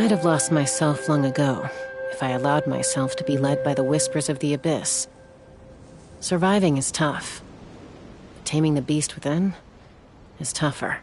I'd have lost myself long ago if I allowed myself to be led by the whispers of the abyss. Surviving is tough. Taming the beast within is tougher.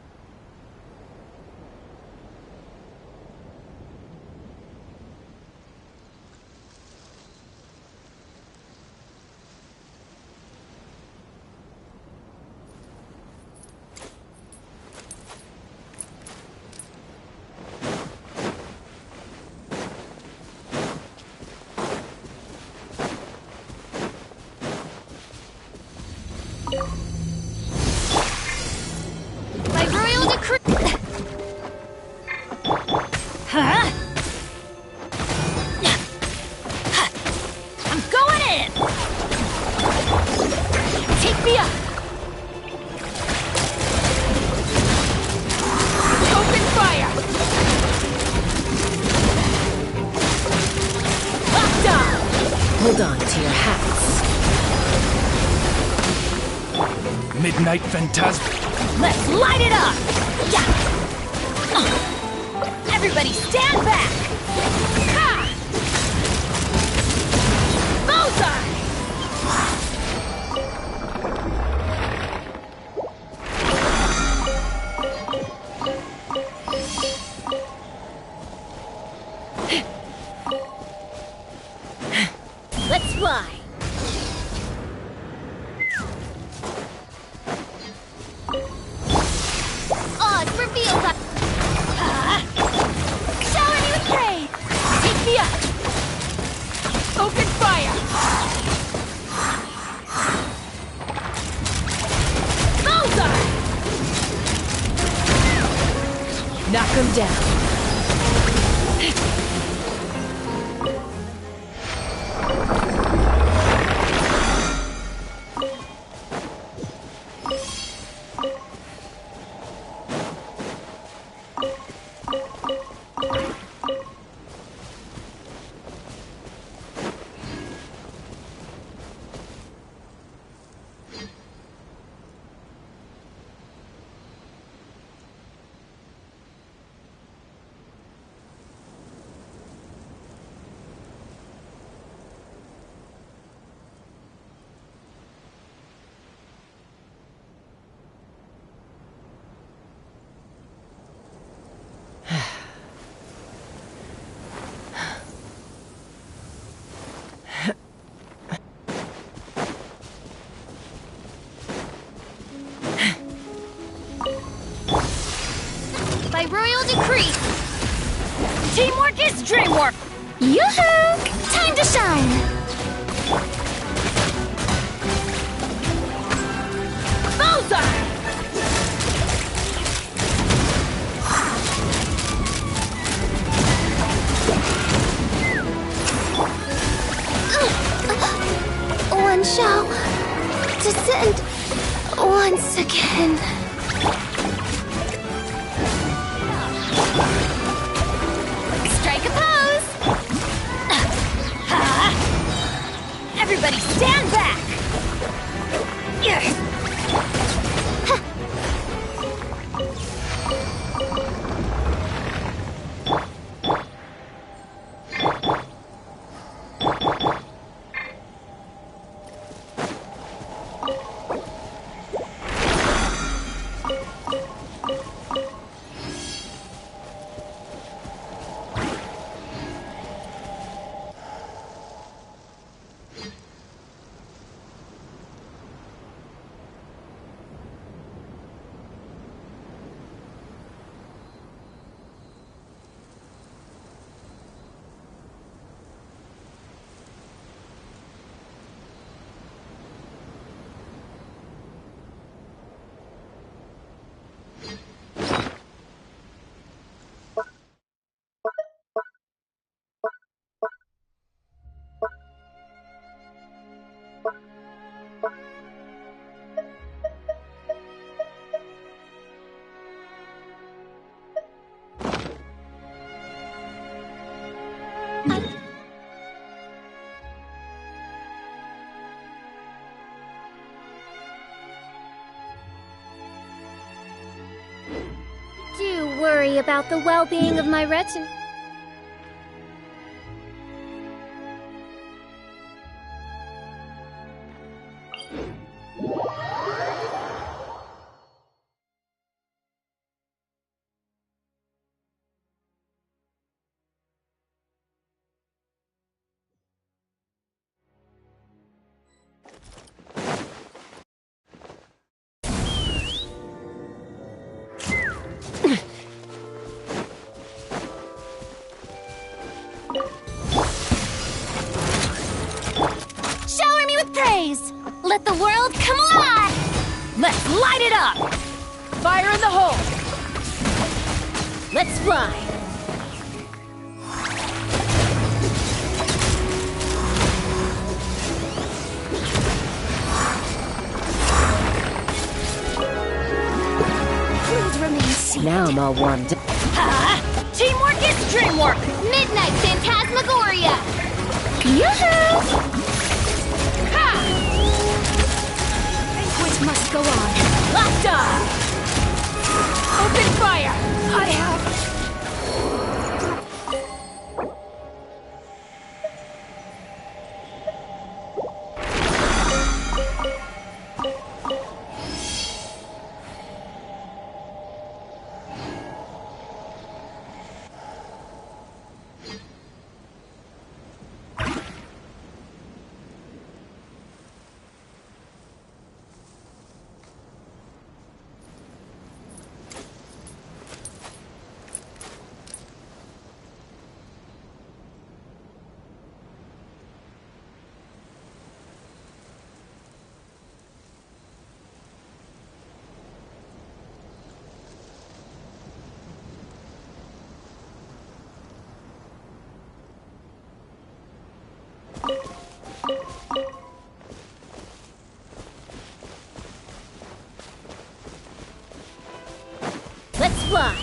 Hold on to your hats. Midnight Phantasm. Let's light it up! Yeah. Everybody stand back! Ha! Bullseye! Let's fly! Oz reveals us! Shower me with praise! Take me up! Open fire! Bullseye! Knock him down. By royal decree, teamwork is dreamwork! Yoo-hoo! Time to shine! Bullseye! One shall descend once again. Strike a pose! Everybody stand back! Do worry about the well-being of my retinue. it up! Fire in the hole! Let's fly! Please remain safe. Now I'm all warmed up. Ha! Teamwork is dreamwork! Midnight Phantasmagoria! Yoo-hoo! Ha! Banquet must go on. Locked on! Open fire! I have... Let's fly!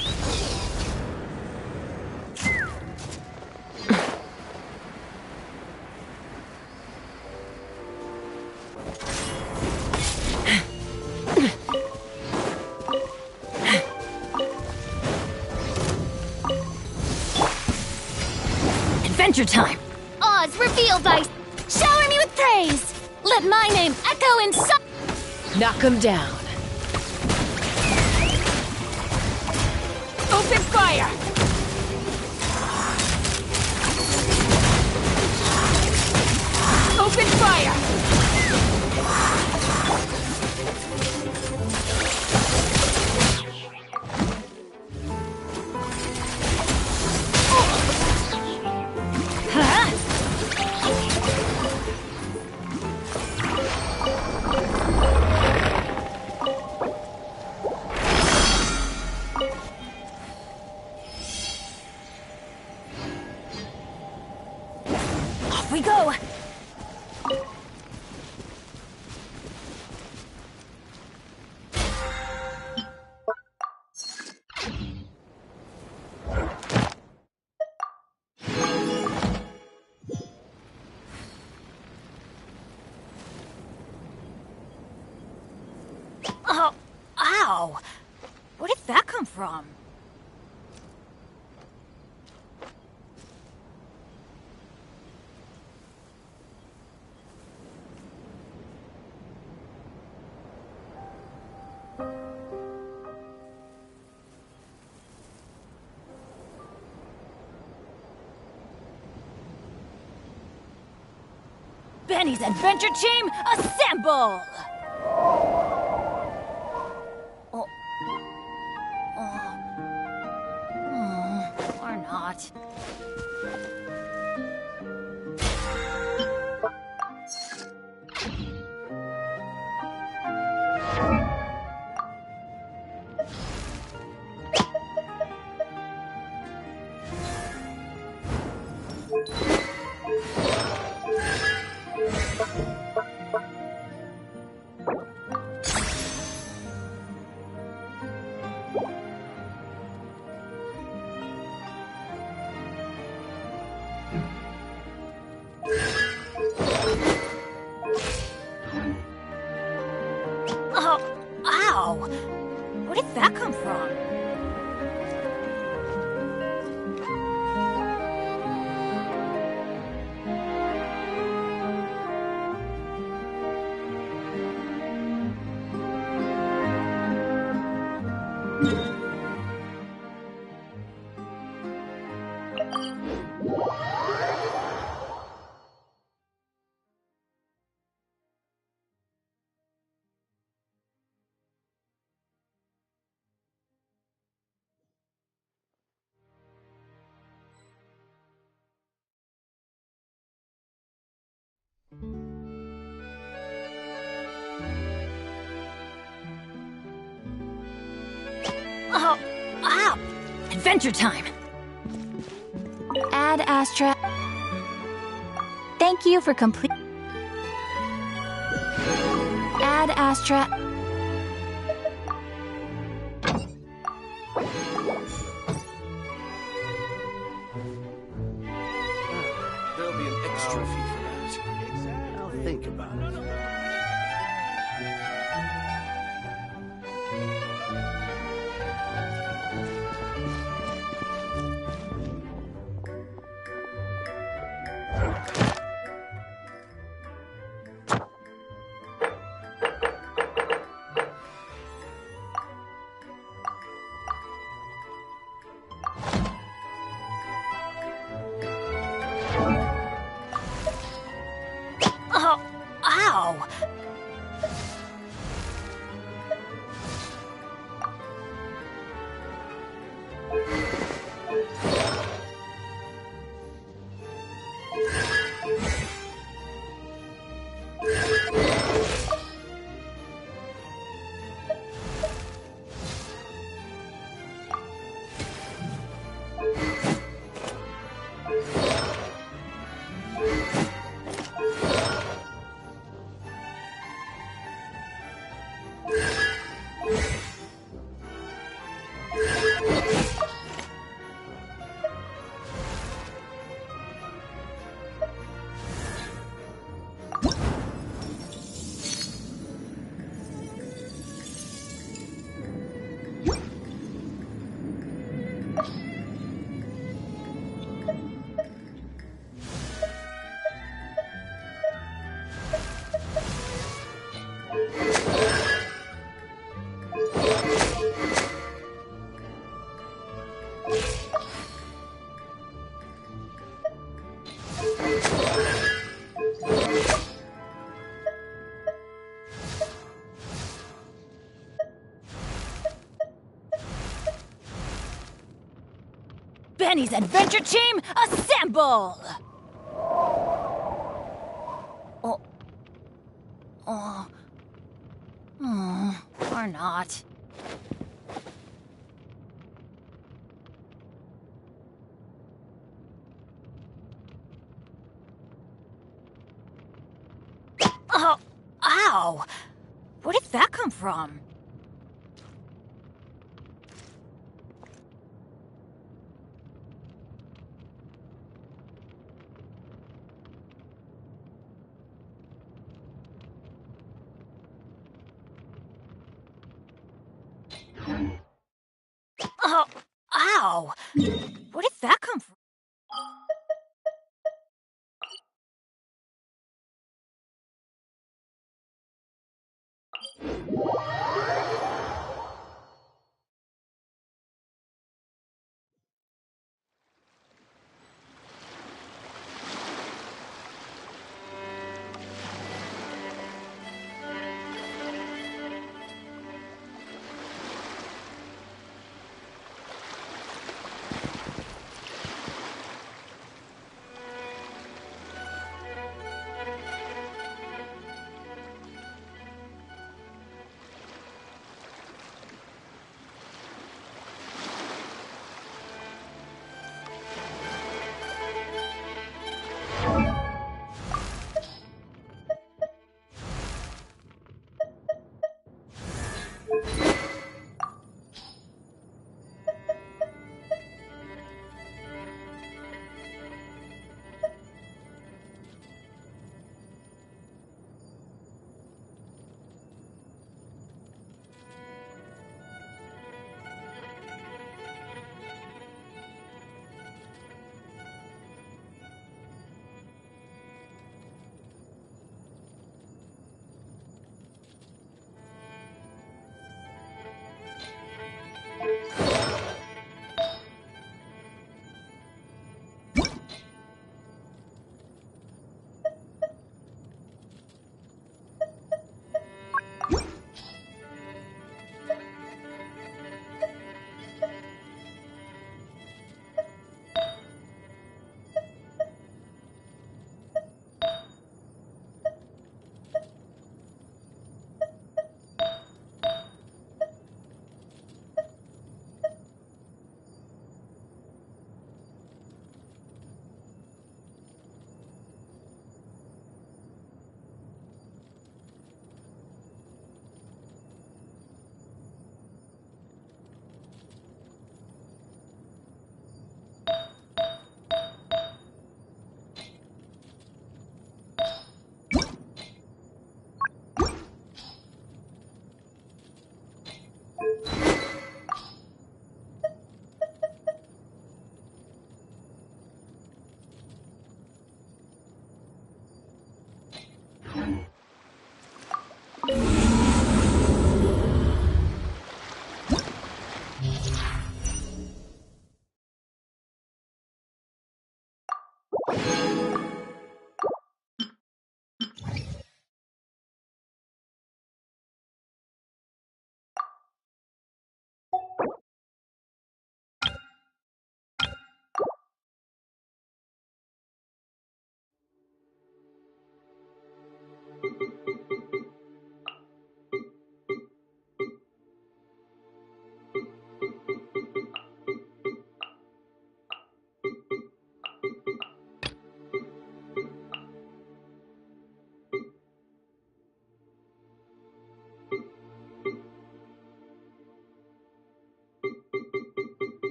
Adventure time! Oz revealed by... Shower me with praise! Let my name echo in Knock 'em down. Open fire! Open fire! Huh? Off we go! Oh, ow! Where did that come from? Benny's Adventure Team, assemble! Oh. Or not. Oh, ow! Where did that come from? Oh, ow! Adventure time! Ad Astra. Thank you for complete. Ad Astra. There'll be an extra fee for that. I'll think about it. Oh, ow! Benny's Adventure Team, assemble! Or not. Oh, ow! Where did that come from? Oh, ow! Where did that come from?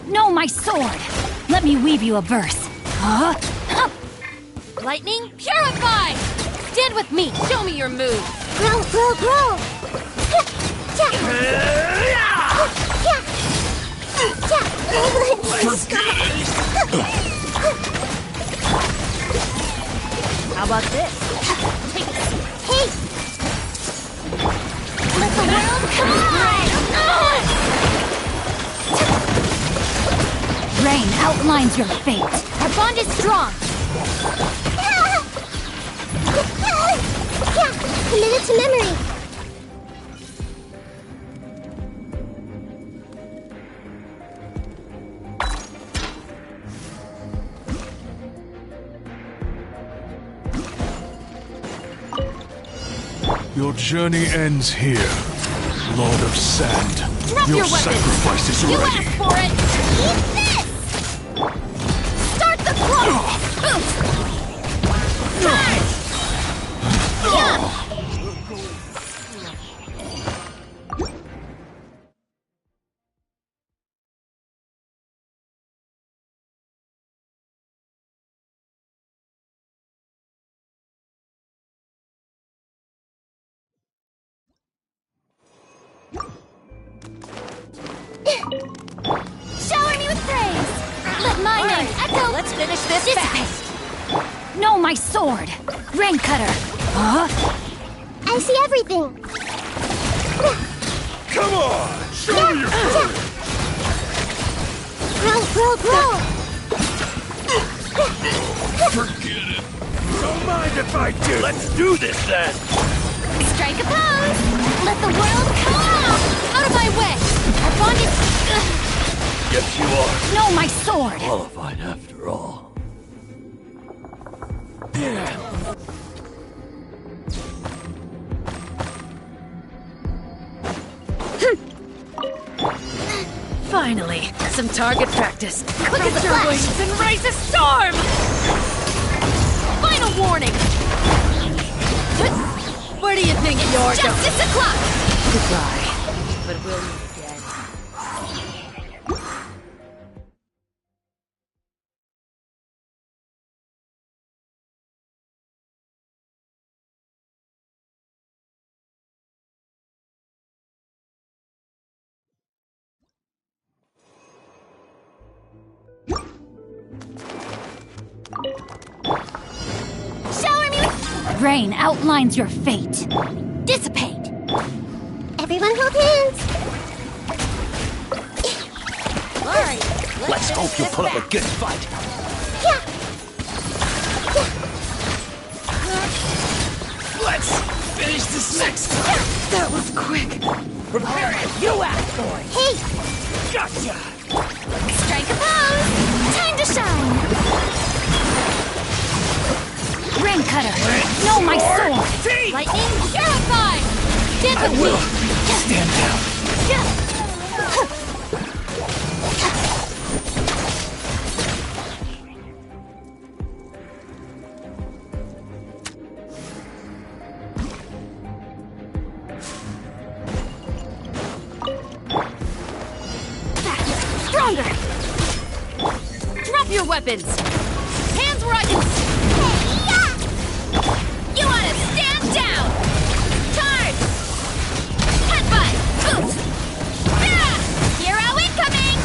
No, my sword! Let me weave you a verse. Huh? Lightning, purify! Stand with me, show me your move! Grow, grow, grow! How about this? Hey! Let the world come on! Rain outlines your fate. Our bond is strong! Commit it to memory! Your journey ends here, Lord of Sand. Drop your weapons! Sacrifice is You ready. asked for it! Eat this! Start the clock! Shower me with praise! Let my name echo! Let's finish this fast! No, my sword! Rain cutter! Huh? I see everything! Come on! Show me your courage! Grow, grow, grow! Forget it. Don't mind if I do. Let's do this then! Strike a pose! Let the world come on! Out of my way! Our bond is... Yes, you are. No, my sword! Qualified after all. Finally, some target practice. Quick as your wings and raise a storm! Final warning! Where do you think you're going? Justice o'clock! Goodbye. But we'll meet again. Shower me with... Rain outlines your fate. Dissipate! Everyone hold hands! Alright, Let's hope you put up a good fight. Let's finish this next time. That was quick! Prepare it. You asked for it! Hey! Gotcha! Strike a pose! Time to shine! Rain cutter! No, my sword! Lightning, purify! Stand with me! Stand down. weapons! Hands where I can... You want to stand down! Charge! Headbutt! Boot! Hero incoming!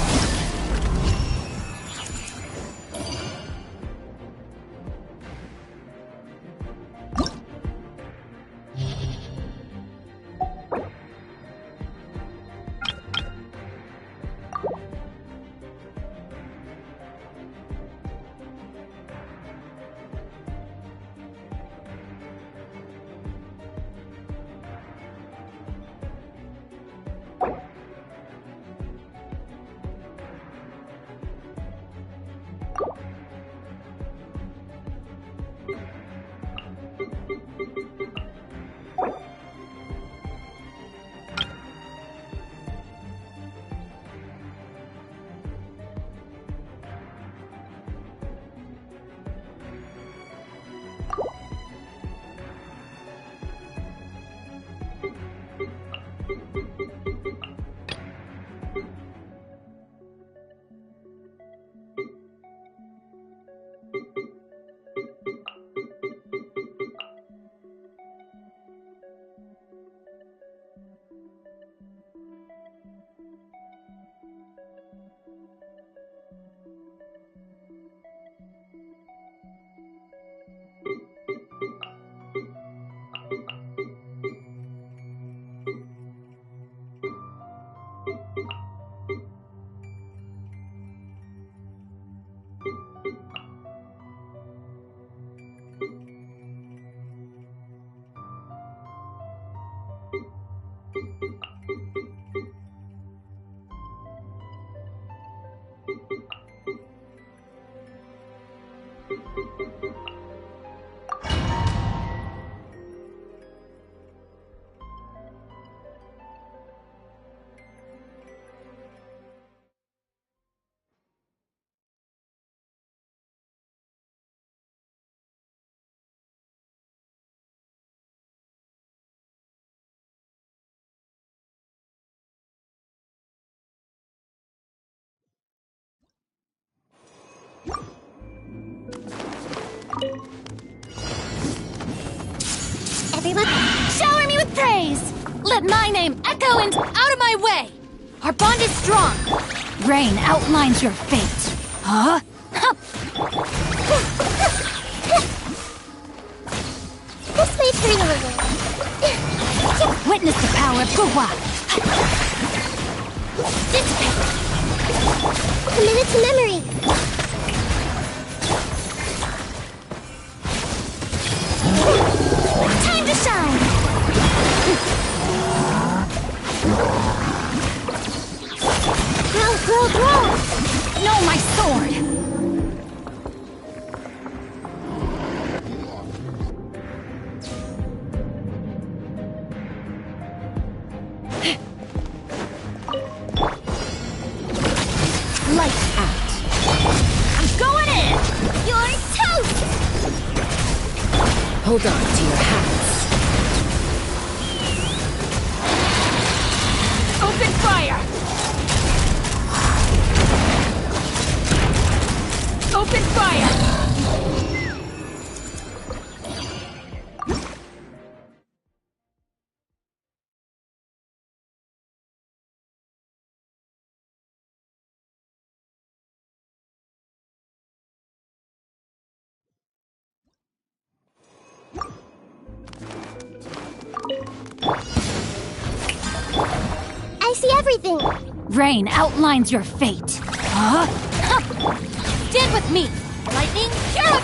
Everyone, Shower me with praise! Let my name echo and out of my way! Our bond is strong! Rain outlines your fate. Huh? this may turn a little. Witness the power of Gua! Committed to memory. Time to shine! Grow! No, my sword! Lights out. I'm going in! You're toast! Hold on to your hats. Open fire! Open fire! I see everything. Rain outlines your fate. Huh? Stand with me! Lightning, Skirk!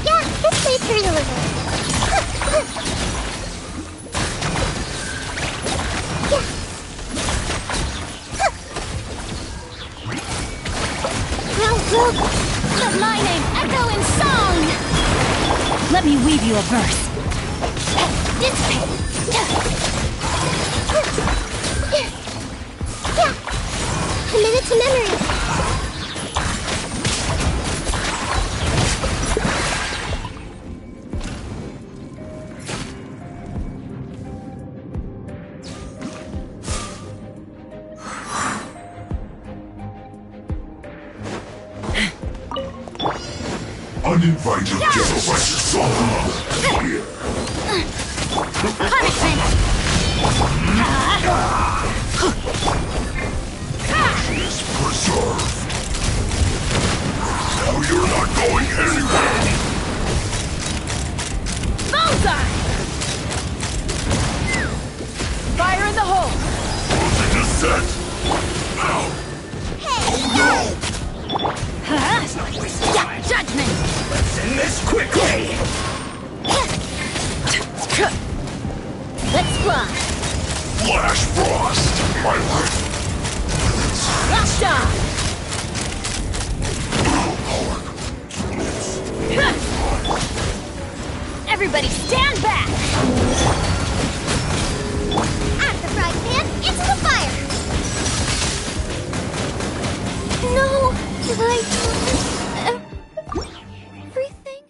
Yeah, this may turn a little. Grow. Let my name echo in song! Let me weave you a verse. Dissipate! Committed to memory. Uninvited guests. Punishment! Is preserved. Now you're not going anywhere. Bullseye! Fire in the hole! Closing the set. Now. Oh no! Yeah, judgment! Let's end this quickly. Let's fly! Flash Frost. My life. Lockdown! Everybody stand back! At the frying pan, into the fire! No! Did I do everything?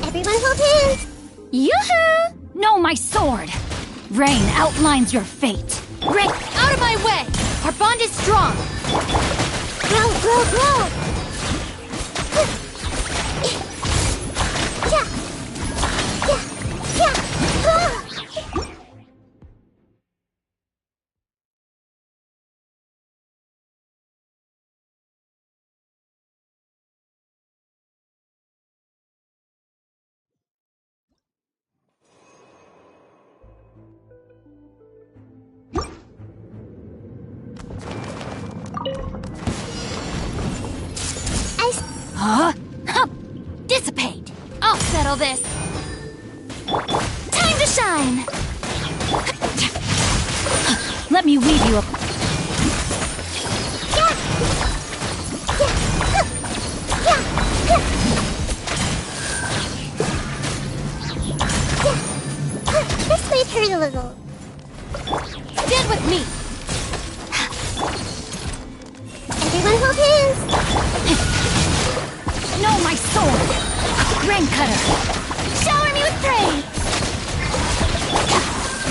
Everyone hold hands! Yoo-hoo! No, my sword! Rain outlines your fate. Rain, out of my way! Our bond is strong! Grow, grow, grow! Yeah! Yeah! Yeah! Ah! Huh? Huh. Dissipate! I'll settle this! Time to shine! Let me weave you a... This might hurt a little. Stand with me! Everyone hold hands! No, my sword! Grain cutter! Shower me with praise!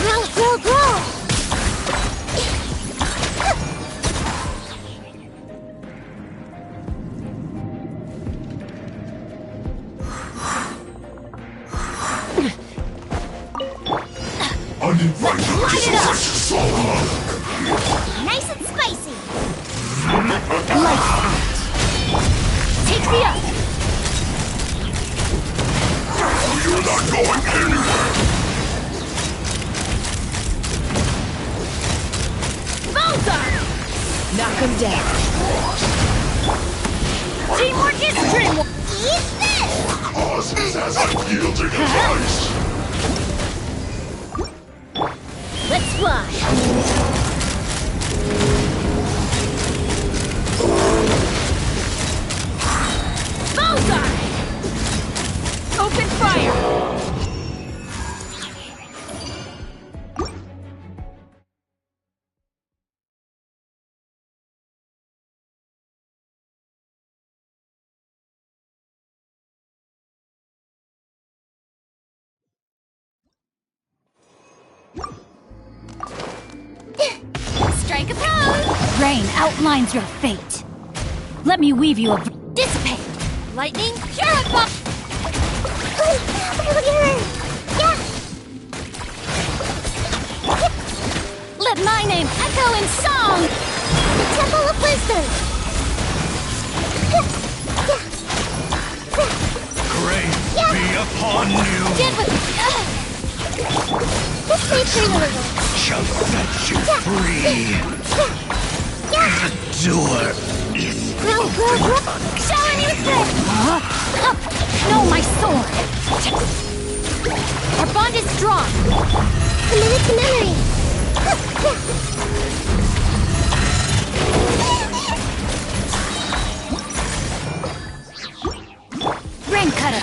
Grow, grow, grow! Uninvited guests. Nice and spicy! Lights out! Take me up! You're not going anywhere. Bullseye! Knock him down! Teamwork is dreamwork! Eat this! Causes as unyielding as ice. Let's fly! Bullseye! Open fire! Strike a pose! Rain outlines your fate. Let me weave you a... Dissipate! Lightning, purify! Yeah! Let my name echo in song! The Temple of Wisdom! Grace be upon you. Stand with me! This might hurt a little. Shall set you free. Endure. Grow, grow, grow! Shower me with praise! No, my sword! Our bond is strong! Commit it to memory! Rain cutter!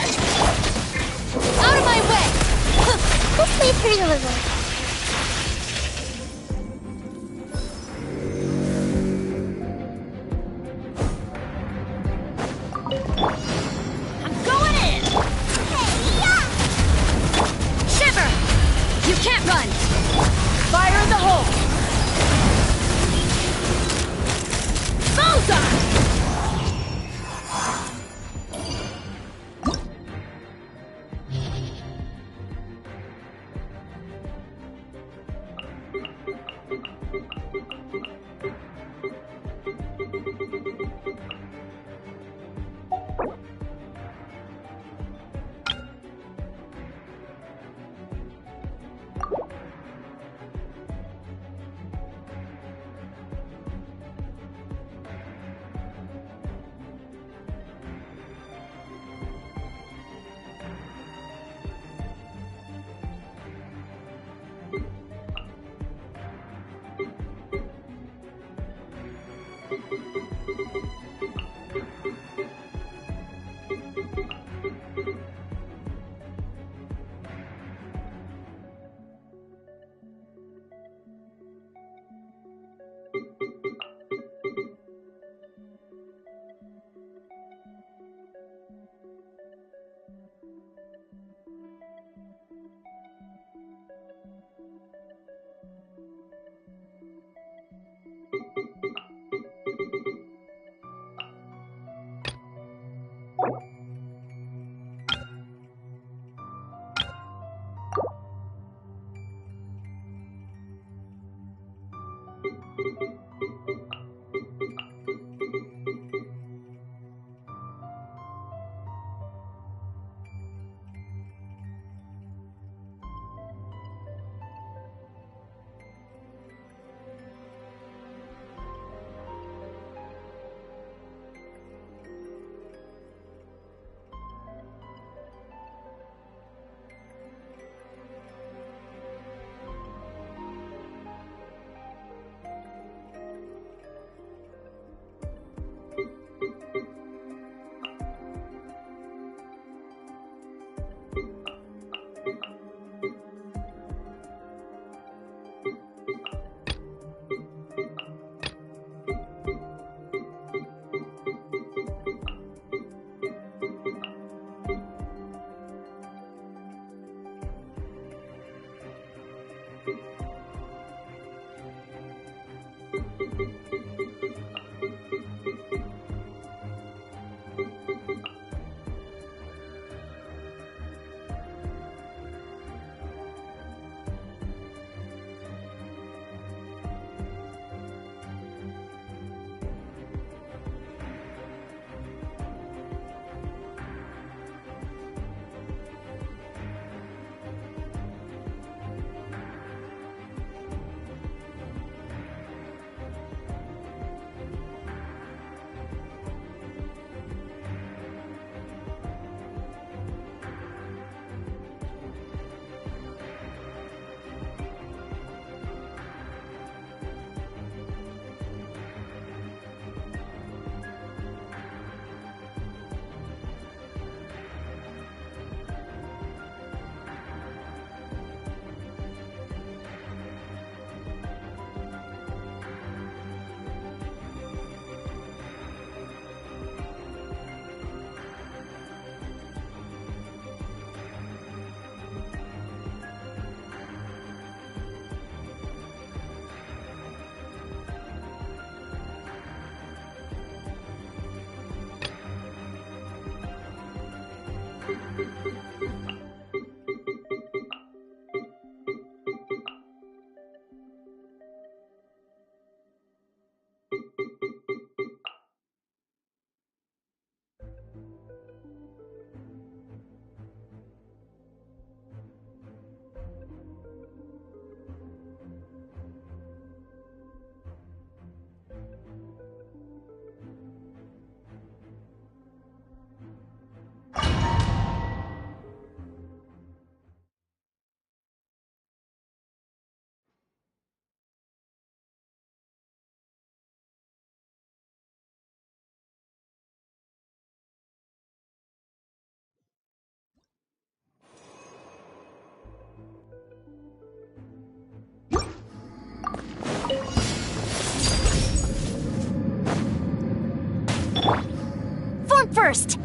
First!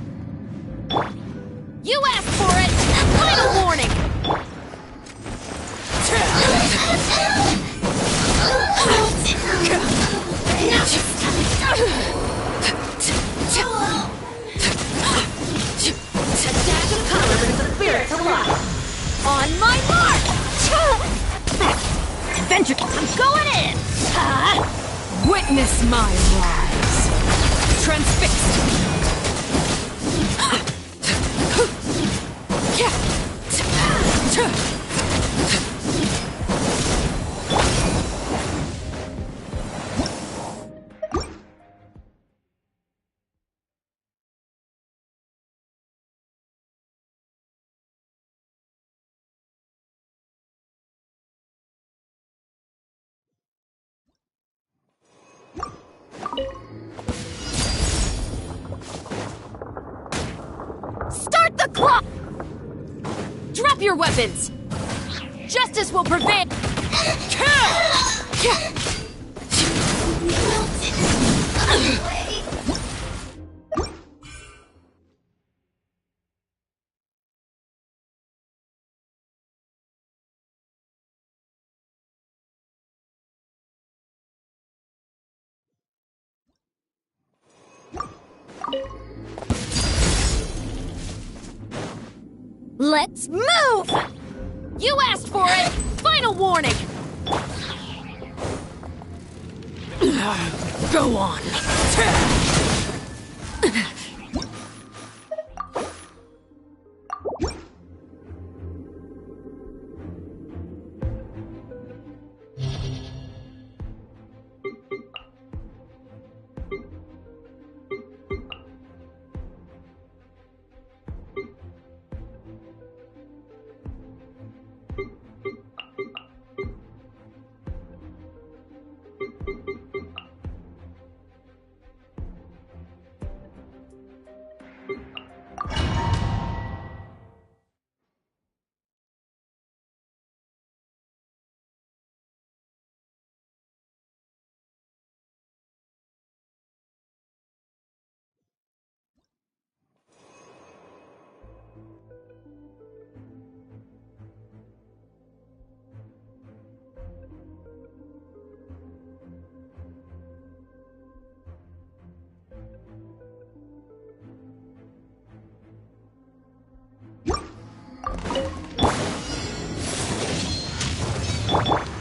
You asked for it! Final warning! A dash of color brings the spirit to life! On my mark! Adventure! I'm going in! Witness my rise! Transfixed! Start the clock! Drop your weapons! Justice will prevail! Let's move! You asked for it! Final warning! Go on.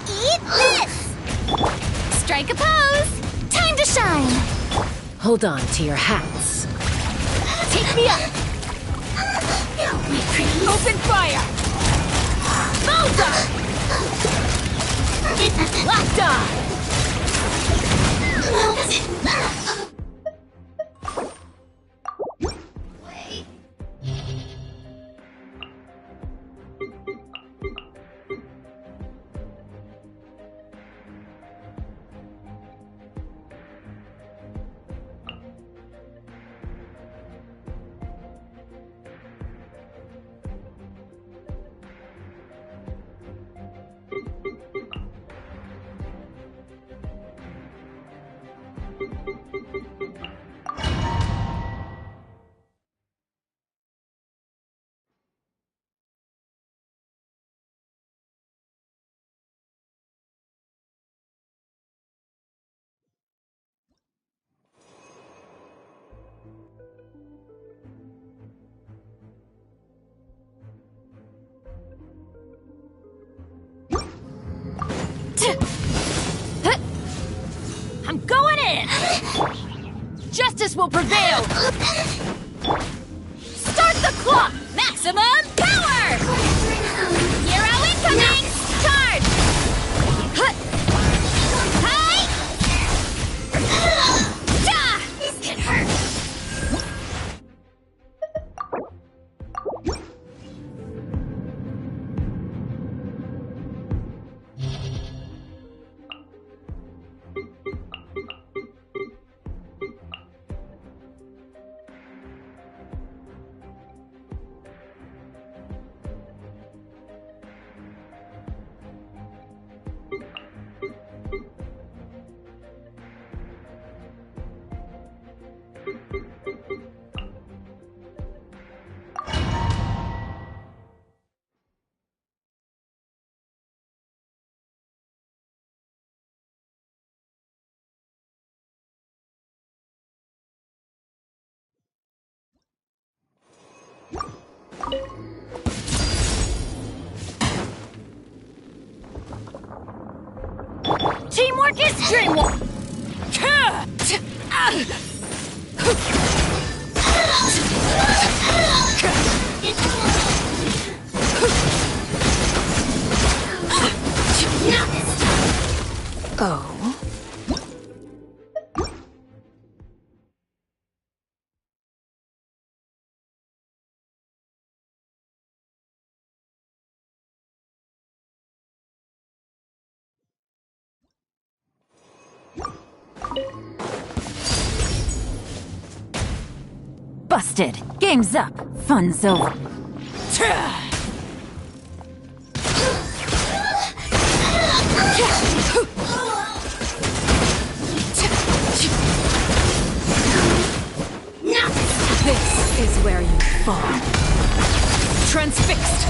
Eat this! Strike a pose! Time to shine! Hold on to your hats. Take me up! Open fire! Bullseye! Locked on! I'm going in! Justice will prevail! Start the clock! Maximum power! Hero incoming! Charge! Hi! This can hurt! Teamwork is dreamwork! Oh. Busted. Game's up. Fun's over. This is where you fall. Transfixed.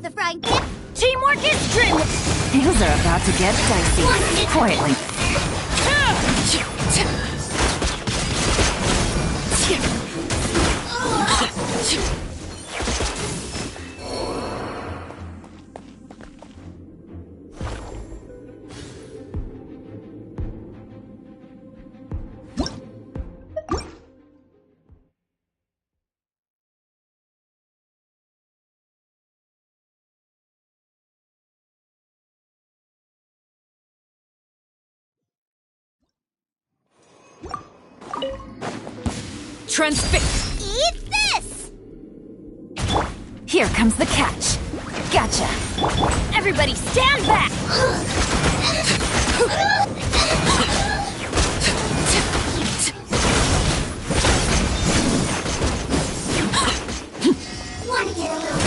of the frying pan. Teamwork is dreamwork! Things are about to get dicey. Quietly. Transfix! Eat this! Here comes the catch. Gotcha. Everybody stand back! Wanna get a little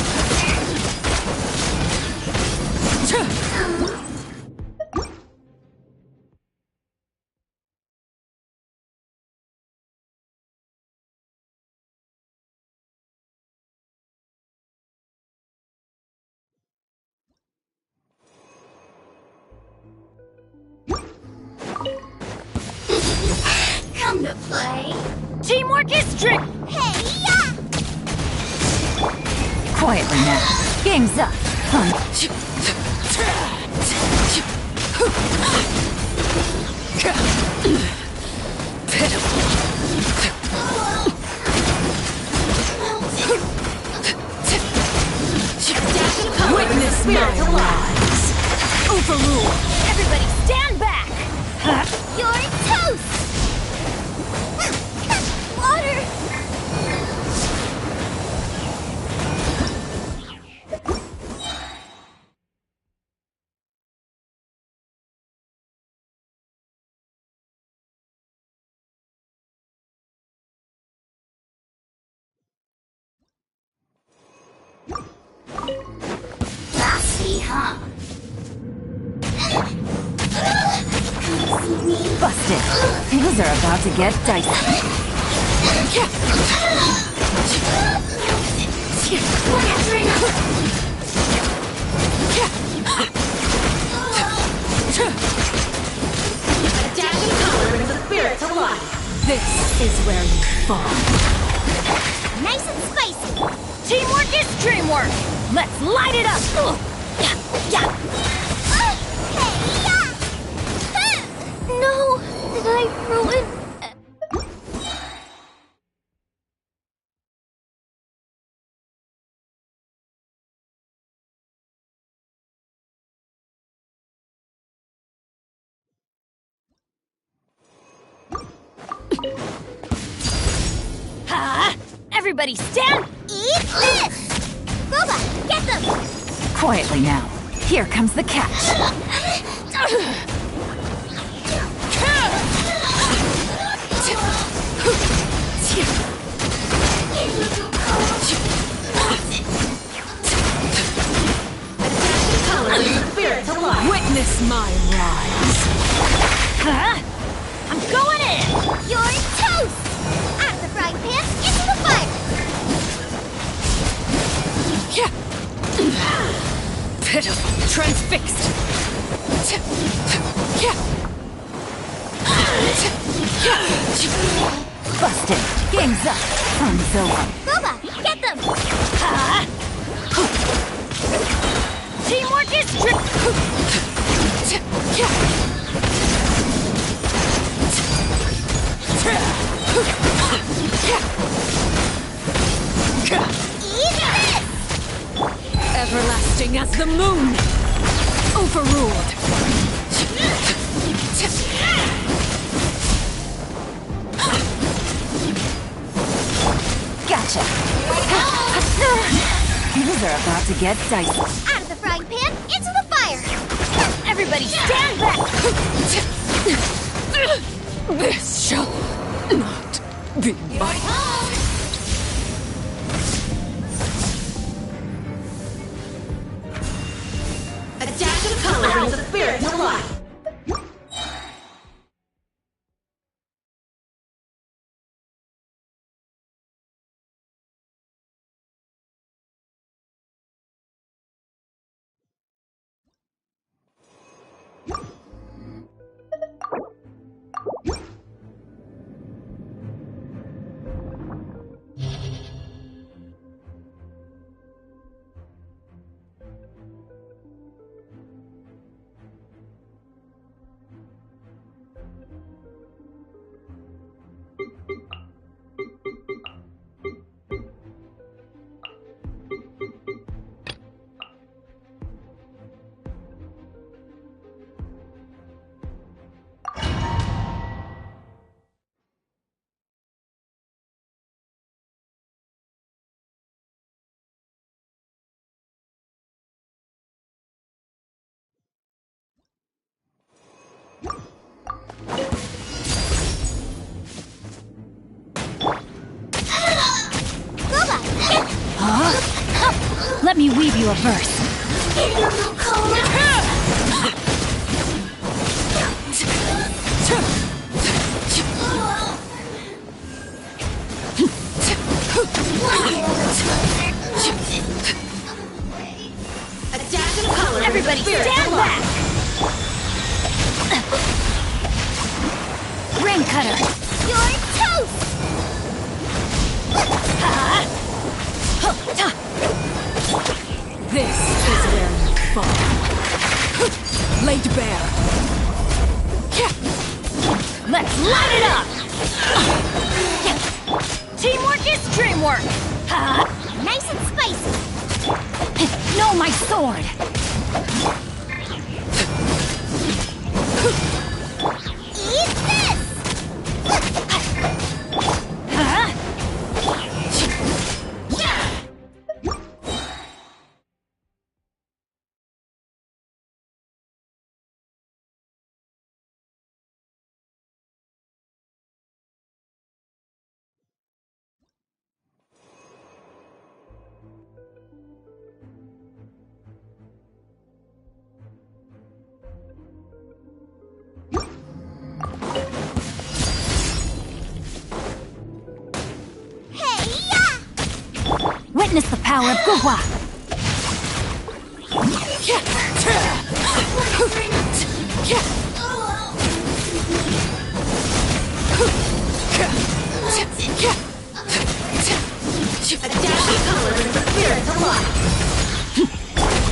come to play? Teamwork is dream. Hey, yeah! Quietly now. Game's up. Witness my rise. Overrule. Everybody stand back. You're toast! Water! Classy, huh? Busted. Things are about to get dicey. This is where you fall. Nice and spicy! Teamwork is dreamwork. Let's light it up. Yeah. Hey, yeah! No! Did I ruin... Ha! Everybody stand. Eat this! Boba, get them! Quietly now. Here comes the catch. Witness my rise. Huh? I'm going in. You're toast! Out of the frying pan, into the fire! Pitiful. Transfixed. Busted. Game's up. Fun's over. Boba, get them! Teamwork is Eat this! everlasting as the moon. Overruled. Gotcha. Things are about to get dicey. Out of the frying pan, into the fire! Everybody stand back! This shall not be mine. weave you a verse. Everybody stand back! Rain cutter. You're toast! This is where you fall. Laid bare. Let's light it up! Teamwork is dreamwork! Nice and spicy! No, my sword! Eat this! Witness the power of Guhua!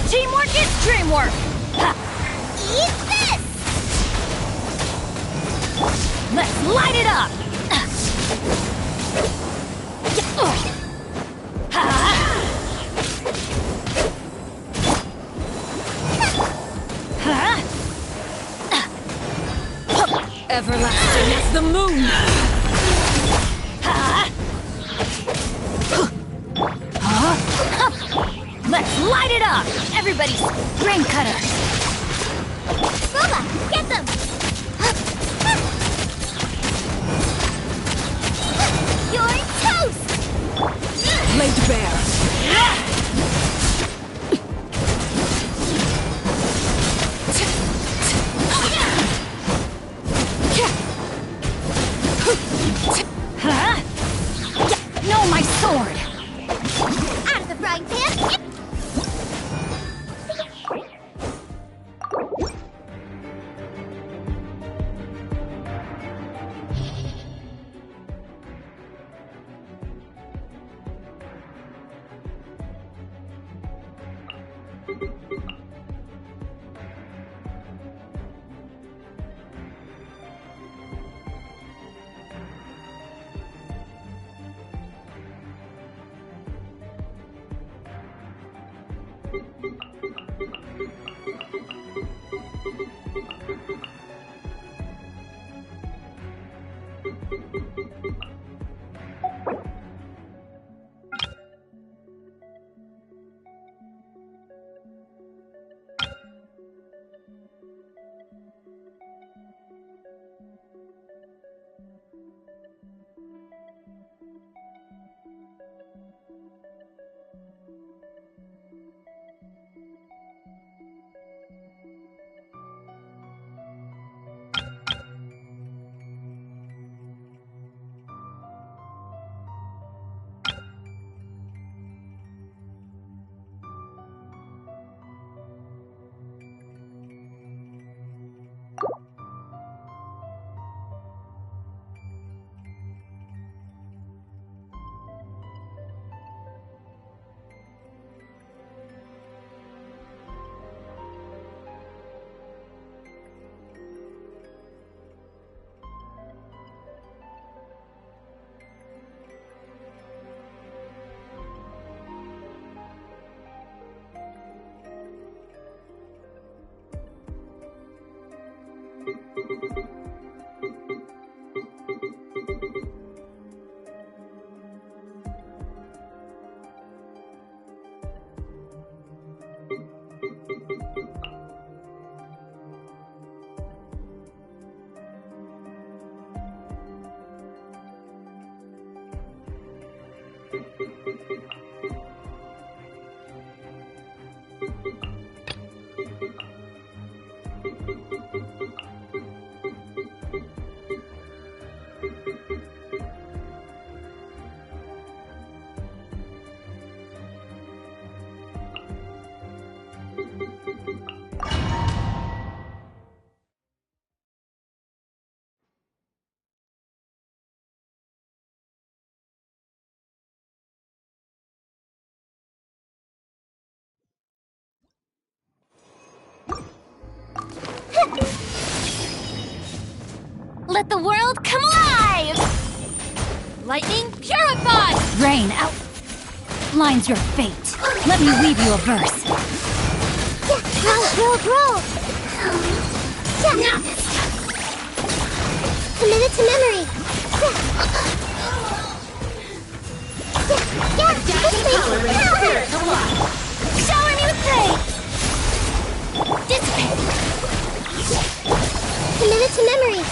Teamwork is dreamwork! Eat this! Let's light it up! Everlasting as the moon! Let's light it up! Everybody's rain cutter! Boba, get them! You're toast! Laid bare. No, my sword! Out of the frying pan! Let the world come alive! Lightning, purify! Rain outlines your fate. Let me weave you a verse. Grow! Commit it to memory. Shower me with praise! Dissipate! Commit it to memory.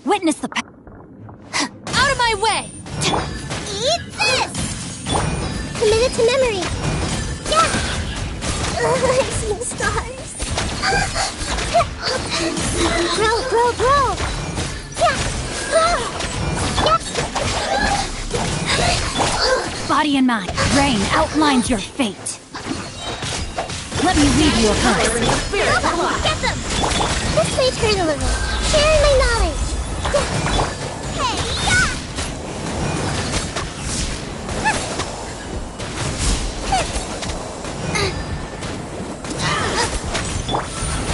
Witness the Out of my way! Eat this! Commit it to memory. Yeah! I've seen stars. Grow! Yeah! body and mind. Rain outlines your fate. Let me lead you a verse. Get them! This may hurt a little. Sharing my knowledge. Hey, yeah!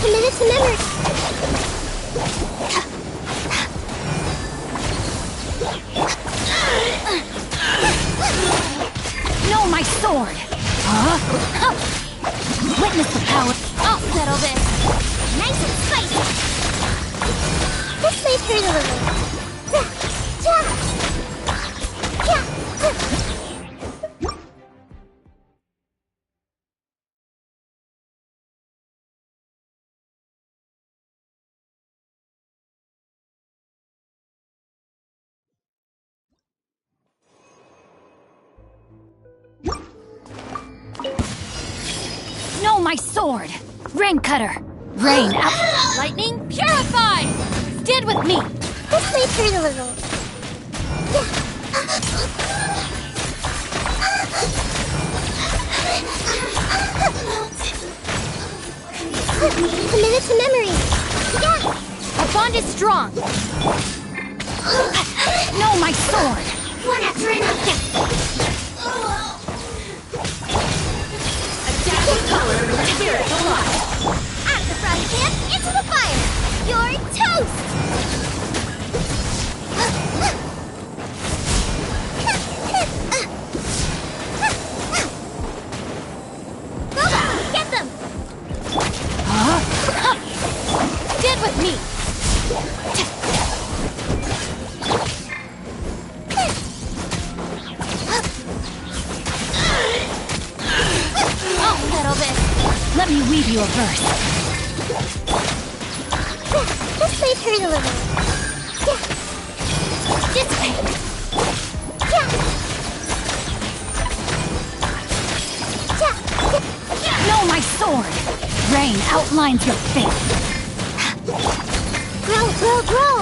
Committed to memory. No, my sword! Witness the power. I'll settle this. Nice and spicy. This may hurt a little. No, my sword! Rain cutter! Rain out! Lightning, purify! Stand with me! This may hurt a little. Committed to memory. Our bond is strong! No, my sword! One after another. Color the spirit alive! Out of the frying pan, into the fire! You're toast! Go back! Get them! Stand with me! I'll settle this! Let me weave you a verse. This may hurt a little. Dissipate! No, my sword! Rain outlines your fate. Grow!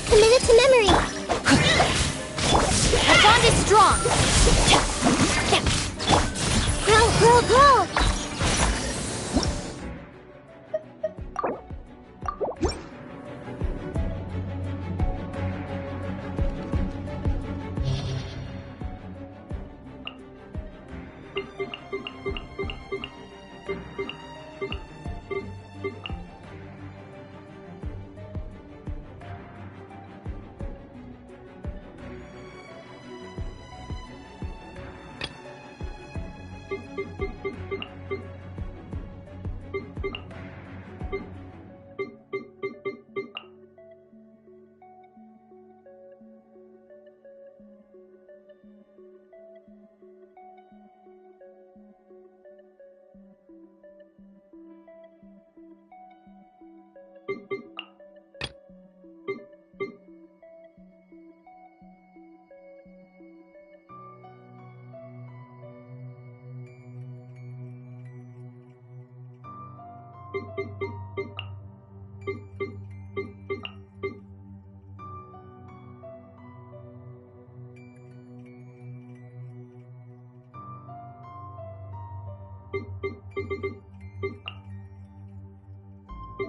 Committed to memory. Our bond is strong! Grow! Nice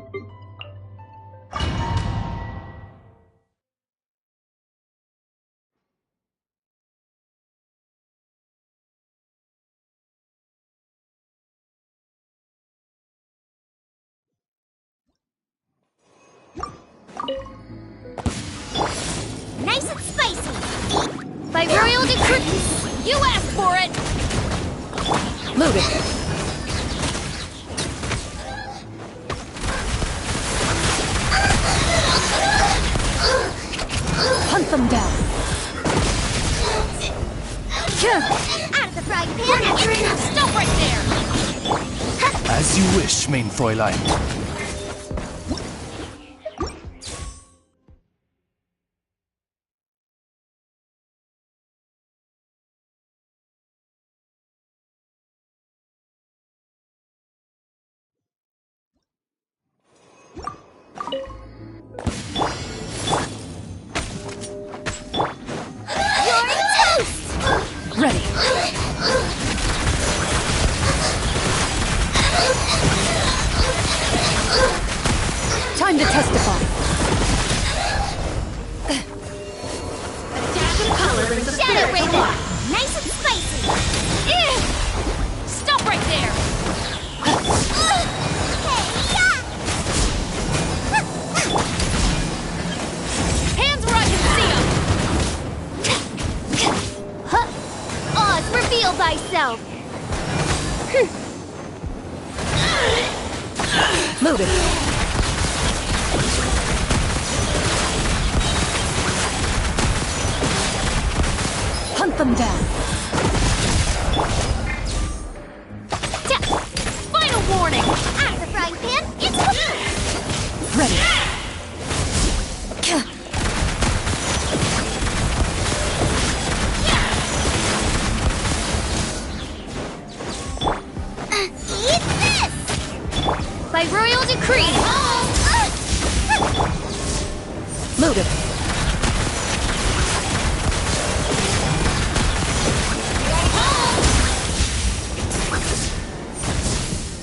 and spicy! By royal decree! You asked for it! Loaded. Hunt them down! Out of the frying pan! Stop right there! As you wish, main Fräulein. Ready! Time to testify! Shadow Raven! Nice and spicy! Stop right there! Hands where I can see them! Oz, reveal thyself! Loaded. Hunt them down! Final warning! Out of the frying pan, it's Ready! eat this! By royal decree! Loaded.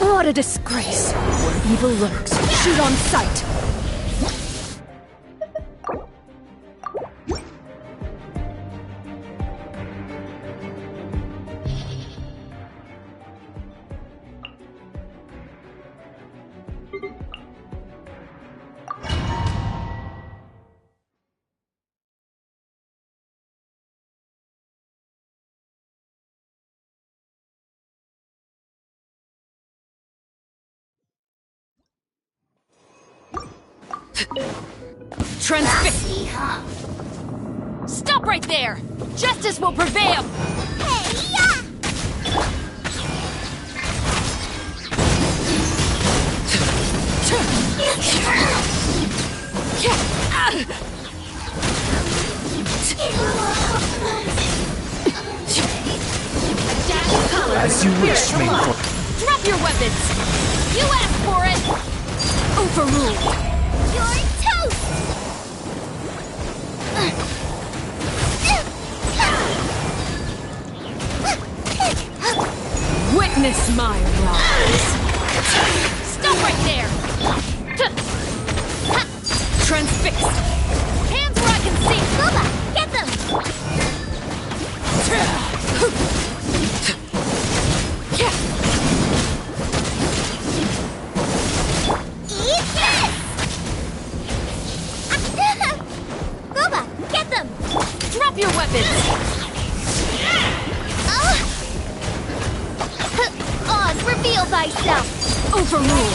What a disgrace! Where evil lurks, shoot on sight! Transfix! Stop right there! Justice will prevail! As you wish, main Fräulein. Drop your weapons! You asked for it! Overruled! You're toast! Witness my rise! Stop right there! Transfix! Hands where I can see! Booba, get them! Eat this! Booba, get them! Drop your weapons! Oz, reveal thyself! Overruled!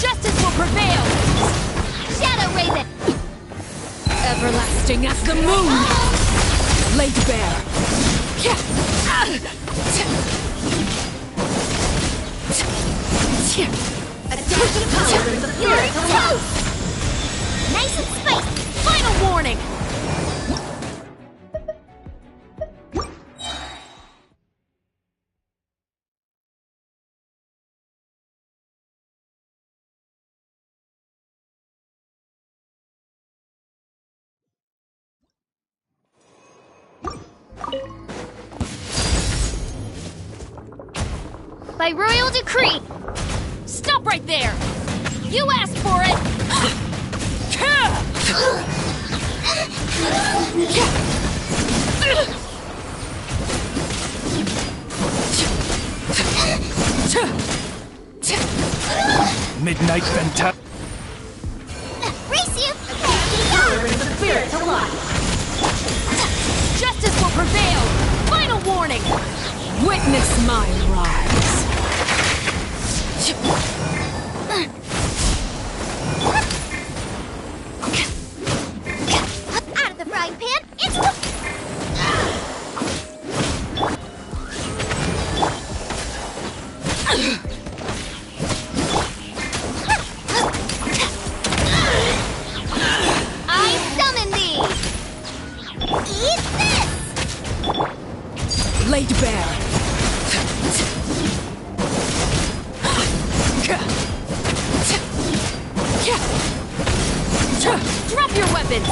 Justice will prevail! Shadow Raven! Everlasting as the moon! Laid bare! You're toast! Nice and spicy! Final warning! By royal decree! Stop right there! You asked for it! Midnight Venta. Race you! The spirit to life. Justice will prevail! Final warning! Witness my rise! Out of the frying pan, into the... I summon thee! Eat this! Laid bare! Drop your weapons!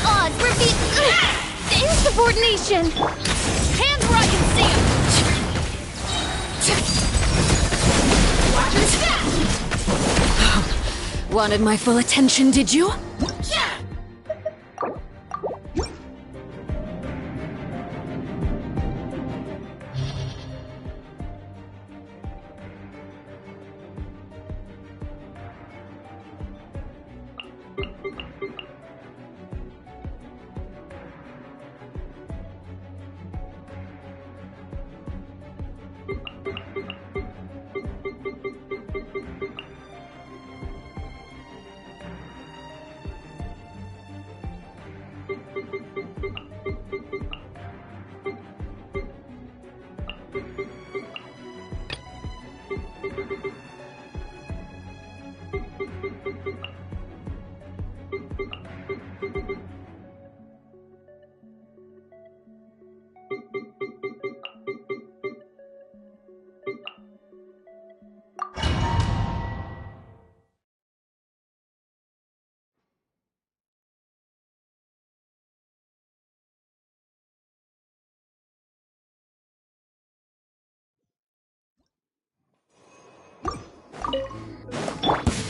Odds repeat... Insubordination! Hands where I can see them! Wanted my full attention, did you?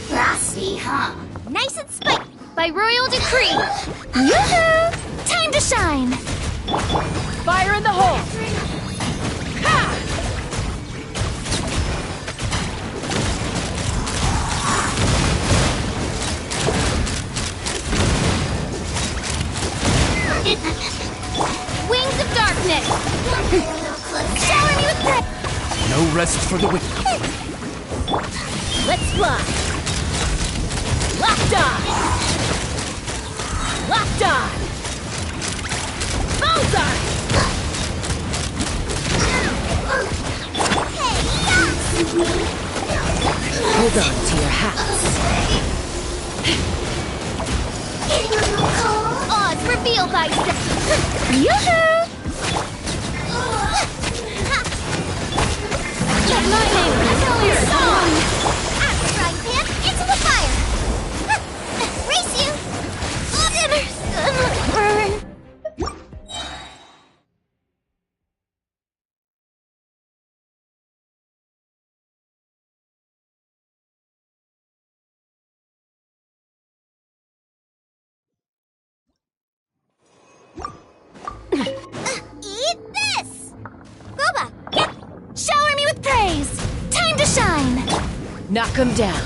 Frosty, huh? Nice and spiky. By royal decree. Yoo-hoo! Time to shine. Fire in the hole! Wings of darkness. Shower me with praise. No rest for the wicked. Let's fly! Locked on! Locked on! Bullseye! Hold on to your hats. Odds revealed by... Yoo-hoo! Let my name echo in song! Out of the frying pan, into the fire! Race you! Dinner's gonna burn! Eat this! Boba, get... Shower me with praise! Time to shine! Knock 'em down.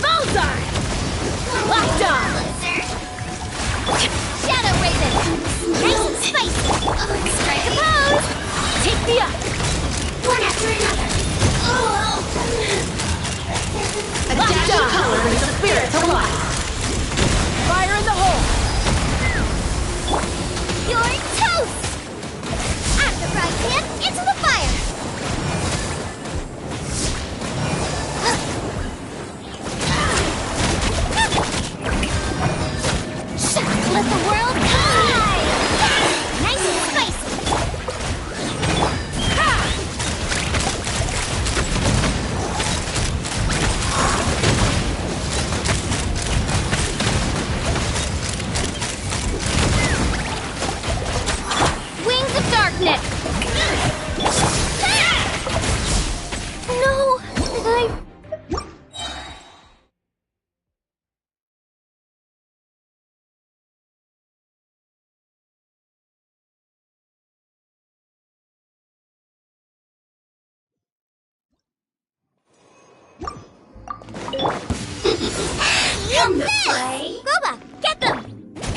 Bullseye! Locked on! Shadow Raven! Nice and spicy! Strike a pose! Take me up! One after another! A dash of color brings the spirit to life. Fire in the hole! In the fray! Boba, get them!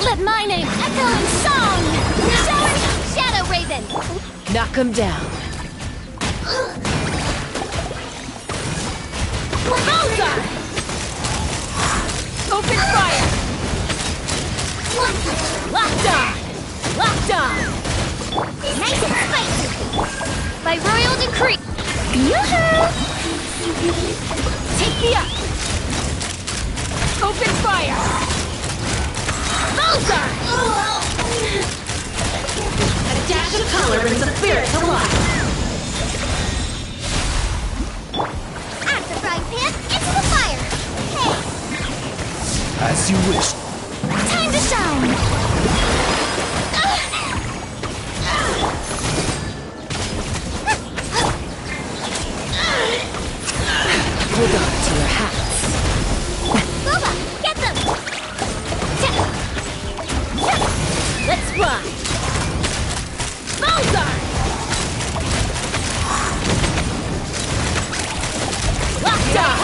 Let my name echo in song! Shadow Raven! Knock him down. Bullseye! Open fire! Locked on! Locked on! Nice and spicy! By royal decree! Yoo-hoo! Take me up! Open fire! Bullseye! A dash of color brings the spirit to life! At the frying pan, into the fire! Hey! As you wish. Time to shine! Hold on to your hats. Boba, get them! Let's ride! Bullseye! Locked on!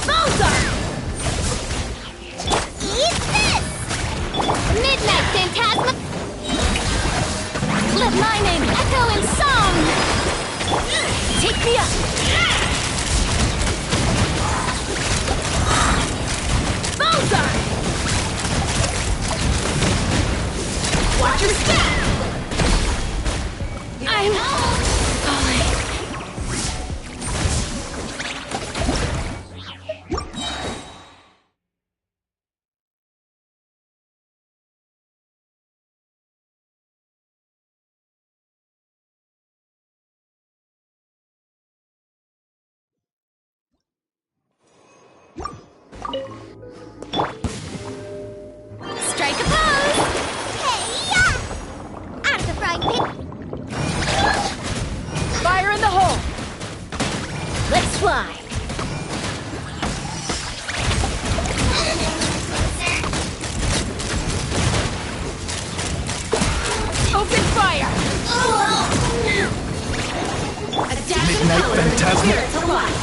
Bullseye! Eat this! Midnight Phantasma! Let my name echo in song! Take me up! Bullseye! Watch your step! I'm falling. Strike a pose! Hey-ya! Out of the frying pan! Fire in the hole! Let's fly! Open fire! A dash of Midnight color brings the Phantasma. spirit to life!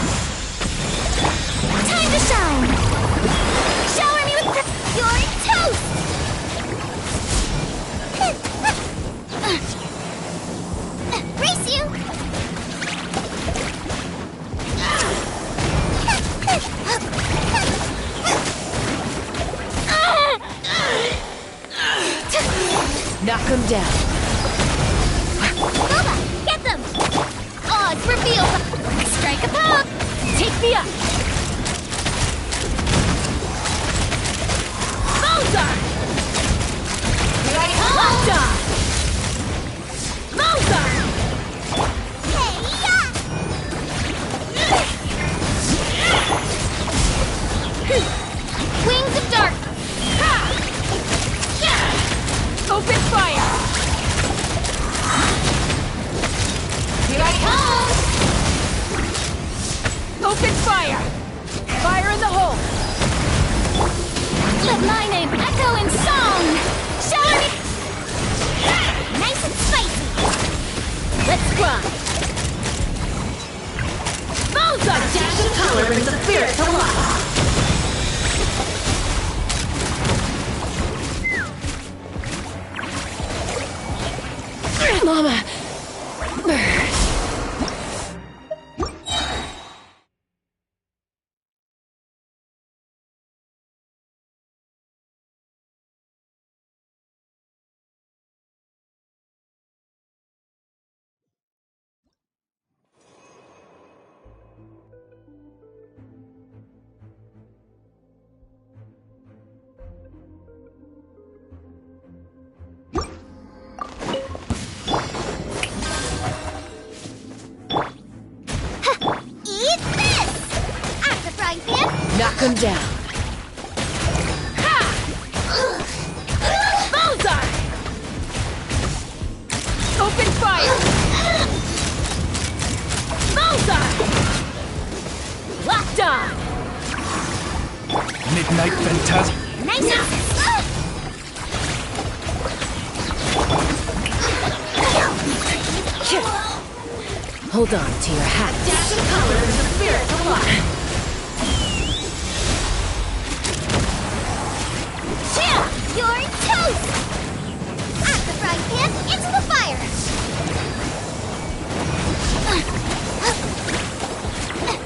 Time to shine! Shower me with your toast! Race you! Knock him down! Boba, get them! Odds reveal! Strike a pose! Take me up! Bullseye! Locked on! Bullseye! Hey-ya! Wings of dark! Open fire! Here I come! Open fire! Fire in the hole! Let my name echo in song! Shower me! Nice and spicy! Let's fly! Bullseye! A dash of color brings the spirit to life! Mama! Bird! Eat this! At the frying pan! Knock him down! Ha! Bullseye! Open fire! Bullseye! Locked on! Midnight Phantasma. Nice and... Hold on to your hat. Dash of color is the spirit of life. pan into the fire!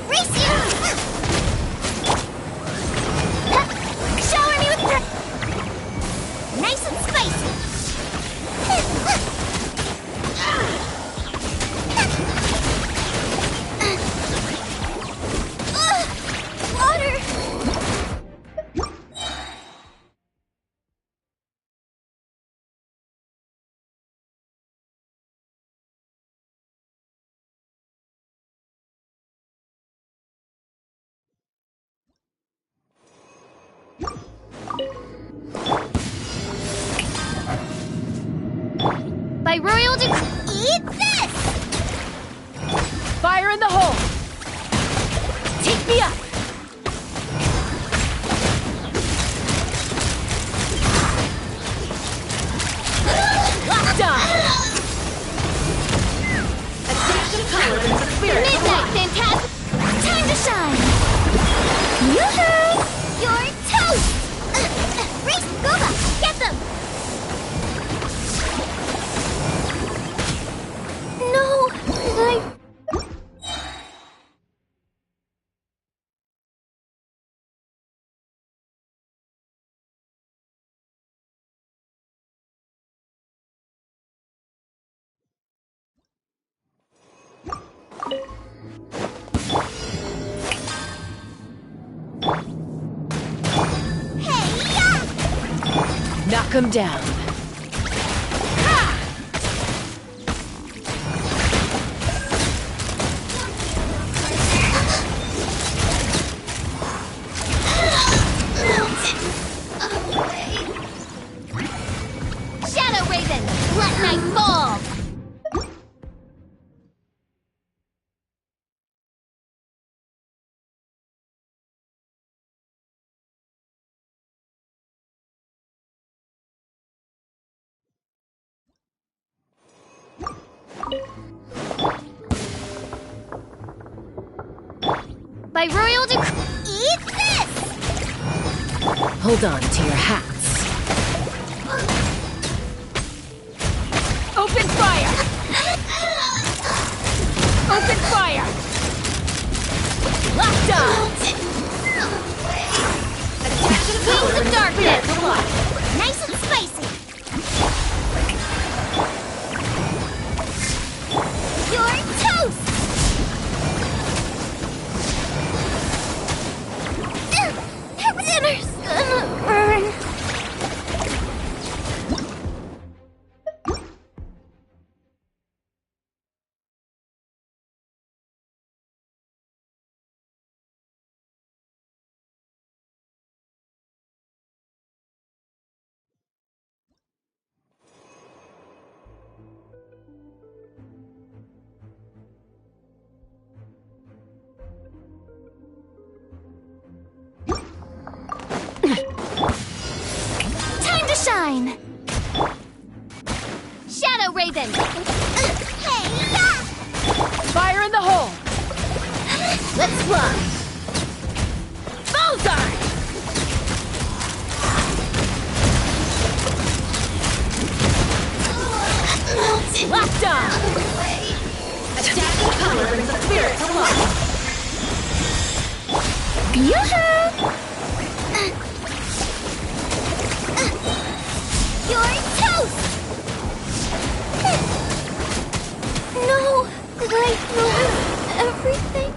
Race you! Shower me with nice and spicy! Water! By royal decree, eat this! Fire in the hole! Take me up! Done! A dash of color in the spirit. Midnight Phantasm! Time to shine! Yoo-hoo! You're toast! Race, Goba! Get them! No! Knock him down. Shadow Raven! Let night fall! By royal decree, eat this! Hold on to your hats. Open fire! Open fire! Locked on! Wings of darkness! Nice and spicy! You're toast! Dinner's gonna burn! Time to shine! Shadow Raven! Hey, yeah! Fire in the hole! Let's fly! Bullseye! Locked on! Attacking color brings the spirit to life! Yoo-hoo! You're toast! No! Did I ruin everything?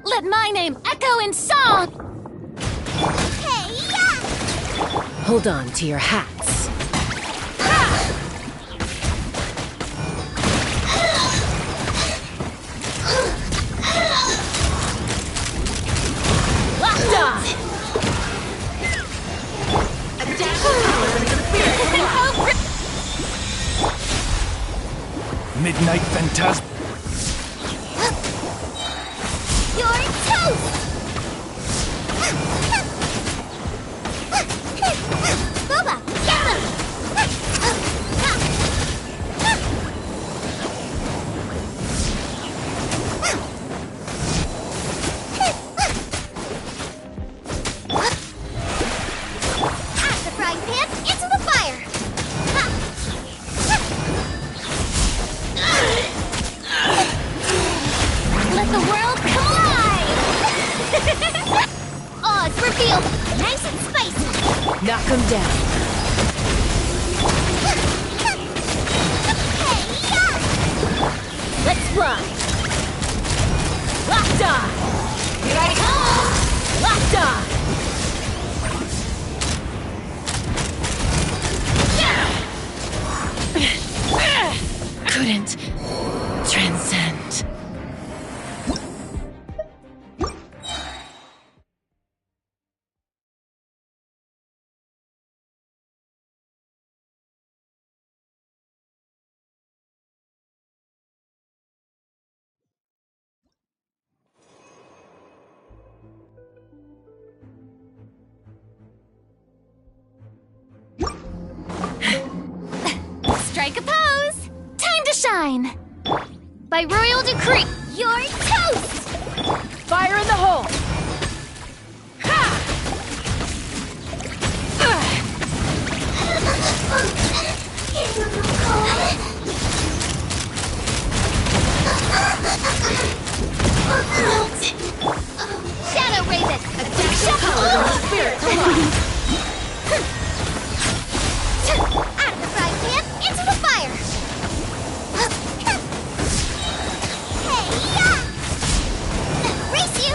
Let my name echo in song! Hey, yeah! Hold on to your hats. Locked on! Midnight Phantasm. You're toast! Boba, get them! At the frying pan, into the fire! Let the world come alive! Odds revealed! Nice and spicy! Knock 'em down. Let's fly. Locked on. Here I come. Locked on. Couldn't transcend. Strike a pose! Time to shine! By royal decree, you're toast! Fire in the hole. Shadow Raven! A dash of color brings the spirits alive. Out of the frying pan, into the fire! Hey-ya! Race you!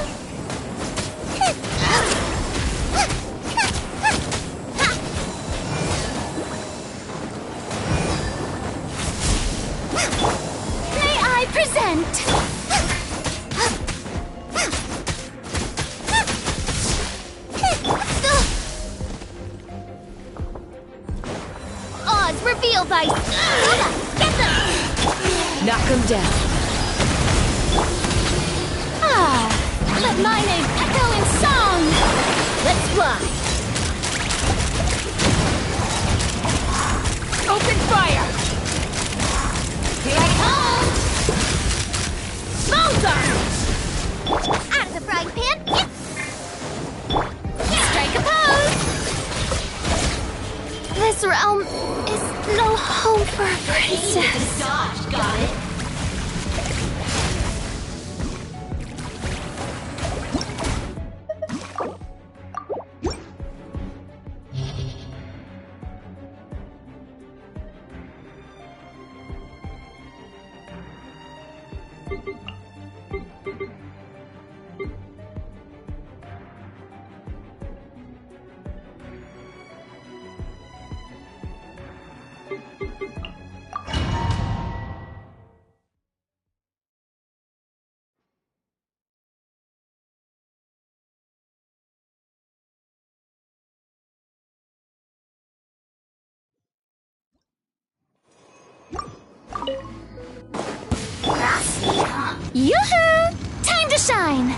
May I present? Odds revealed by... Boba, get them! Knock 'em down. Ah, let my name echo in song! Let's fly. Open fire. Here I come. Mozart. Out of the frying pan, Strike a pose! This realm is no home for a princess. Dodge, got it. Yoo-hoo! Time to shine!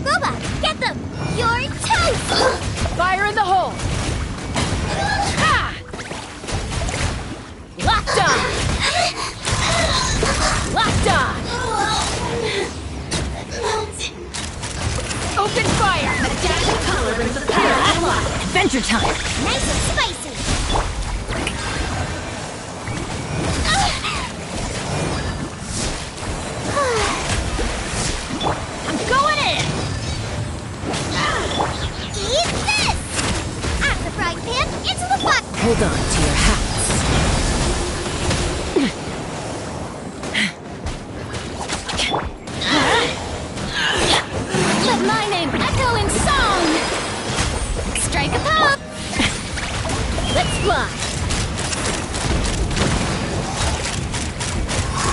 Boba, get them! You're toast! Fire in the hole. Ha! Locked on. Locked on. Open fire. A dash of color brings the spirits alive. Adventure time. Nice and spicy! I'm going in. Eat this! Out of the frying pan, into the pot! Hold on to your hats. Let my name echo in song! Strike a pose! Let's fly.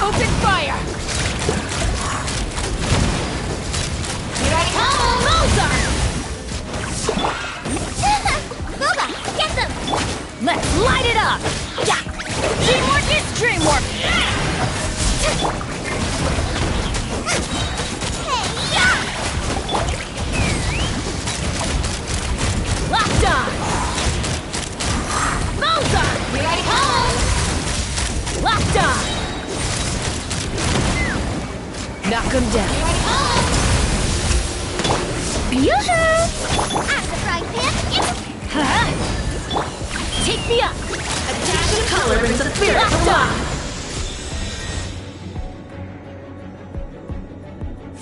Open fire. Here I come. Mozart. Boba, get them! Let's light it up. Yeah. Teamwork is dreamwork. Locked on! Knock him down. Yoo-hoo! Out of the frying pan, it's... Huh? Take me up! A dash of color brings the spirit to life!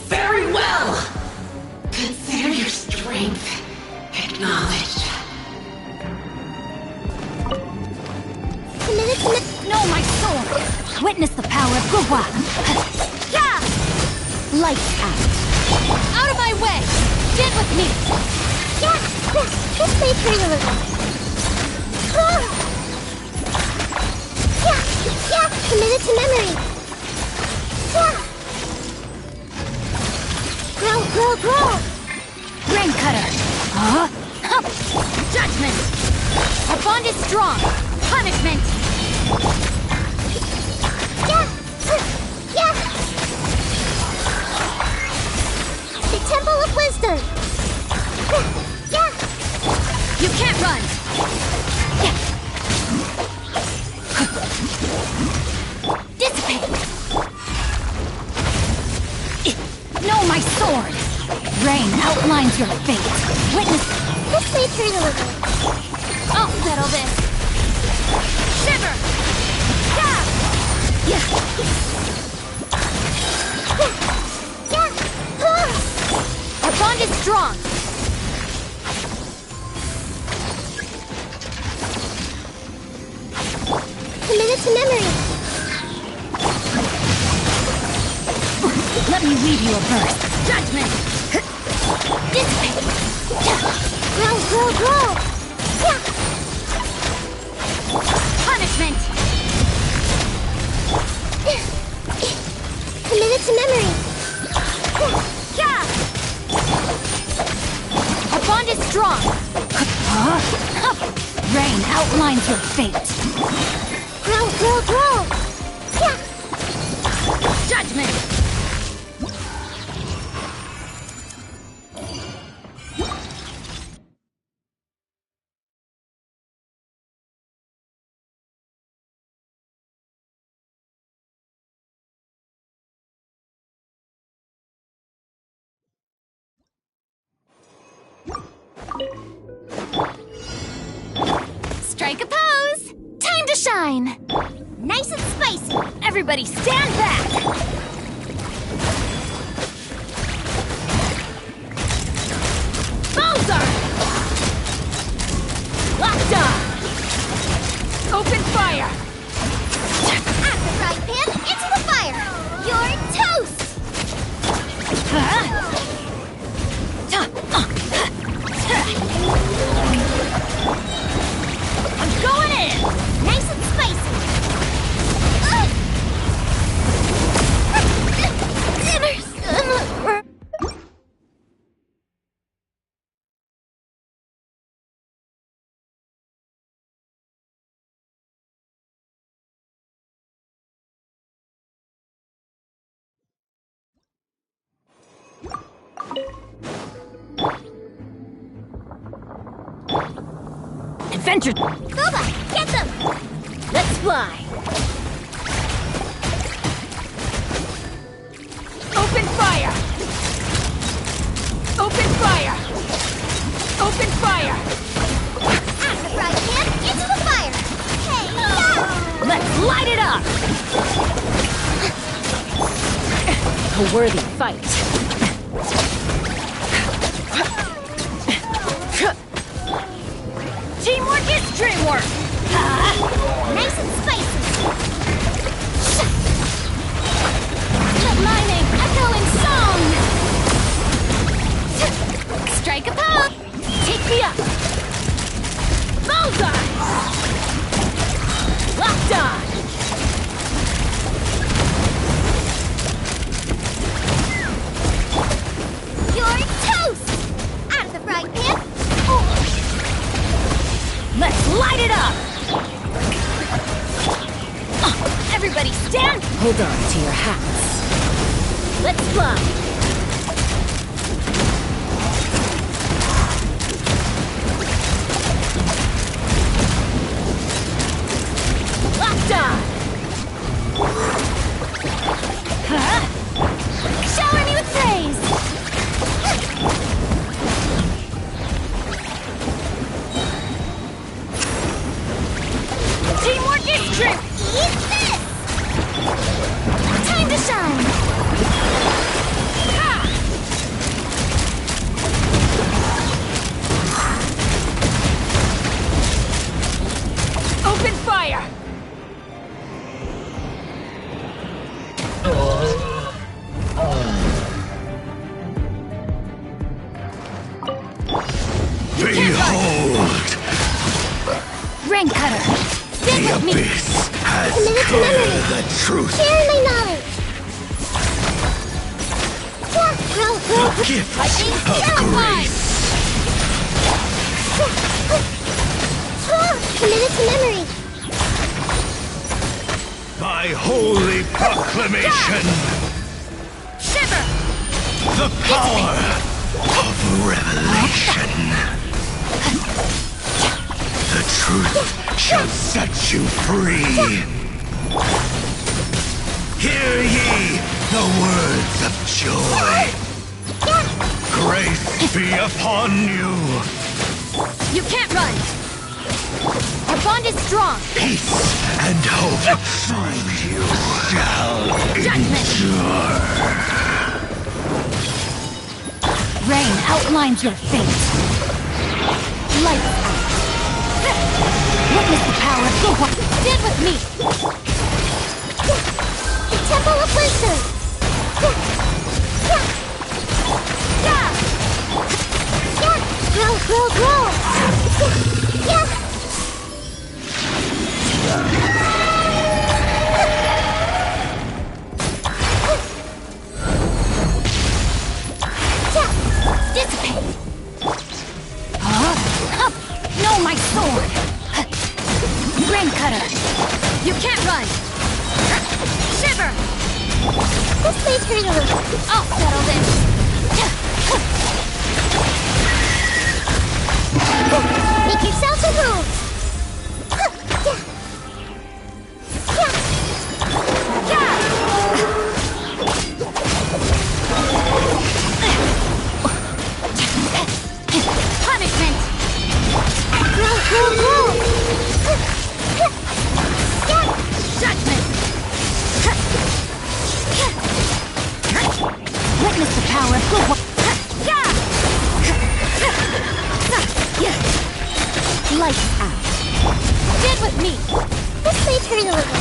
Very well! Consider your strength acknowledged. No, my soul! Witness the power of Gugwa! Yeah! Lights out! Out of my way! Get with me! Yeah! Just stay free a little. Yeah! Committed to memory. Yeah! Grow! Grain cutter! Judgment! Our bond is strong! Punishment! Yeah! The Temple of Wisdom! Yeah! You can't run! Dissipate! No, my sword! Rain outlines your fate! Witness... Just stay true a little. I'll settle this! Shiver! Yeah! Our bond is strong! Committed to memory. Let me weave you a verse. Judgment! Dissipate! Grow! Yeah! Punishment! Committed to memory. Yeah! Our bond is strong! Rain outlines your fate! Grow! Yeah! Judgment! Strike a pose! Time to shine! Nice and spicy. Everybody stand back! Bullseye! Locked on! Open fire! Out of the frying pan, into the fire. You're toast. I'm going in! Nice and spicy. Adventure! Boba, get them. Let's fly! Open fire! Open fire! Open fire! Out of the frying pan, into the fire. Hey, yeah! Let's light it up! A worthy fight. Teamwork is dreamwork! Nice and spicy. Let my name echo in song! Strike a pose! Take me up! Bullseye! Locked on! You're toast. Out of the frying pan. Let's light it up! Everybody stand! Hold on to your hats. Let's fly! Locked on! to memory. The truth. Share my knowledge. The gift of grace. Committed to memory. By holy proclamation. Shiver! The power of revelation. The truth shall set you free. Hear ye the words of joy. Grace be upon you. You can't run! Our bond is strong! Peace and hope you shall endure. Rain outlines your fate. Lights out. Witness the power of the one. Stand with me! The Temple of Wisdom. Grow. Dissipate! No, my sword! Rain cutter! You can't run! Shiver! This may turn a little. I'll settle this! Make yourself a room. Punishment! Grow. Judgment! Witness the power of good one. Lights out. Stand with me. This may turn a little.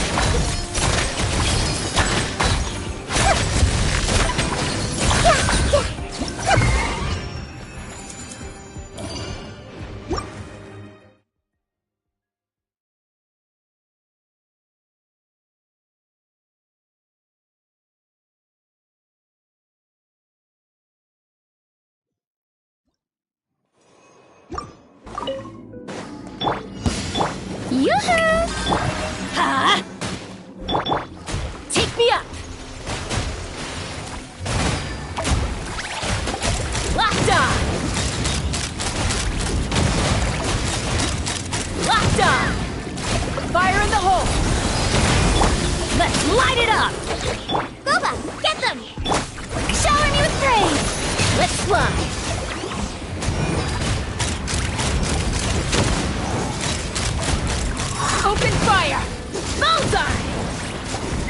Yoo-hoo! Ha! Take me up! Locked on! Locked on! Fire in the hole! Let's light it up! Boba, get them! Shower me with praise! Let's fly! Open fire! Bullseye!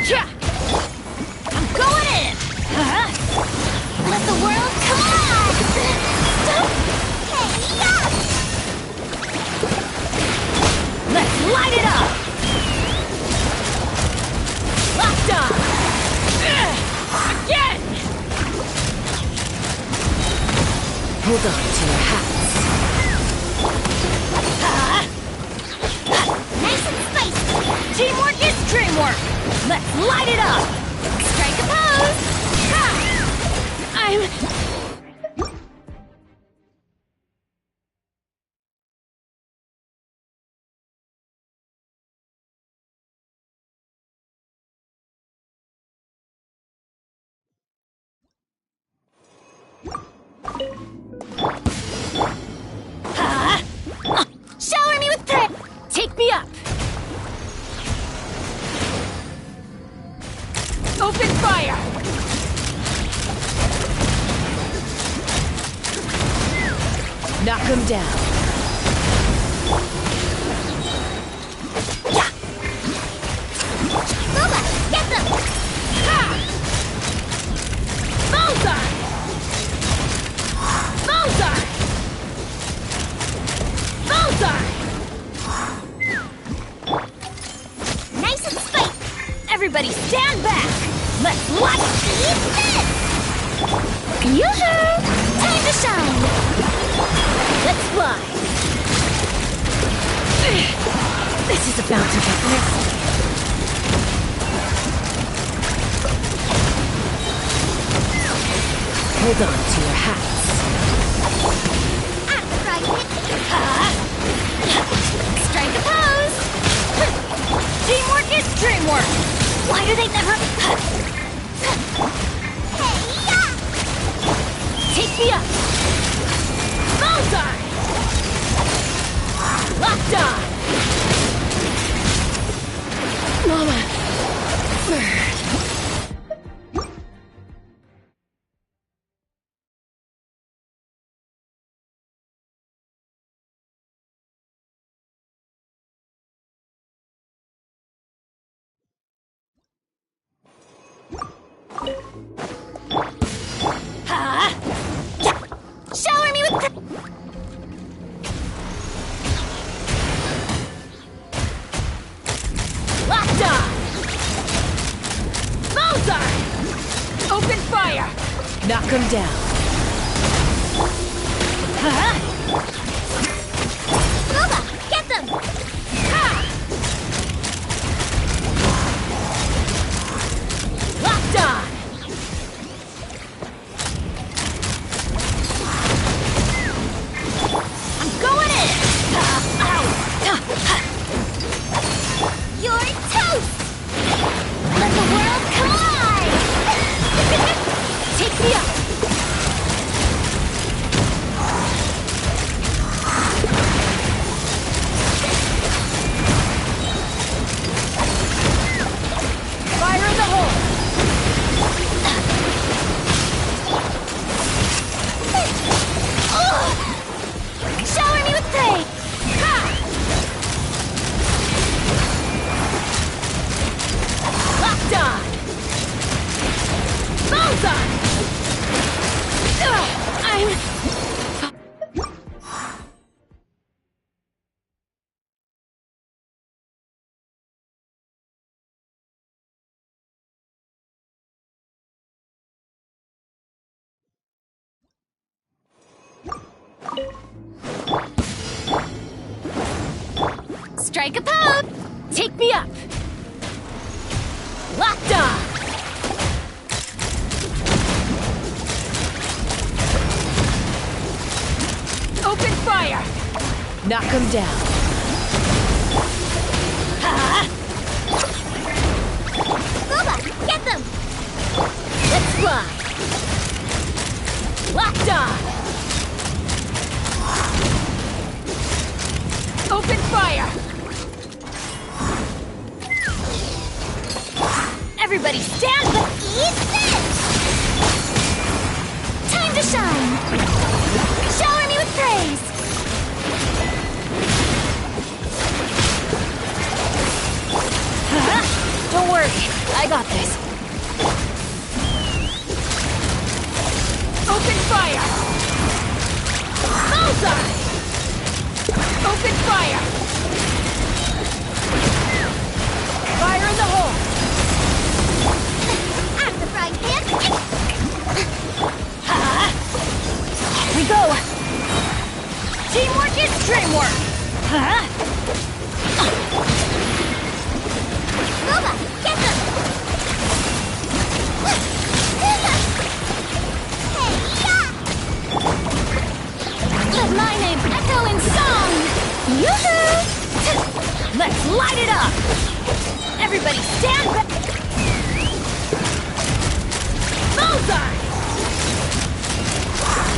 Yeah! I'm going in! Let the world collide! Let's light it up! Locked on! Again! Hold on to your hats. Nice and spicy. Teamwork is dreamwork! Let's light it up! Strike a pose! Ha! I'm... Shower me with praise! Take me up! Open fire! Knock him down. Yeah. Boba, get them! Ha! Bullseye! Bullseye! Bullseye! Nice and spicy. Everybody stand back! Let's watch! Eat this! Yoo-hoo! Time to shine! Let's fly! This is about to get messy. Hold on to your hats. At the frying pan. Strike a pose. Teamwork is dreamwork! Why do they never... Hey-ya! Take me up! Bullseye! Locked on! Mama! Shower me with... Locked on! Bullseye! Open fire! Knock him down. Boba, get them! Locked on! I'm going in! You're toast! Let the world collide! Take me up! Fire in the hole! Shower me with praise! Locked on! Bullseye! I'm... Strike a pose! Take me up! Locked on! Open fire! Knock him down. Boba, get them! Let's fly! Locked on! Open fire! Everybody stand back! Eat this! Time to shine! Shower me with praise! Don't worry, I got this. Open fire! Bullseye! Open fire! Fire in the hole! At the frying pan. Here we go! Teamwork is dreamwork! Boba, get them! Hey-ya! Let my name echo in song! Yoo-hoo! Let's light it up! Everybody stand back! Bullseye!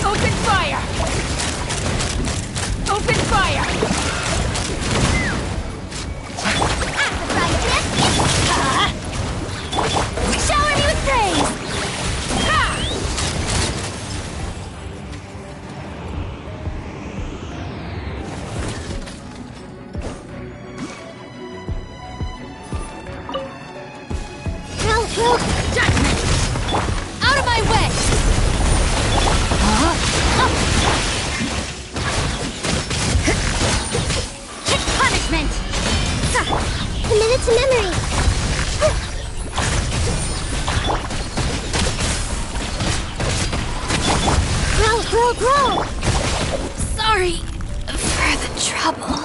Open fire! Open fire! At the frying pan. Shower me with praise! Judgment! Out of my way! Punishment! A minute to memory. Grow! Sorry for the trouble.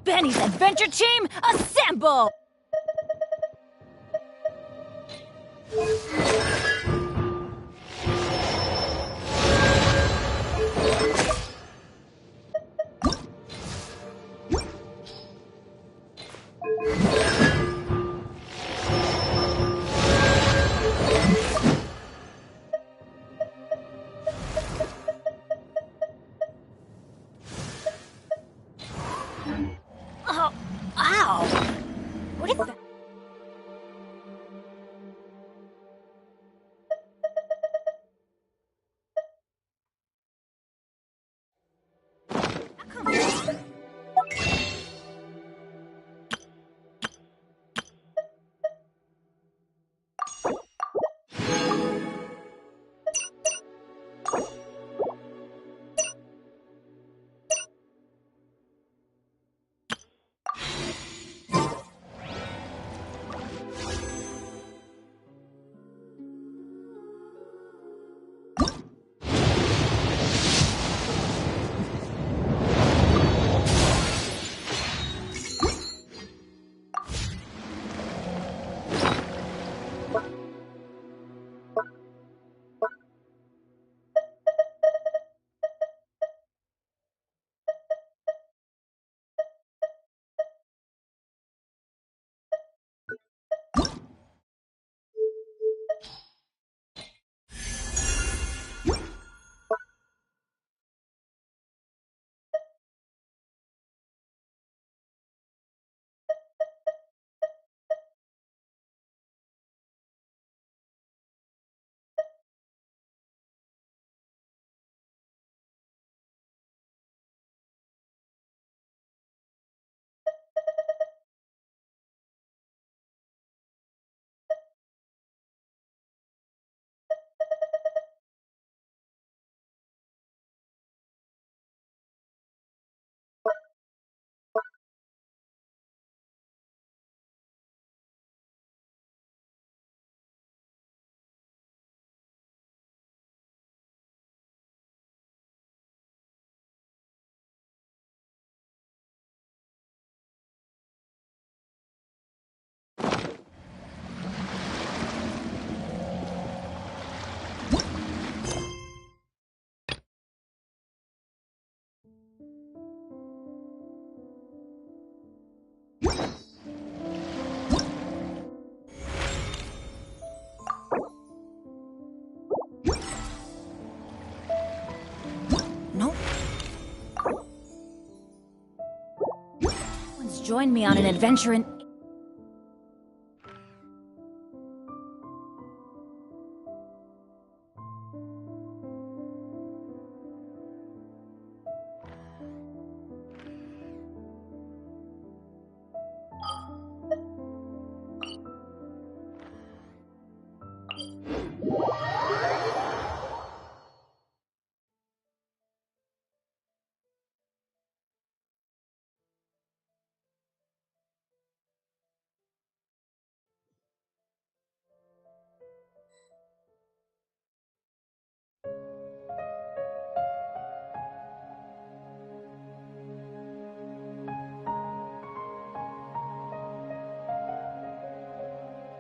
Benny's adventure team, assemble! Oh, ow! What is that? No. Someone's joined me on an adventure in...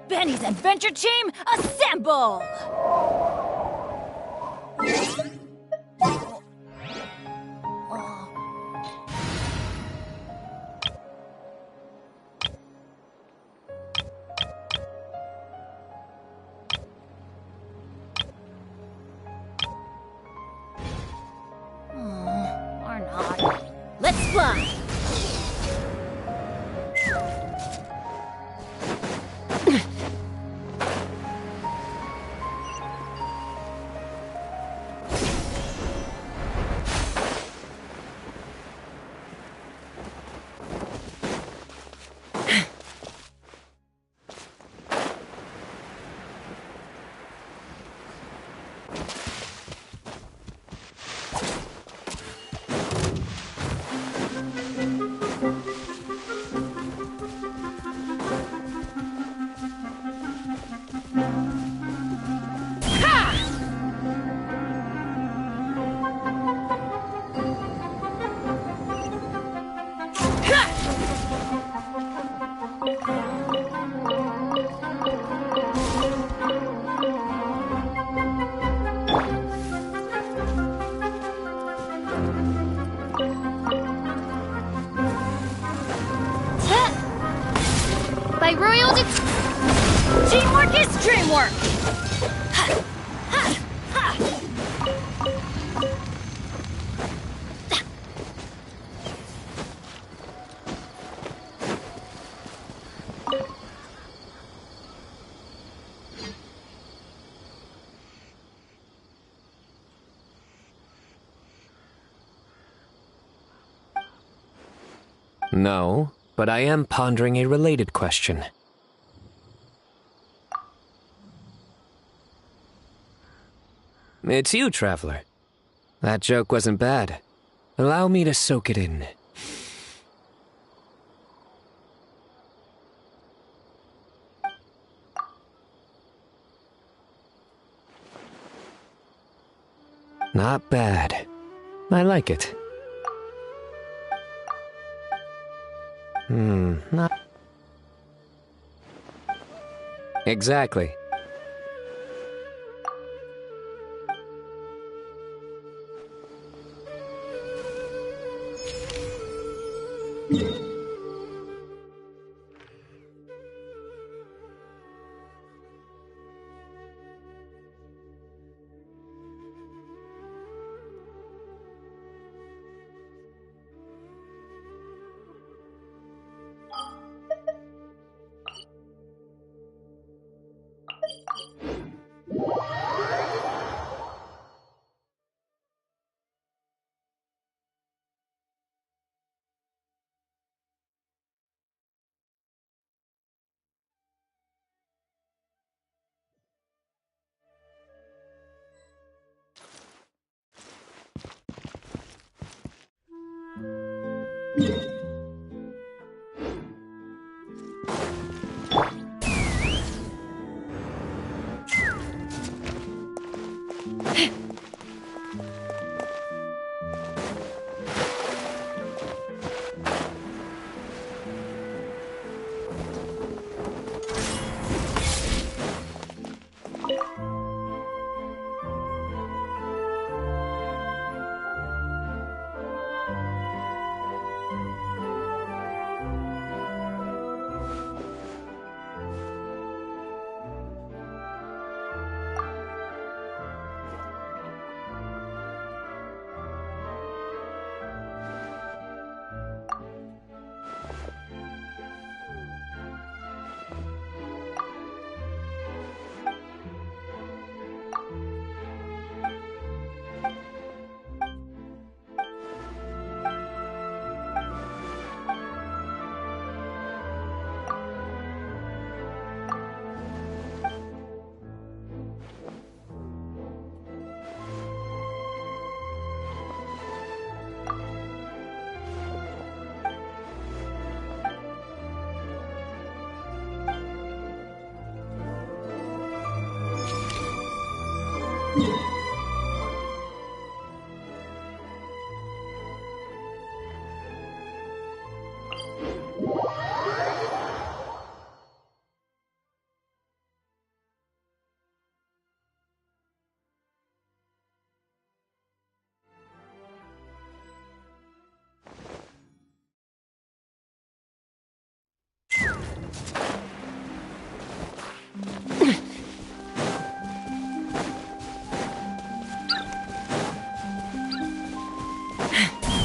Benny's adventure team, assemble! Or not. Let's fly! royal teamwork is dreamwork! No, but I am pondering a related question. It's you, Traveler. That joke wasn't bad. Allow me to soak it in. Not bad. I like it. Not... Exactly.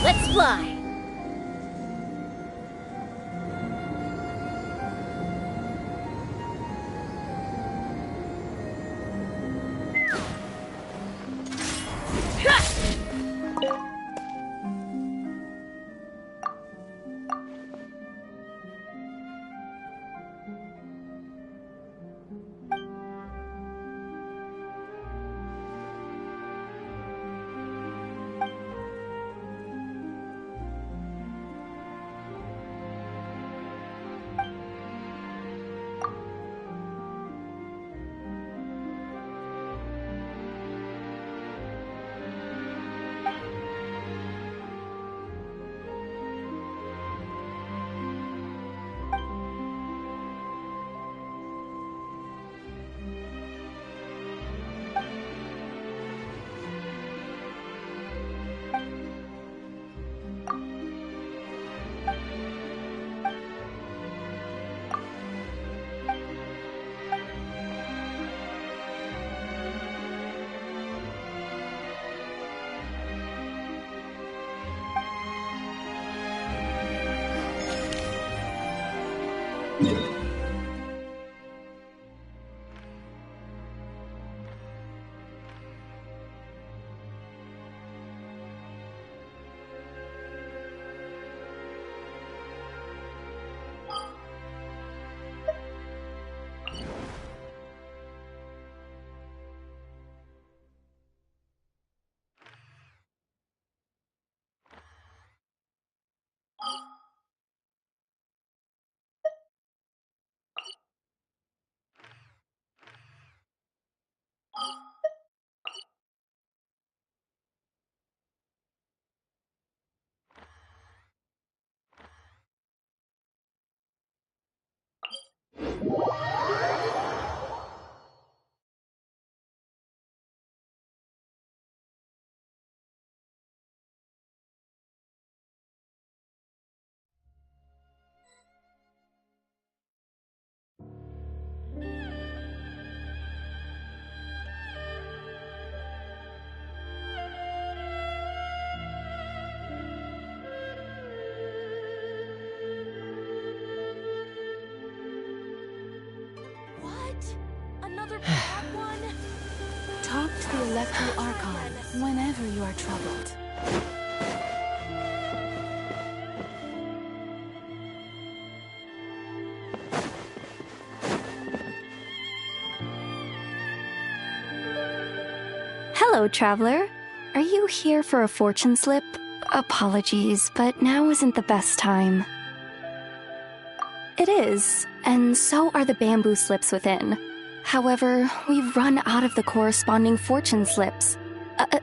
Let's fly! Another bad one? Talk to the Electro Archon whenever you are troubled. Hello, traveler. Are you here for a fortune slip? Apologies, but now isn't the best time. It is, and so are the bamboo slips within. However, we've run out of the corresponding fortune slips.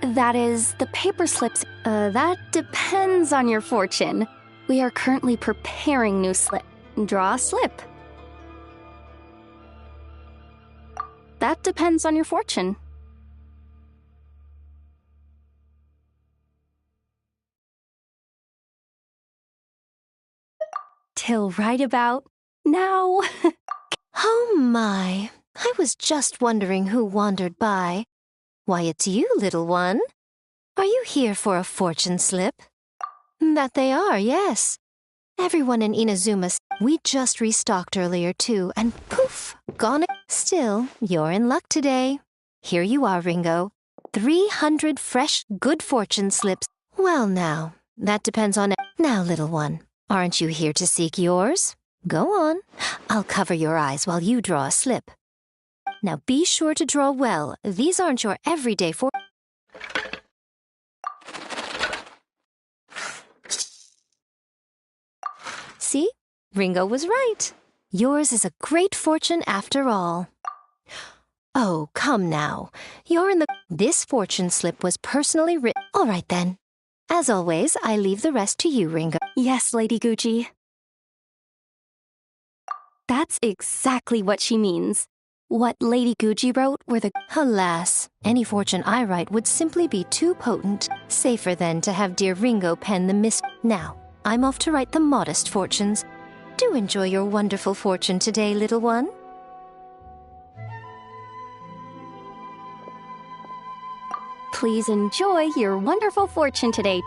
That is, the paper slips. That depends on your fortune. We are currently preparing new slip. Draw a slip. That depends on your fortune. Till right about now. Oh my, I was just wondering who wandered by. Why, it's you, little one. Are you here for a fortune slip? That they are, yes. Everyone in Inazuma. We just restocked earlier too, and poof, gone. Still, you're in luck today. Here you are, Ringo. 300 fresh, good fortune slips. Well now, that depends on... Now, little one, aren't you here to seek yours? Go on. I'll cover your eyes while you draw a slip. Now be sure to draw well. These aren't your everyday See? Ringo was right. Yours is a great fortune after all. Oh, come now. You're in the... This fortune slip was personally written... All right, then. As always, I leave the rest to you, Ringo. Yes, Lady Gucci. That's exactly what she means. What Lady Gucci wrote were the... Alas, any fortune I write would simply be too potent. Safer then to have dear Ringo pen the miss... Now, I'm off to write the modest fortunes. Do enjoy your wonderful fortune today, little one. Please enjoy your wonderful fortune today.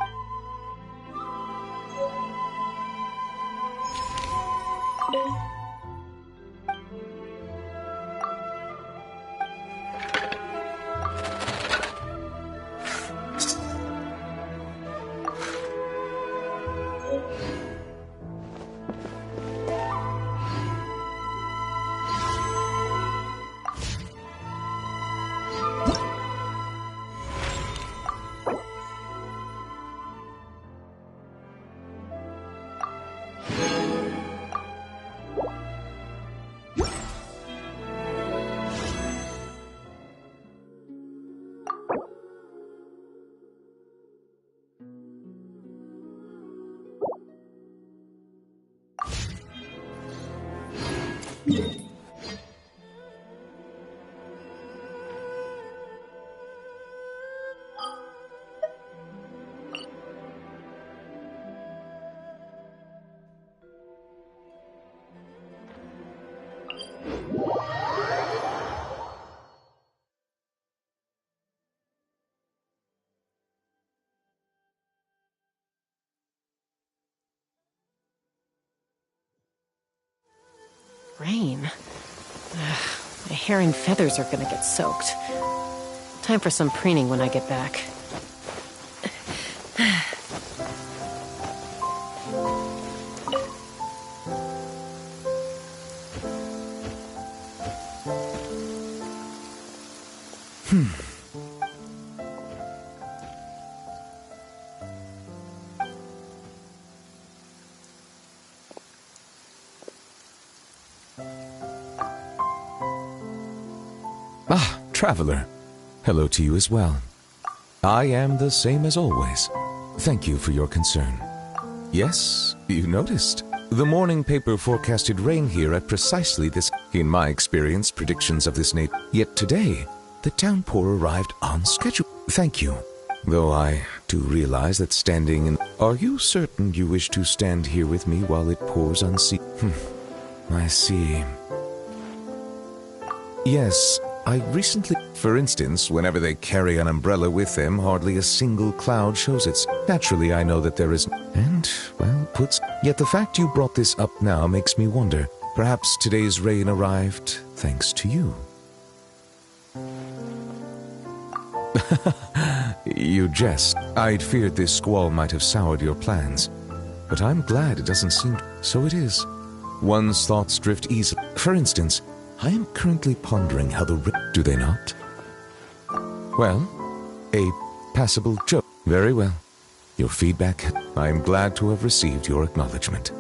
rain. Ugh, my hair and feathers are gonna get soaked. Time for some preening when I get back. Traveler, hello to you as well. I am the same as always. Thank you for your concern. Yes, you noticed. The morning paper forecasted rain here at precisely this. In my experience, predictions of this nature. Yet today, the downpour arrived on schedule. Thank you. Though I do realize that standing in... Are you certain you wish to stand here with me while it pours unseen? I see. Yes, I recently... For instance, whenever they carry an umbrella with them, hardly a single cloud shows its... Naturally, I know that there is... And, well, puts... Yet the fact you brought this up now makes me wonder. Perhaps today's rain arrived thanks to you. You jest. I'd feared this squall might have soured your plans. But I'm glad it doesn't seem... So it is. One's thoughts drift easily. For instance, I am currently pondering how the... Do they not? Well, a passable joke. Very well. Your feedback, I am glad to have received your acknowledgement.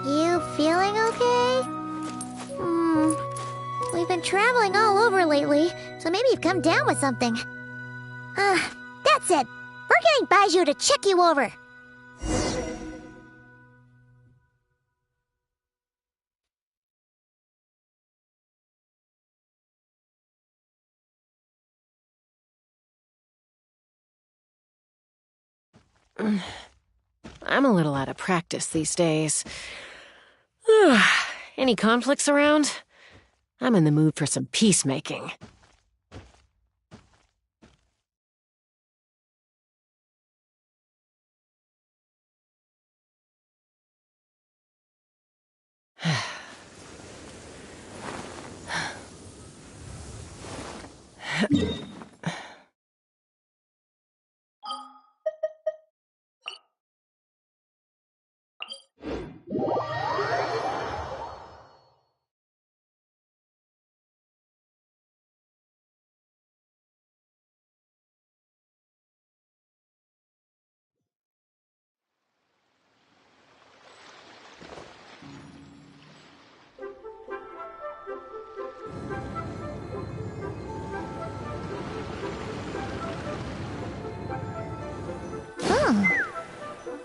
You feeling okay? We've been traveling all over lately, so maybe you've come down with something. That's it. We're getting Baiju to check you over. I'm a little out of practice these days. Any conflicts around? I'm in the mood for some peacemaking.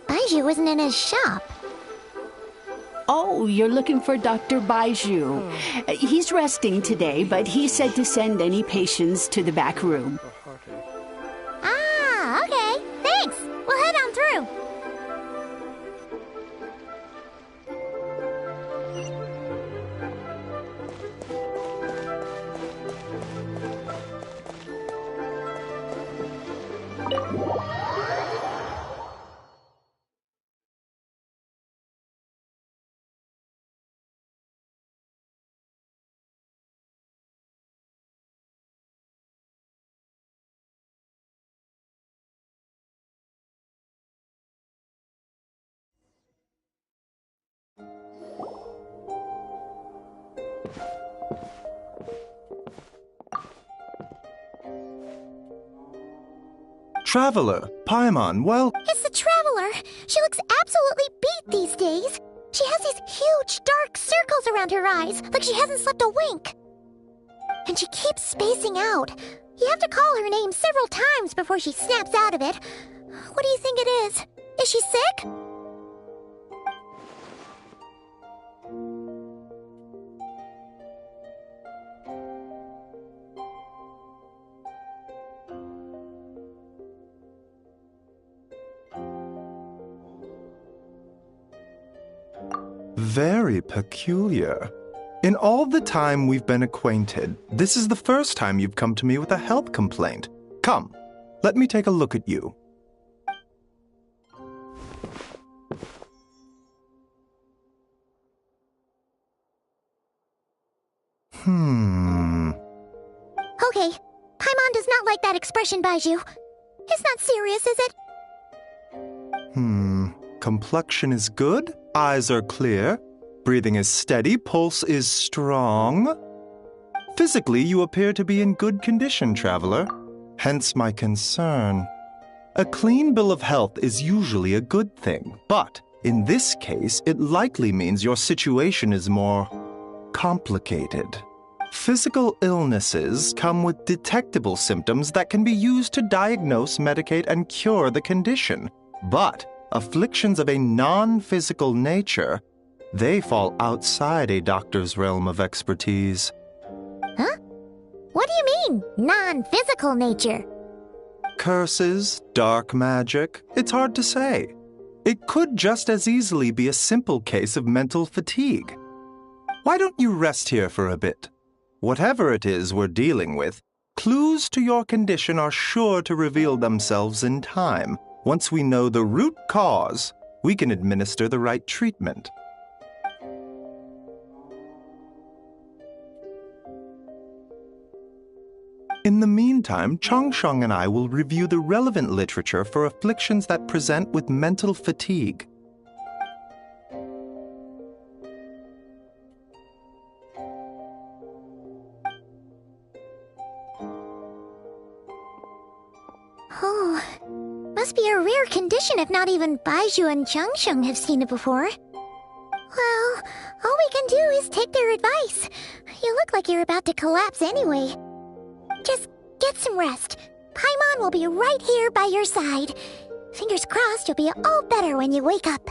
Baiju isn't in his shop. Oh, you're looking for Dr. Baiju. He's resting today, but he said to send any patients to the back room. Ah, okay. Thanks. We'll head on through. Traveler, Paimon, well... It's the Traveler. She looks absolutely beat these days. She has these huge, dark circles around her eyes, like she hasn't slept a wink. And she keeps spacing out. You have to call her name several times before she snaps out of it. What do you think it is? Is she sick? Very peculiar. In all the time we've been acquainted, this is the first time you've come to me with a health complaint. Come, let me take a look at you. Okay, Paimon does not like that expression, Baiju. It's not serious, is it? Complexion is good, eyes are clear, breathing is steady, pulse is strong. Physically, you appear to be in good condition, Traveler. Hence my concern. A clean bill of health is usually a good thing, but in this case, it likely means your situation is more complicated. Physical illnesses come with detectable symptoms that can be used to diagnose, medicate, and cure the condition. But afflictions of a non-physical nature, they fall outside a doctor's realm of expertise. Huh? What do you mean, non-physical nature? Curses, dark magic, it's hard to say. It could just as easily be a simple case of mental fatigue. Why don't you rest here for a bit? Whatever it is we're dealing with, clues to your condition are sure to reveal themselves in time. Once we know the root cause, we can administer the right treatment. In the meantime, Changsheng and I will review the relevant literature for afflictions that present with mental fatigue. Oh, must be a rare condition if not even Baiju and Changsheng have seen it before. Well, all we can do is take their advice. You look like you're about to collapse anyway. Just get some rest. Paimon will be right here by your side. Fingers crossed you'll be all better when you wake up.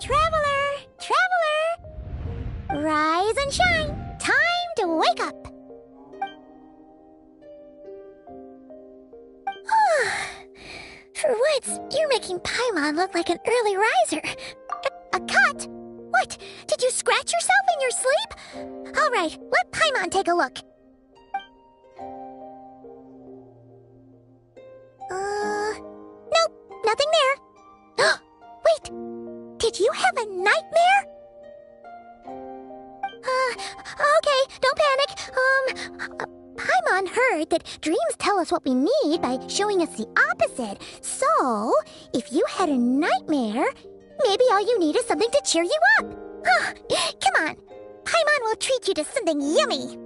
Traveler! Traveler! Rise and shine! Time to wake up! For once, you're making Paimon look like an early riser. A cut? What? Did you scratch yourself in your sleep? All right, let Paimon take a look. Nope, nothing there. Wait, did you have a nightmare? Okay, don't panic. Paimon heard that dreams tell us what we need by showing us the opposite. So, if you had a nightmare, maybe all you need is something to cheer you up. Come on, Paimon will treat you to something yummy.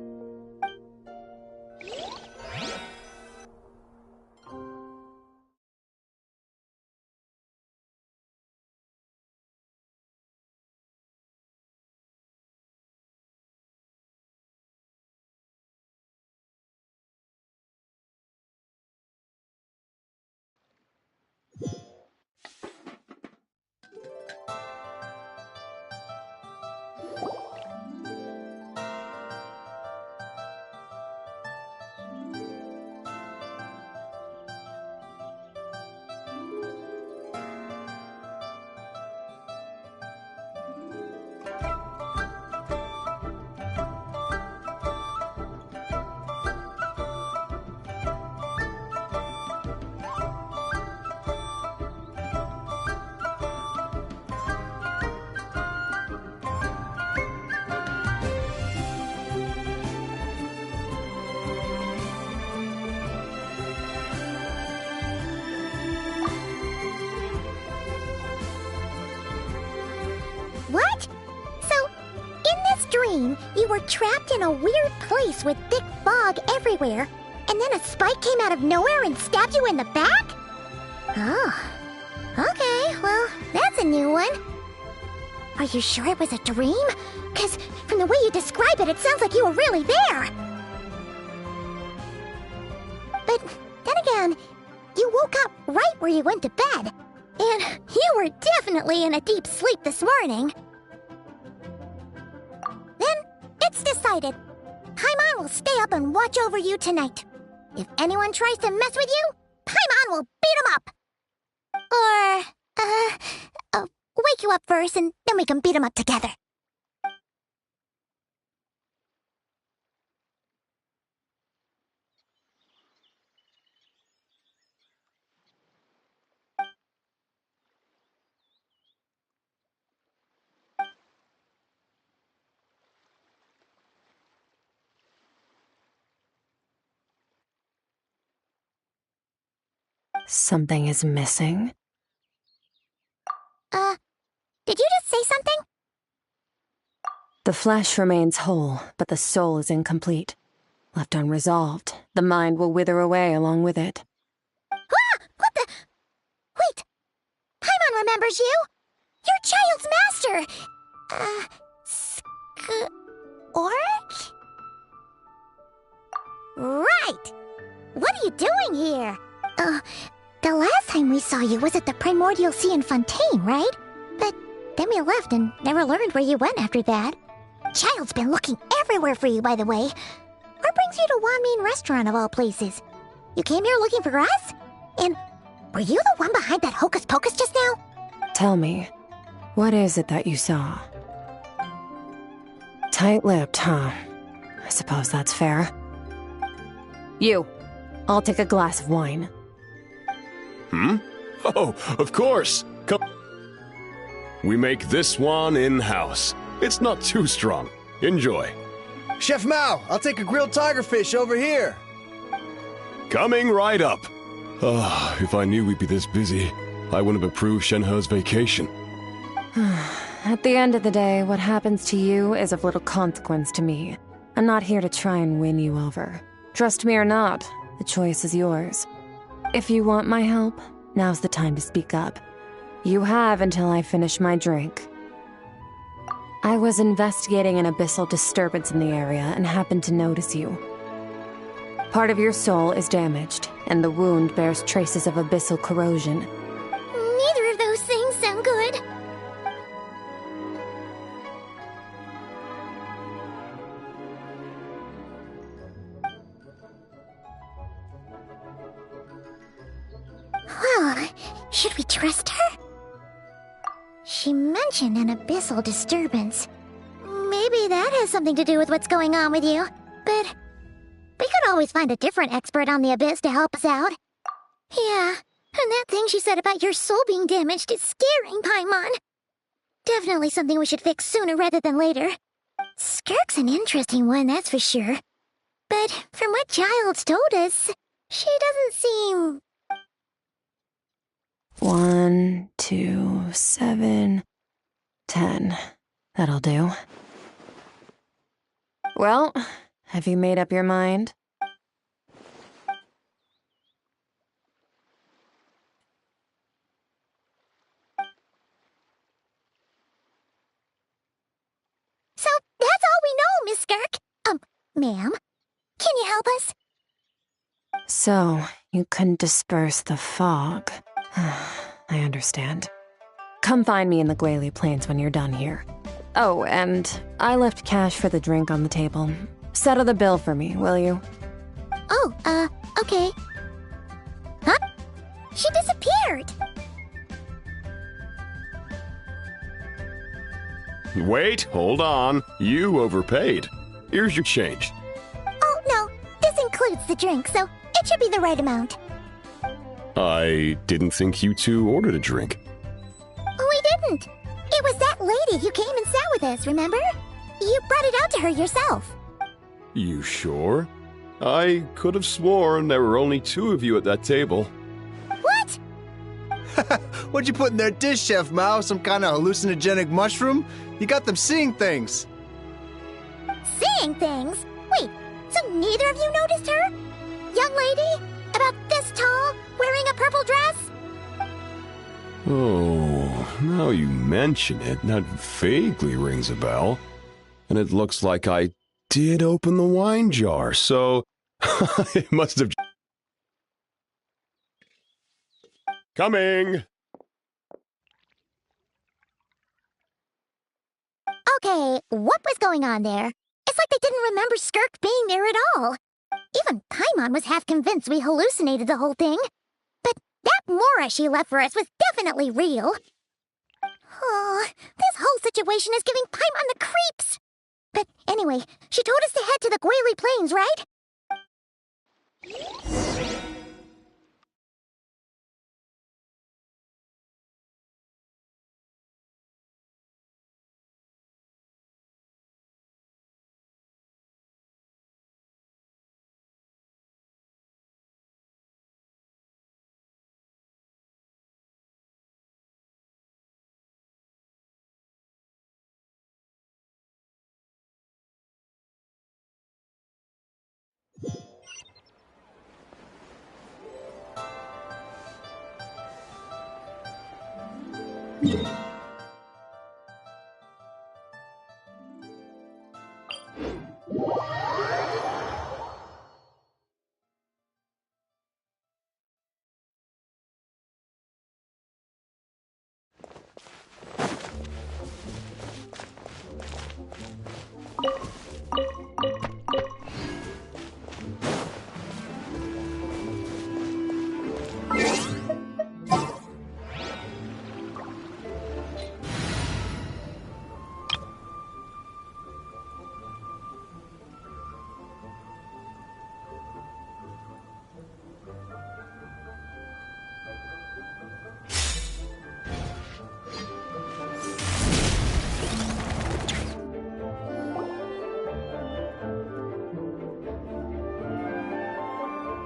What? So, in this dream, you were trapped in a weird place with thick fog everywhere, and then a spike came out of nowhere and stabbed you in the back? Oh. Okay, well, that's a new one. Are you sure it was a dream? Because from the way you describe it, it sounds like you were really there. But then again, you woke up right where you went to bed. And you were definitely in a deep sleep this morning. Then, it's decided. Paimon will stay up and watch over you tonight. If anyone tries to mess with you, Paimon will beat him up. Or, wake you up first and then we can beat him up together. Something is missing? Did you just say something? The flesh remains whole, but the soul is incomplete. Left unresolved, the mind will wither away along with it. Ah! What the? Wait! Paimon remembers you! Your child's master! Skirk? Right! What are you doing here? The last time we saw you was at the Primordial Sea in Fontaine, right? But then we left and never learned where you went after that. Child's been looking everywhere for you, by the way. What brings you to Wanmin Restaurant of all places? You came here looking for us? And were you the one behind that hocus pocus just now? Tell me, what is it that you saw? Tight-lipped, huh? I suppose that's fair. You, I'll take a glass of wine. Oh, of course. Come. We make this one in-house. It's not too strong. Enjoy. Chef Mao, I'll take a grilled tigerfish over here. Coming right up. If I knew we'd be this busy, I wouldn't have approved Shenhe's vacation. At the end of the day, what happens to you is of little consequence to me. I'm not here to try and win you over. Trust me or not, the choice is yours. If you want my help, now's the time to speak up. You have until I finish my drink. I was investigating an abyssal disturbance in the area and happened to notice you. Part of your soul is damaged, and the wound bears traces of abyssal corrosion. Neither of those things sound good. Should we trust her? She mentioned an abyssal disturbance. Maybe that has something to do with what's going on with you. But we could always find a different expert on the abyss to help us out. Yeah, and that thing she said about your soul being damaged is scaring Paimon. Definitely something we should fix sooner rather than later. Skirk's an interesting one, that's for sure. But from what Child's told us, she doesn't seem... 1, 2, 7, 10. That'll do. Well, have you made up your mind? So, that's all we know, Miss Skirk. Ma'am, can you help us? So, you couldn't disperse the fog. I understand. Come find me in the Guili Plains when you're done here. Oh, and I left cash for the drink on the table. Settle the bill for me, will you? Oh, okay. Huh? She disappeared! Wait, hold on. You overpaid. Here's your change. Oh, no. This includes the drink, so it should be the right amount. I didn't think you two ordered a drink. We didn't. It was that lady who came and sat with us, remember? You brought it out to her yourself. You sure? I could have sworn there were only 2 of you at that table. What? What'd you put in their dish, Chef Mao? Some kind of hallucinogenic mushroom? You got them seeing things. Seeing things? Wait, so neither of you noticed her? Young lady? About this tall, wearing a purple dress? Oh, now you mention it, that vaguely rings a bell. And it looks like I did open the wine jar, so it must have... Coming! Okay, what was going on there? It's like they didn't remember Skirk being there at all. Even Paimon was half convinced we hallucinated the whole thing. But that Mora she left for us was definitely real. Oh, this whole situation is giving Paimon the creeps. But anyway, she told us to head to the Guili Plains, right?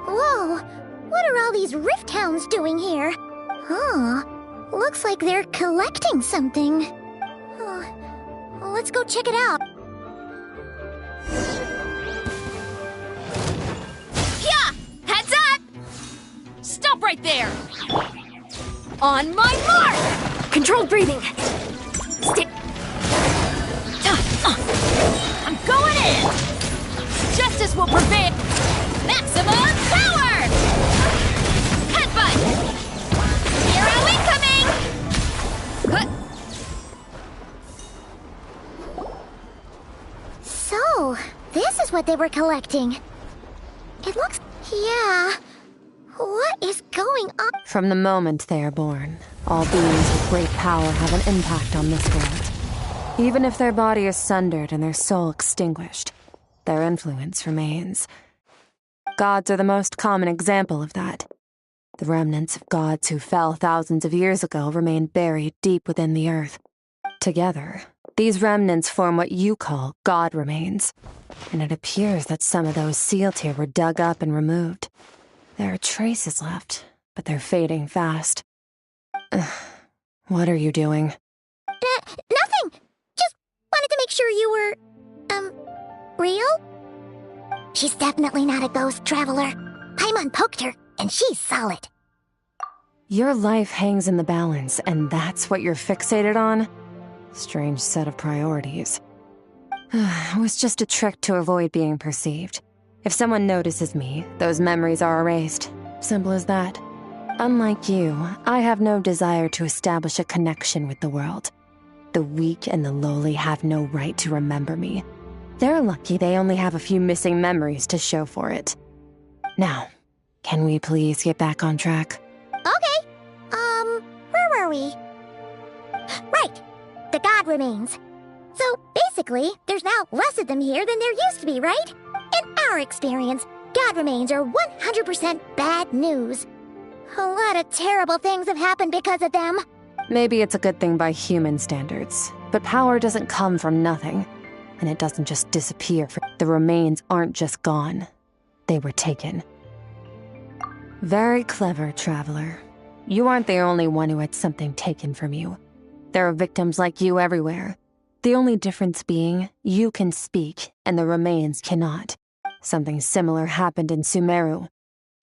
Whoa, what are all these Rift Hounds doing here? Huh, looks like they're collecting something. Let's go check it out. Yeah! Heads up! Stop right there! On my mark! Controlled breathing. Stick. I'm going in! Justice will prevail! Maximum power! Headbutt! Hero incoming! So, this is what they were collecting. It looks... yeah. What is going on? From the moment they are born, all beings with great power have an impact on this world. Even if their body is sundered and their soul extinguished, their influence remains. Gods are the most common example of that. The remnants of gods who fell thousands of years ago remain buried deep within the earth. Together, these remnants form what you call god remains, and it appears that some of those sealed here were dug up and removed. There are traces left, but they're fading fast. What are you doing? Nothing! Just wanted to make sure you were, real? She's definitely not a ghost traveler. Paimon poked her, and she's solid. Your life hangs in the balance, and that's what you're fixated on? Strange set of priorities. It was just a trick to avoid being perceived. If someone notices me, those memories are erased. Simple as that. Unlike you, I have no desire to establish a connection with the world. The weak and the lowly have no right to remember me. They're lucky they only have a few missing memories to show for it. Now, can we please get back on track? Okay. Where were we? Right. The god remains. So, basically, there's now less of them here than there used to be, right? In our experience, god remains are 100% bad news. A lot of terrible things have happened because of them. Maybe it's a good thing by human standards, but power doesn't come from nothing. And it doesn't just disappear. The remains aren't just gone. They were taken. Very clever, traveler. You aren't the only one who had something taken from you. There are victims like you everywhere. The only difference being, you can speak, and the remains cannot. Something similar happened in Sumeru.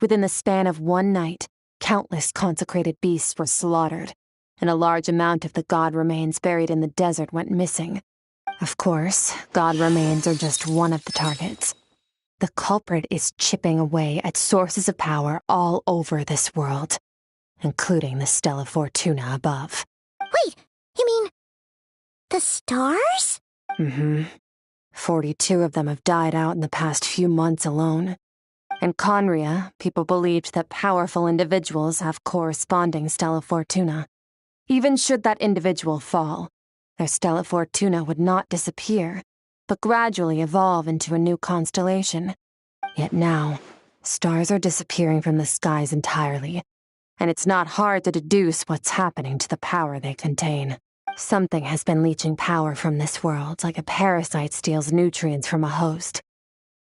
Within the span of one night, countless consecrated beasts were slaughtered, and a large amount of the god remains buried in the desert went missing. Of course, god remains are just one of the targets. The culprit is chipping away at sources of power all over this world, including the Stella Fortuna above. Wait, you mean the stars? 42 of them have died out in the past few months alone. In Conria, people believed that powerful individuals have corresponding Stella Fortuna. Even should that individual fall, their Stella Fortuna would not disappear, but gradually evolve into a new constellation. Yet now, stars are disappearing from the skies entirely, and it's not hard to deduce what's happening to the power they contain. Something has been leeching power from this world like a parasite steals nutrients from a host.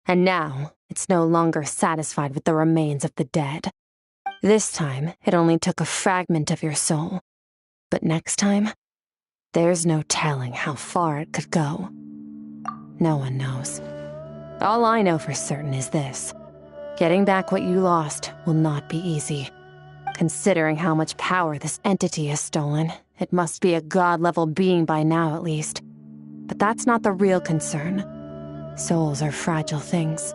And now, it's no longer satisfied with the remains of the dead. This time, it only took a fragment of your soul. But next time, there's no telling how far it could go. No one knows. All I know for certain is this. Getting back what you lost will not be easy. Considering how much power this entity has stolen, it must be a god-level being by now at least. But that's not the real concern. Souls are fragile things,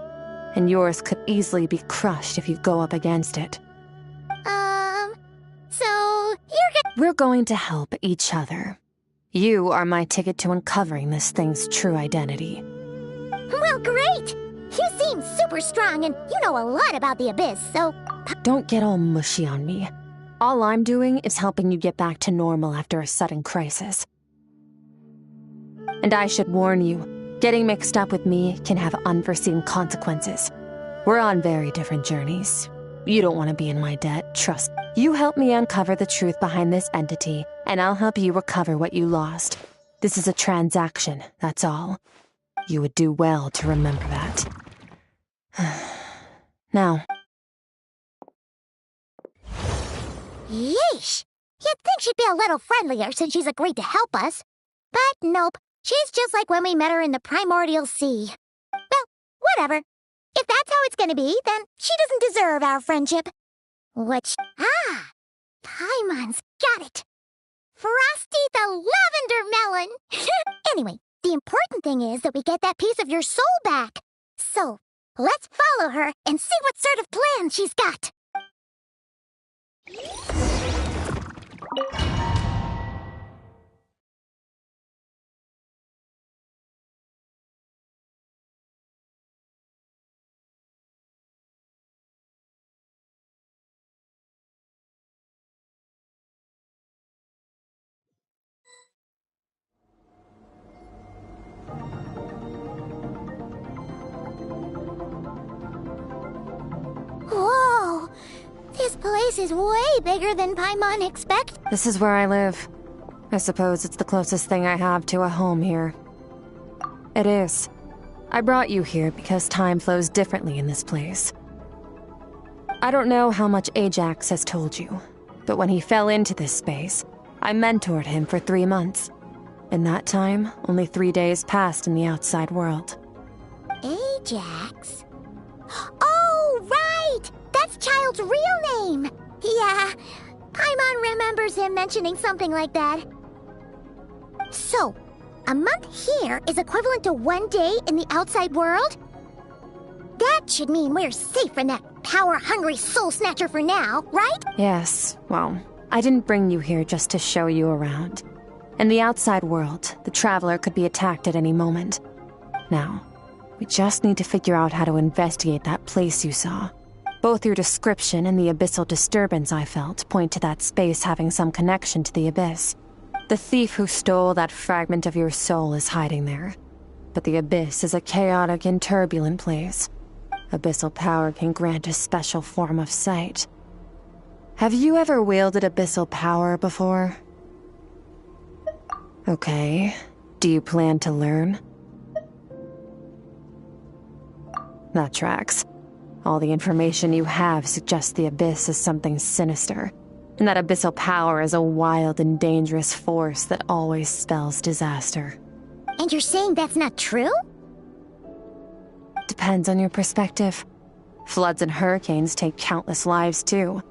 and yours could easily be crushed if you go up against it. So, We're going to help each other. You are my ticket to uncovering this thing's true identity. Well, great! You seem super strong and you know a lot about the Abyss, so... Don't get all mushy on me. All I'm doing is helping you get back to normal after a sudden crisis. And I should warn you, getting mixed up with me can have unforeseen consequences. We're on very different journeys. You don't want to be in my debt, trust. You help me uncover the truth behind this entity, and I'll help you recover what you lost. This is a transaction, that's all. You would do well to remember that. Now. Yeesh! You'd think she'd be a little friendlier since she's agreed to help us. But nope, she's just like when we met her in the primordial sea. Well, whatever. If that's how it's gonna be, then she doesn't deserve our friendship. Paimon's got it. Frosty the lavender melon! Anyway, the important thing is that we get that piece of your soul back. So, let's follow her and see what sort of plan she's got. place is way bigger than Paimon expected. This is where I live. I suppose it's the closest thing I have to a home here. It is. I brought you here because time flows differently in this place. I don't know how much Ajax has told you, but when he fell into this space, I mentored him for 3 months. In that time, only 3 days passed in the outside world. Ajax? Oh, right! That's Child's real name! Yeah, Paimon remembers him mentioning something like that. So, a month here is equivalent to 1 day in the outside world? That should mean we're safe from that power-hungry soul snatcher for now, right? Yes, well, I didn't bring you here just to show you around. In the outside world, the Traveler could be attacked at any moment. Now, we just need to figure out how to investigate that place you saw. Both your description and the abyssal disturbance I felt point to that space having some connection to the abyss. The thief who stole that fragment of your soul is hiding there. But the abyss is a chaotic and turbulent place. Abyssal power can grant a special form of sight. Have you ever wielded abyssal power before? Okay. Do you plan to learn? That tracks. All the information you have suggests the abyss is something sinister, and that abyssal power is a wild and dangerous force that always spells disaster. And you're saying that's not true? Depends on your perspective. Floods and hurricanes take countless lives too.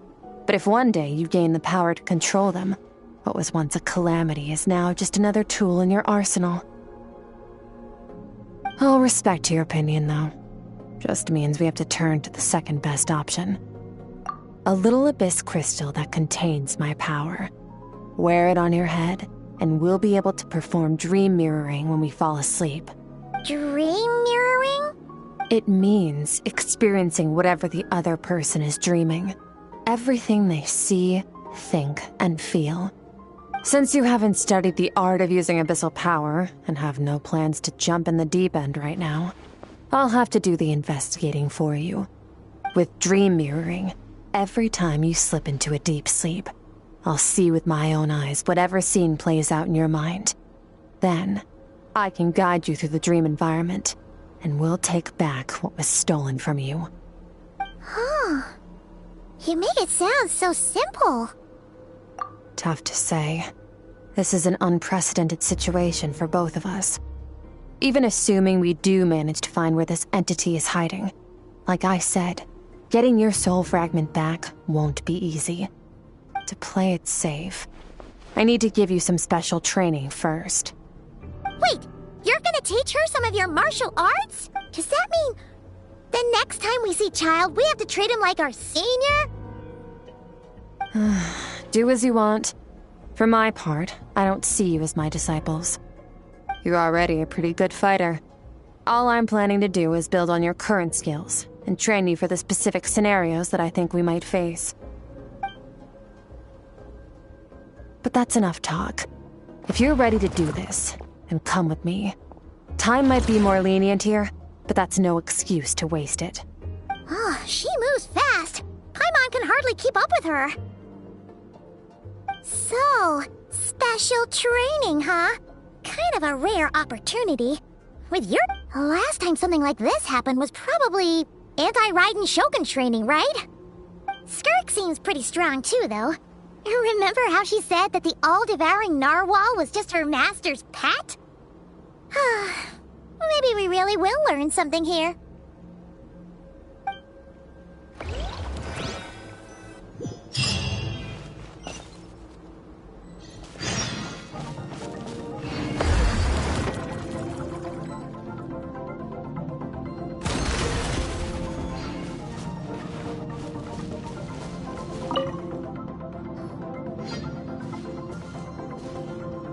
But if one day you gain the power to control them, what was once a calamity is now just another tool in your arsenal. I'll respect your opinion, though. Just means we have to turn to the second best option. A little abyss crystal that contains my power. Wear it on your head, and we'll be able to perform dream mirroring when we fall asleep. Dream mirroring? It means experiencing whatever the other person is dreaming. Everything they see, think, and feel. Since you haven't studied the art of using abyssal power, and have no plans to jump in the deep end right now, I'll have to do the investigating for you. With dream mirroring, every time you slip into a deep sleep, I'll see with my own eyes whatever scene plays out in your mind. Then, I can guide you through the dream environment, and we'll take back what was stolen from you. Huh. You make it sound so simple. Tough to say. This is an unprecedented situation for both of us. Even assuming we do manage to find where this entity is hiding, like I said, getting your soul fragment back won't be easy. To play it safe, I need to give you some special training first. Wait, you're gonna teach her some of your martial arts? Does that mean the next time we see Child, we have to treat him like our senior? Do as you want. For my part, I don't see you as my disciples. You're already a pretty good fighter. All I'm planning to do is build on your current skills and train you for the specific scenarios that I think we might face. But that's enough talk. If you're ready to do this, then come with me. Time might be more lenient here, but that's no excuse to waste it. Oh, she moves fast. Paimon can hardly keep up with her. So, special training, huh? Kind of a rare opportunity. With your... Last time something like this happened was probably anti-Raiden Shogun training, right? Skirk seems pretty strong too, though. Remember how she said that the all-devouring narwhal was just her master's pet? Maybe we really will learn something here.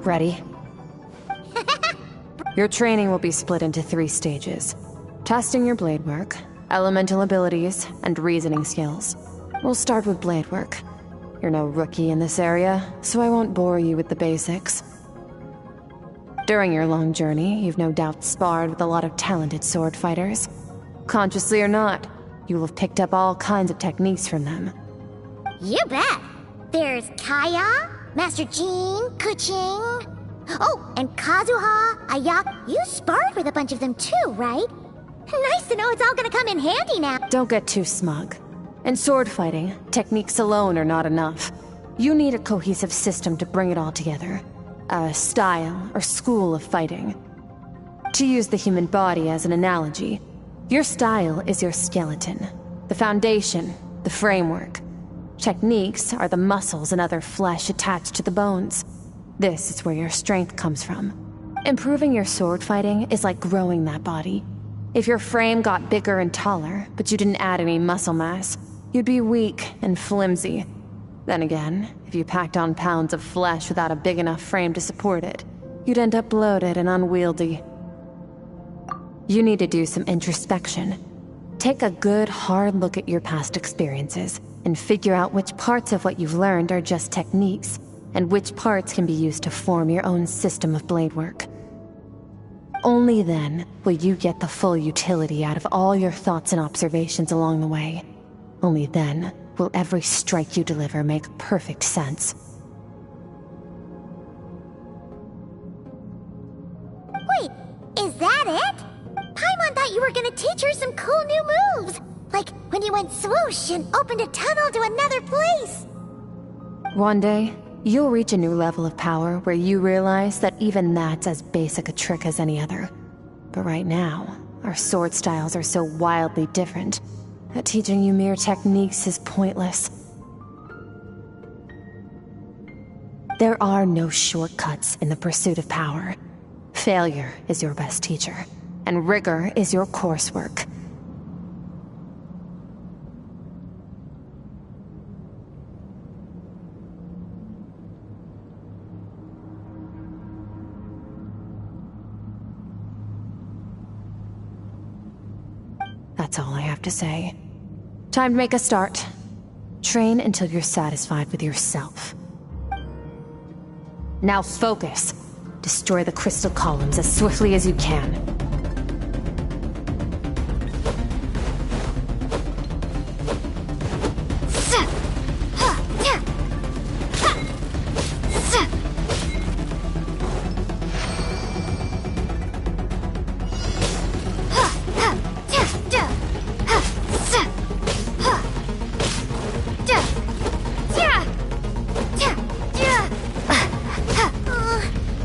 Ready? Your training will be split into 3 stages. Testing your blade work, elemental abilities, and reasoning skills. We'll start with blade work. You're no rookie in this area, so I won't bore you with the basics. During your long journey, you've no doubt sparred with a lot of talented sword fighters. Consciously or not, you'll have picked up all kinds of techniques from them. You bet. There's Kaya, Master Jean, Kuching. Oh, and Kazuha, Ayak. You sparred with a bunch of them too, right? Nice to know it's all gonna come in handy now. Don't get too smug. In sword fighting, techniques alone are not enough. You need a cohesive system to bring it all together. A style or school of fighting. To use the human body as an analogy, your style is your skeleton, the foundation, the framework. Techniques are the muscles and other flesh attached to the bones. This is where your strength comes from. Improving your sword fighting is like growing that body. If your frame got bigger and taller, but you didn't add any muscle mass, you'd be weak and flimsy. Then again, if you packed on pounds of flesh without a big enough frame to support it, you'd end up bloated and unwieldy. You need to do some introspection. Take a good, hard look at your past experiences, and figure out which parts of what you've learned are just techniques, and which parts can be used to form your own system of blade work. Only then will you get the full utility out of all your thoughts and observations along the way. Only then will every strike you deliver make perfect sense. Wait, is that it? Paimon thought you were gonna teach her some cool new moves. Like when you went swoosh and opened a tunnel to another place. One day, you'll reach a new level of power where you realize that even that's as basic a trick as any other. But right now, our sword styles are so wildly different that teaching you mere techniques is pointless. There are no shortcuts in the pursuit of power. Failure is your best teacher, and rigor is your coursework. That's all I have to say. Time to make a start. Train until you're satisfied with yourself. Now focus. Destroy the crystal columns as swiftly as you can.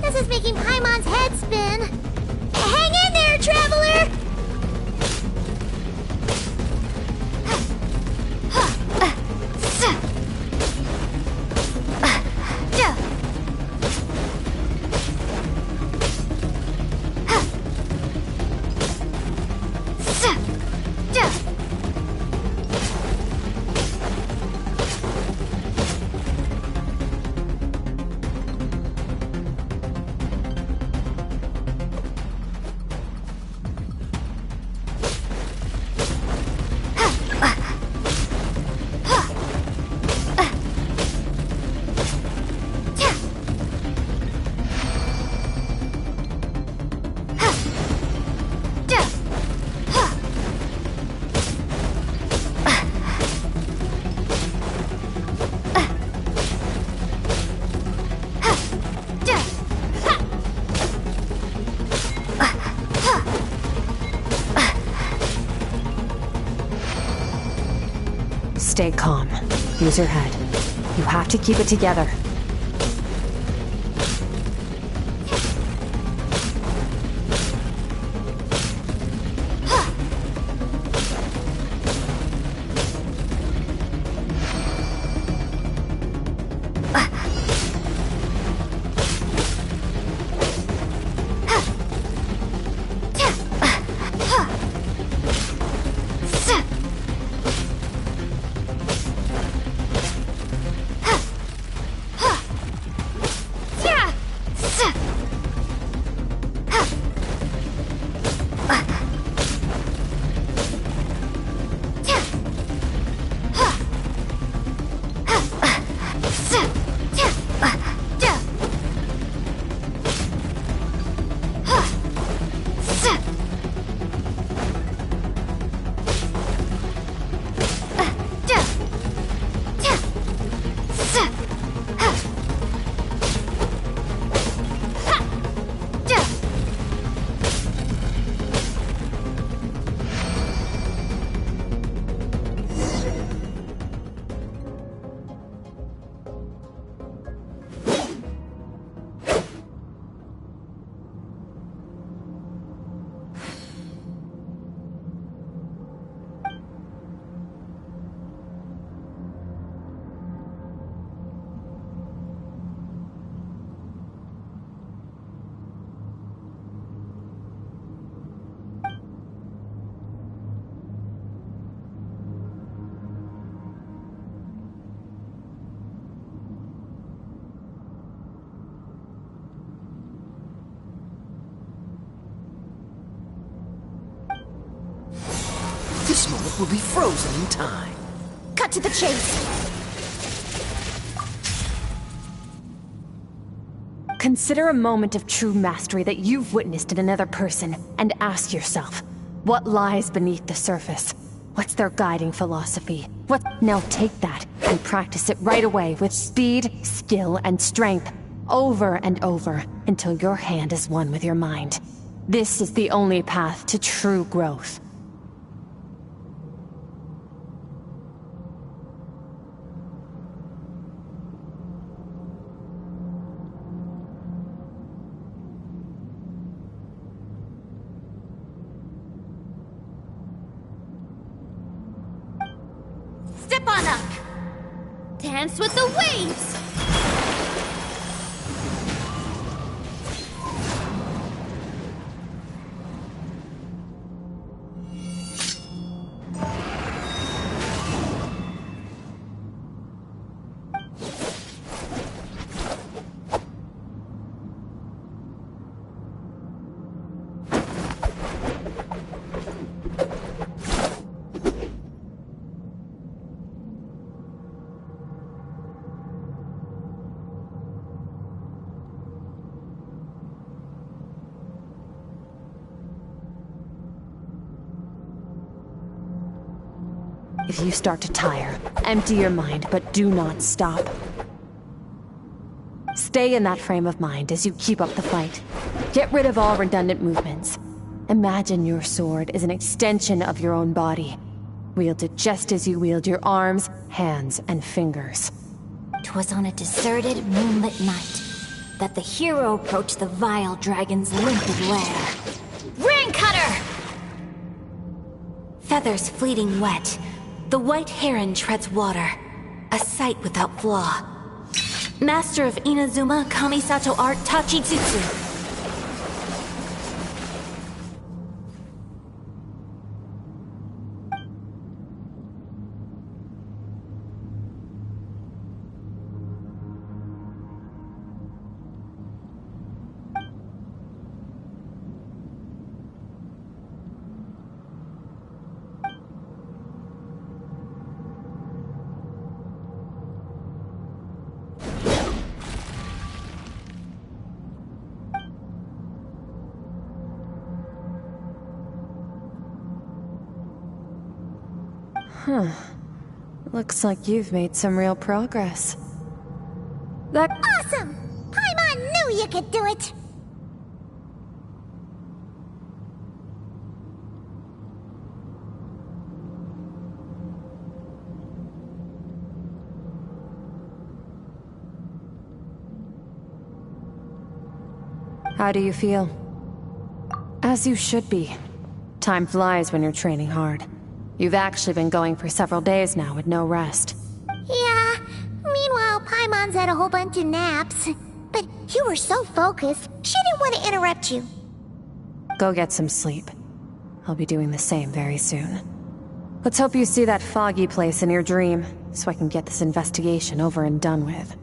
This is making Paimon's head spin. Hang in there, traveler! Stay calm. Use your head. You have to keep it together. This moment will be frozen in time. Cut to the chase. Consider a moment of true mastery that you've witnessed in another person, and ask yourself, what lies beneath the surface? What's their guiding philosophy? Now take that and practice it right away with speed, skill, and strength, over and over, until your hand is one with your mind. This is the only path to true growth. Step on up! Dance with the waves! If you start to tire, empty your mind, but do not stop. Stay in that frame of mind as you keep up the fight. Get rid of all redundant movements. Imagine your sword is an extension of your own body. Wield it just as you wield your arms, hands, and fingers. 'Twas on a deserted, moonlit night that the hero approached the vile dragon's limpid lair. Ring cutter! Feathers fleeting wet, the white heron treads water, a sight without flaw. Master of Inazuma Kamisato art Tachitsutsu. Huh. Looks like you've made some real progress. Awesome! Paimon knew you could do it! How do you feel? As you should be. Time flies when you're training hard. You've actually been going for several days now with no rest. Yeah, meanwhile Paimon's had a whole bunch of naps. But you were so focused, she didn't want to interrupt you. Go get some sleep. I'll be doing the same very soon. Let's hope you see that foggy place in your dream, so I can get this investigation over and done with.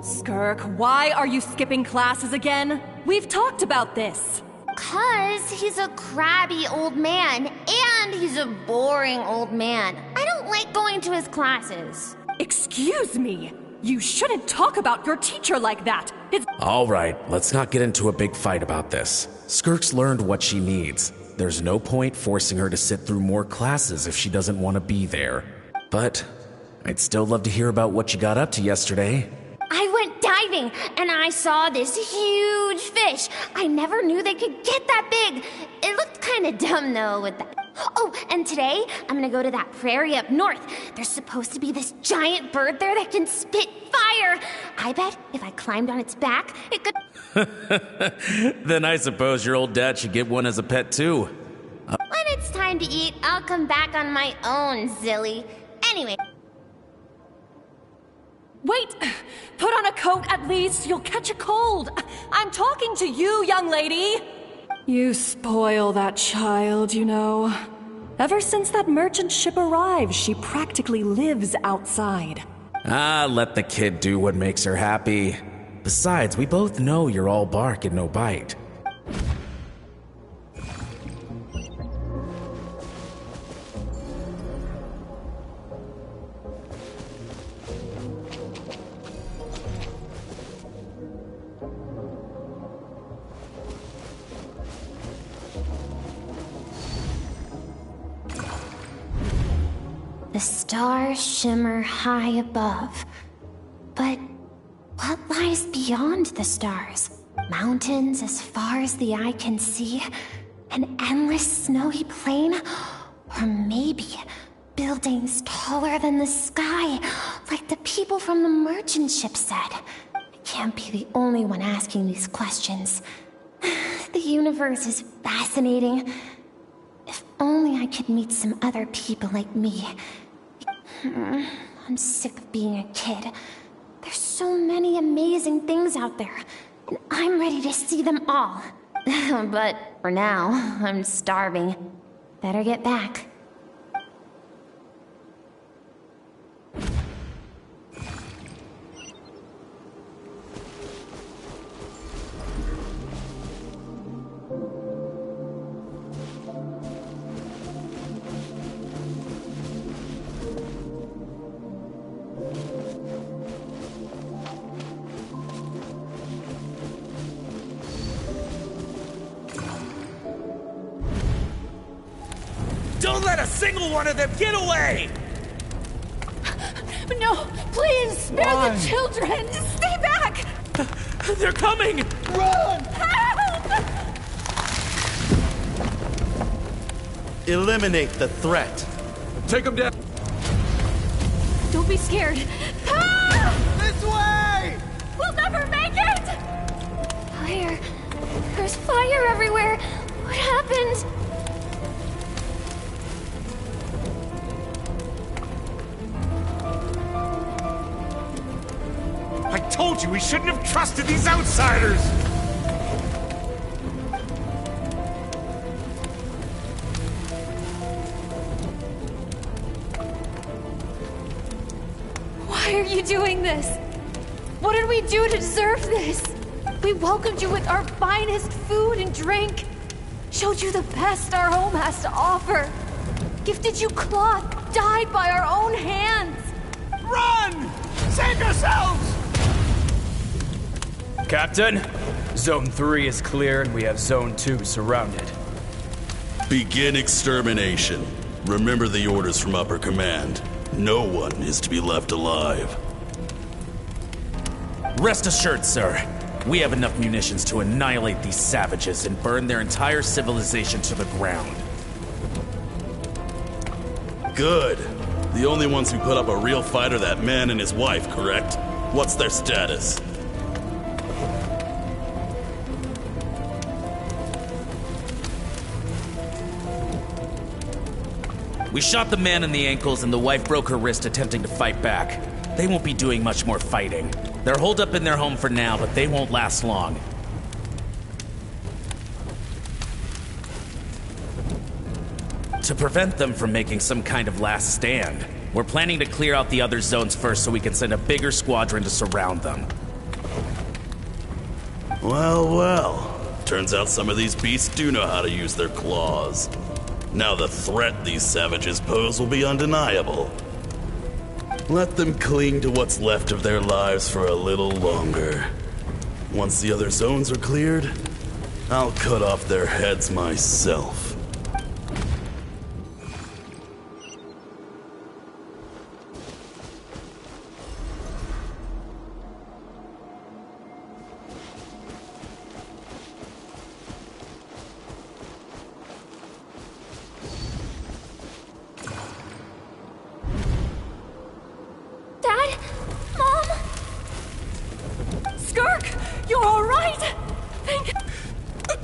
Skirk, why are you skipping classes again? We've talked about this. 'Cause he's a crabby old man, and he's a boring old man. I don't like going to his classes. Excuse me? You shouldn't talk about your teacher like that. It's— All right, let's not get into a big fight about this. Skirk's learned what she needs. There's no point forcing her to sit through more classes if she doesn't want to be there. But I'd still love to hear about what you got up to yesterday. I went diving, and I saw this huge fish. I never knew they could get that big. It looked kind of dumb, though, with that. Oh, and today, I'm gonna go to that prairie up north. There's supposed to be this giant bird there that can spit fire. I bet if I climbed on its back, it could— Then I suppose your old dad should get one as a pet, too. When it's time to eat, I'll come back on my own, Zilly. Anyway. Wait! Put on a coat at least. You'll catch a cold. I'm talking to you, young lady. You spoil that child, you know. Ever since that merchant ship arrived, she practically lives outside. Ah, let the kid do what makes her happy. Besides, we both know you're all bark and no bite. The stars shimmer high above. But what lies beyond the stars? Mountains as far as the eye can see? An endless snowy plain? Or maybe buildings taller than the sky, like the people from the merchant ship said? I can't be the only one asking these questions. The universe is fascinating. If only I could meet some other people like me. I'm sick of being a kid. There's so many amazing things out there, and I'm ready to see them all. But for now, I'm starving. Better get back. Don't let a single one of them get away! No, please, spare the children! Stay back! They're coming! Run! Help! Eliminate the threat. Take them down. Don't be scared. Ah! This way! We'll never make it! Fire. There's fire everywhere. What happened? I told you we shouldn't have trusted these outsiders! Why are you doing this? What did we do to deserve this? We welcomed you with our finest food and drink. Showed you the best our home has to offer. Gifted you cloth dyed by our own hands. Run! Save yourselves! Captain, Zone 3 is clear and we have Zone 2 surrounded. Begin extermination. Remember the orders from upper command. No one is to be left alive. Rest assured, sir. We have enough munitions to annihilate these savages and burn their entire civilization to the ground. Good. The only ones who put up a real fight are that man and his wife, correct? What's their status? We shot the man in the ankles and the wife broke her wrist attempting to fight back. They won't be doing much more fighting. They're holed up in their home for now, but they won't last long. To prevent them from making some kind of last stand, we're planning to clear out the other zones first so we can send a bigger squadron to surround them. Well, well. Turns out some of these beasts do know how to use their claws. Now the threat these savages pose will be undeniable. Let them cling to what's left of their lives for a little longer. Once the other zones are cleared, I'll cut off their heads myself.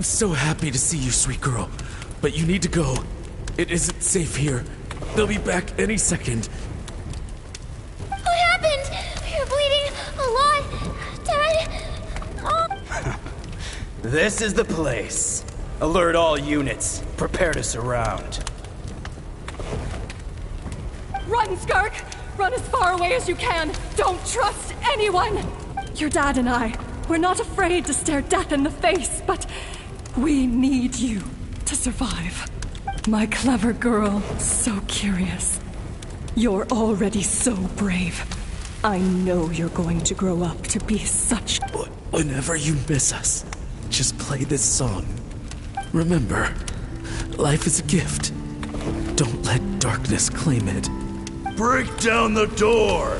So happy to see you, sweet girl. But you need to go. It isn't safe here. They'll be back any second. What happened? You're bleeding a lot. Dad? Mom? This is the place. Alert all units. Prepare to surround. Run, Skirk! Run as far away as you can! Don't trust anyone! Your dad and I, we're not afraid to stare death in the face, but we need you to survive. My clever girl, so curious. You're already so brave. I know you're going to grow up to be such... Whenever you miss us, just play this song. Remember, life is a gift. Don't let darkness claim it. Break down the door!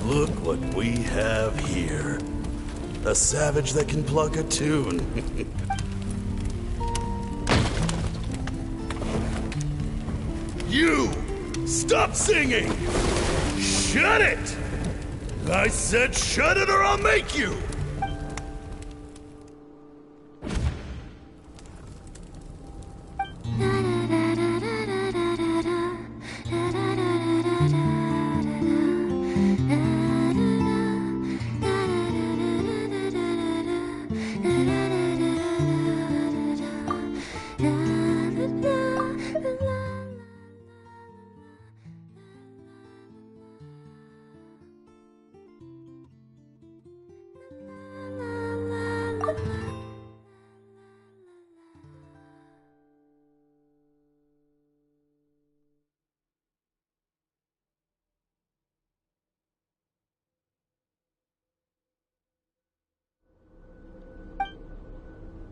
Look what we have here. A savage that can pluck a tune. You! Stop singing! Shut it! I said shut it or I'll make you!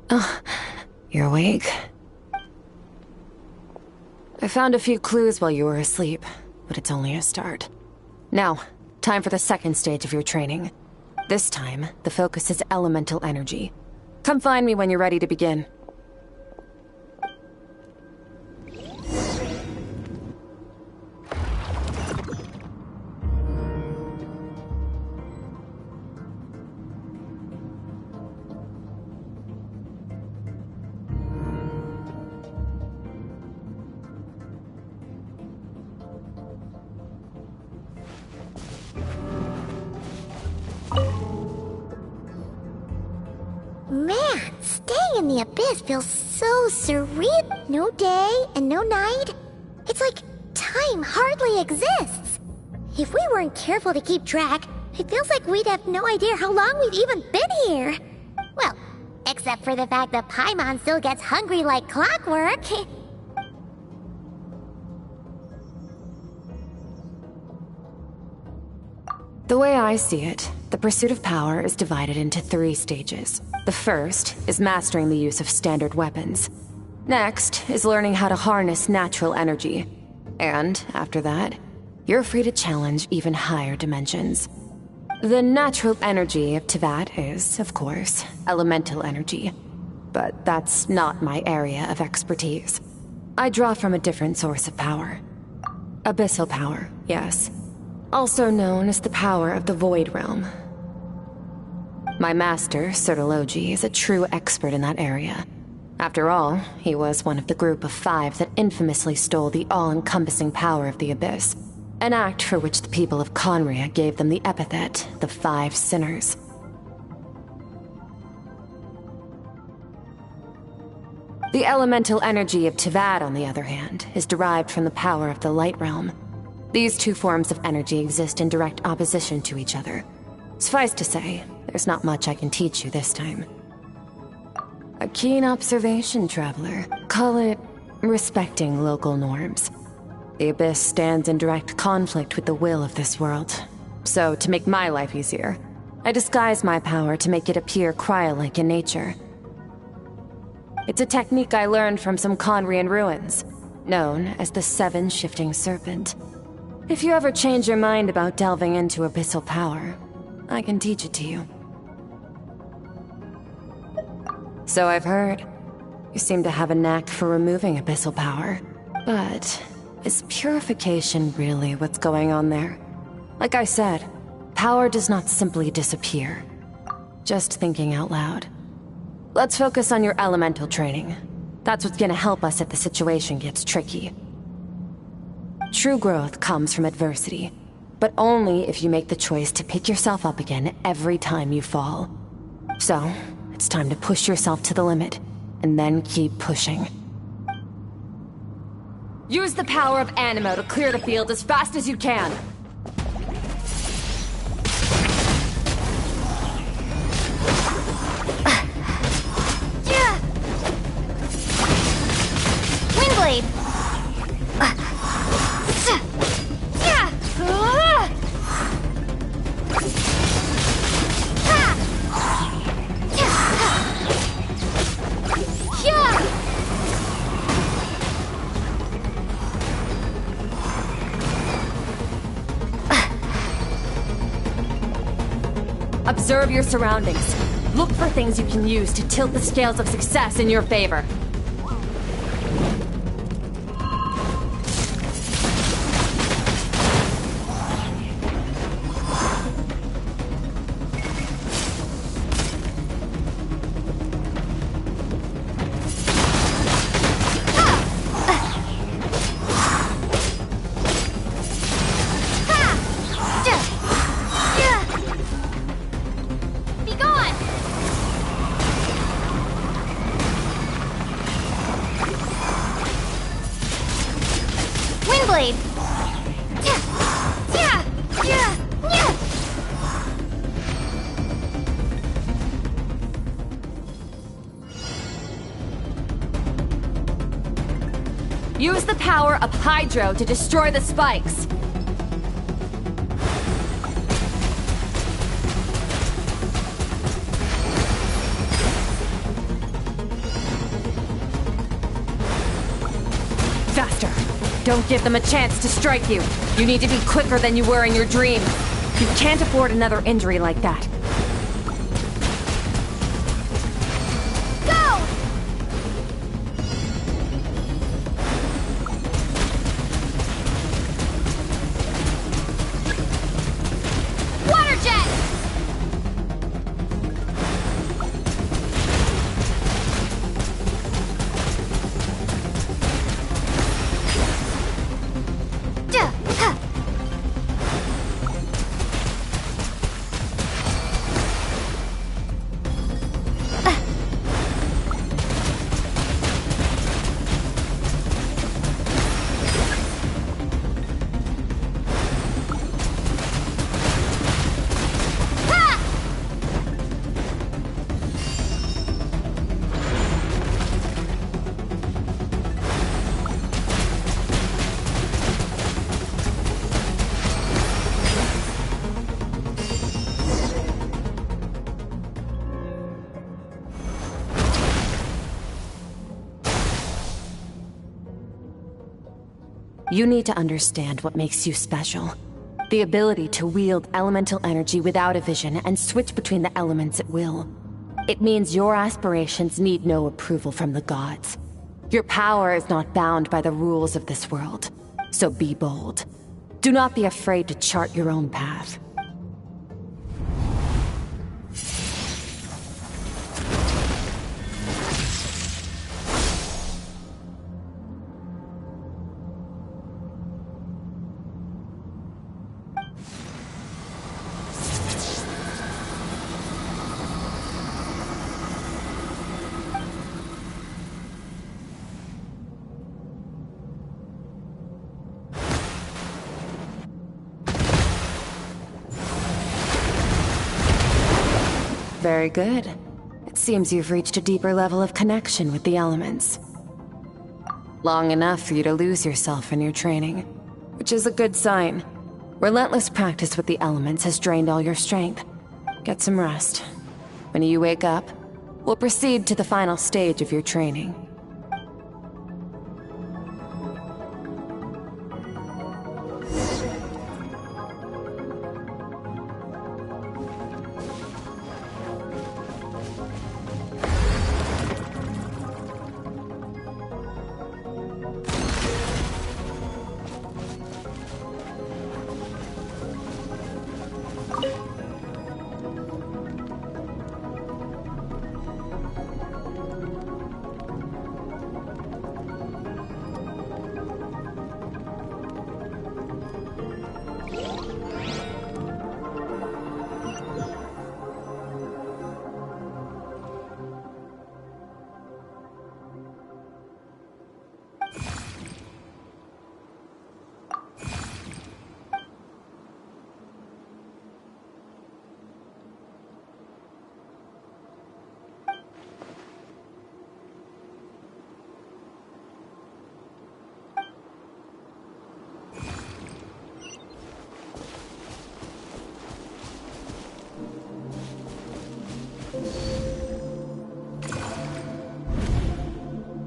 Oh, you're awake. I found a few clues while you were asleep, but it's only a start. Now, time for the second stage of your training. This time, the focus is elemental energy. Come find me when you're ready to begin. Man, staying in the abyss feels so surreal. No day and no night. It's like time hardly exists. If we weren't careful to keep track, it feels like we'd have no idea how long we've even been here. Well, except for the fact that Paimon still gets hungry like clockwork. The way I see it, the pursuit of power is divided into 3 stages. The first is mastering the use of standard weapons. Next is learning how to harness natural energy. And after that, you're free to challenge even higher dimensions. The natural energy of Teyvat is, of course, elemental energy. But that's not my area of expertise. I draw from a different source of power. Abyssal power, yes. Also known as the power of the Void Realm. My master, Sertologi, is a true expert in that area. After all, he was one of the group of 5 that infamously stole the all-encompassing power of the Abyss, an act for which the people of Conria gave them the epithet, the 5 Sinners. The elemental energy of Tivad, on the other hand, is derived from the power of the Light Realm. These 2 forms of energy exist in direct opposition to each other. Suffice to say, there's not much I can teach you this time. A keen observation, traveler. Call it respecting local norms. The Abyss stands in direct conflict with the will of this world. So, to make my life easier, I disguise my power to make it appear cryo-like in nature. It's a technique I learned from some Conrian ruins, known as the 7 Shifting Serpent. If you ever change your mind about delving into abyssal power, I can teach it to you. So I've heard. You seem to have a knack for removing abyssal power. But is purification really what's going on there? Like I said, power does not simply disappear. Just thinking out loud. Let's focus on your elemental training. That's what's gonna help us if the situation gets tricky. True growth comes from adversity, but only if you make the choice to pick yourself up again every time you fall. So, it's time to push yourself to the limit, and then keep pushing. Use the power of Animo to clear the field as fast as you can! Windblade! Observe your surroundings. Look for things you can use to tilt the scales of success in your favor. Use the power of Hydro to destroy the spikes. Faster! Don't give them a chance to strike you. You need to be quicker than you were in your dream. You can't afford another injury like that. You need to understand what makes you special. The ability to wield elemental energy without a vision and switch between the elements at will. It means your aspirations need no approval from the gods. Your power is not bound by the rules of this world. So be bold. Do not be afraid to chart your own path. Very good. It seems you've reached a deeper level of connection with the elements. Long enough for you to lose yourself in your training, which is a good sign. Relentless practice with the elements has drained all your strength. Get some rest. When you wake up, we'll proceed to the final stage of your training.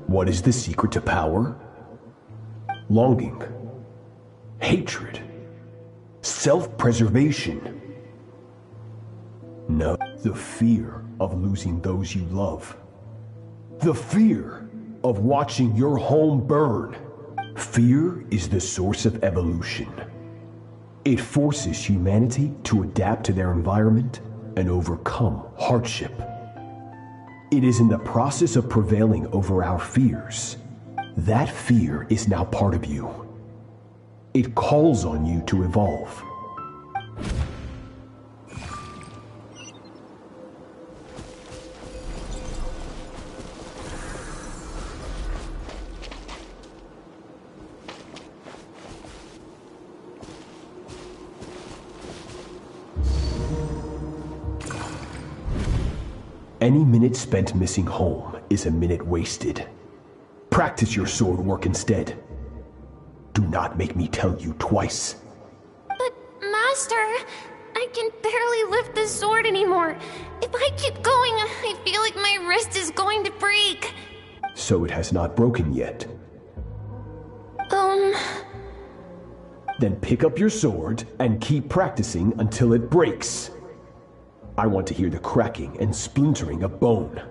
What is the secret to power? Longing, hatred, self-preservation. No, the fear of losing those you love. The fear of watching your home burn. Fear is the source of evolution. It forces humanity to adapt to their environment and overcome hardship. It is in the process of prevailing over our fears. That fear is now part of you. It calls on you to evolve. Any minute spent missing home is a minute wasted. Practice your sword work instead. Do not make me tell you twice. But, Master, I can barely lift the sword anymore. If I keep going, I feel like my wrist is going to break. So it has not broken yet. Then pick up your sword and keep practicing until it breaks. I want to hear the cracking and splintering of bone.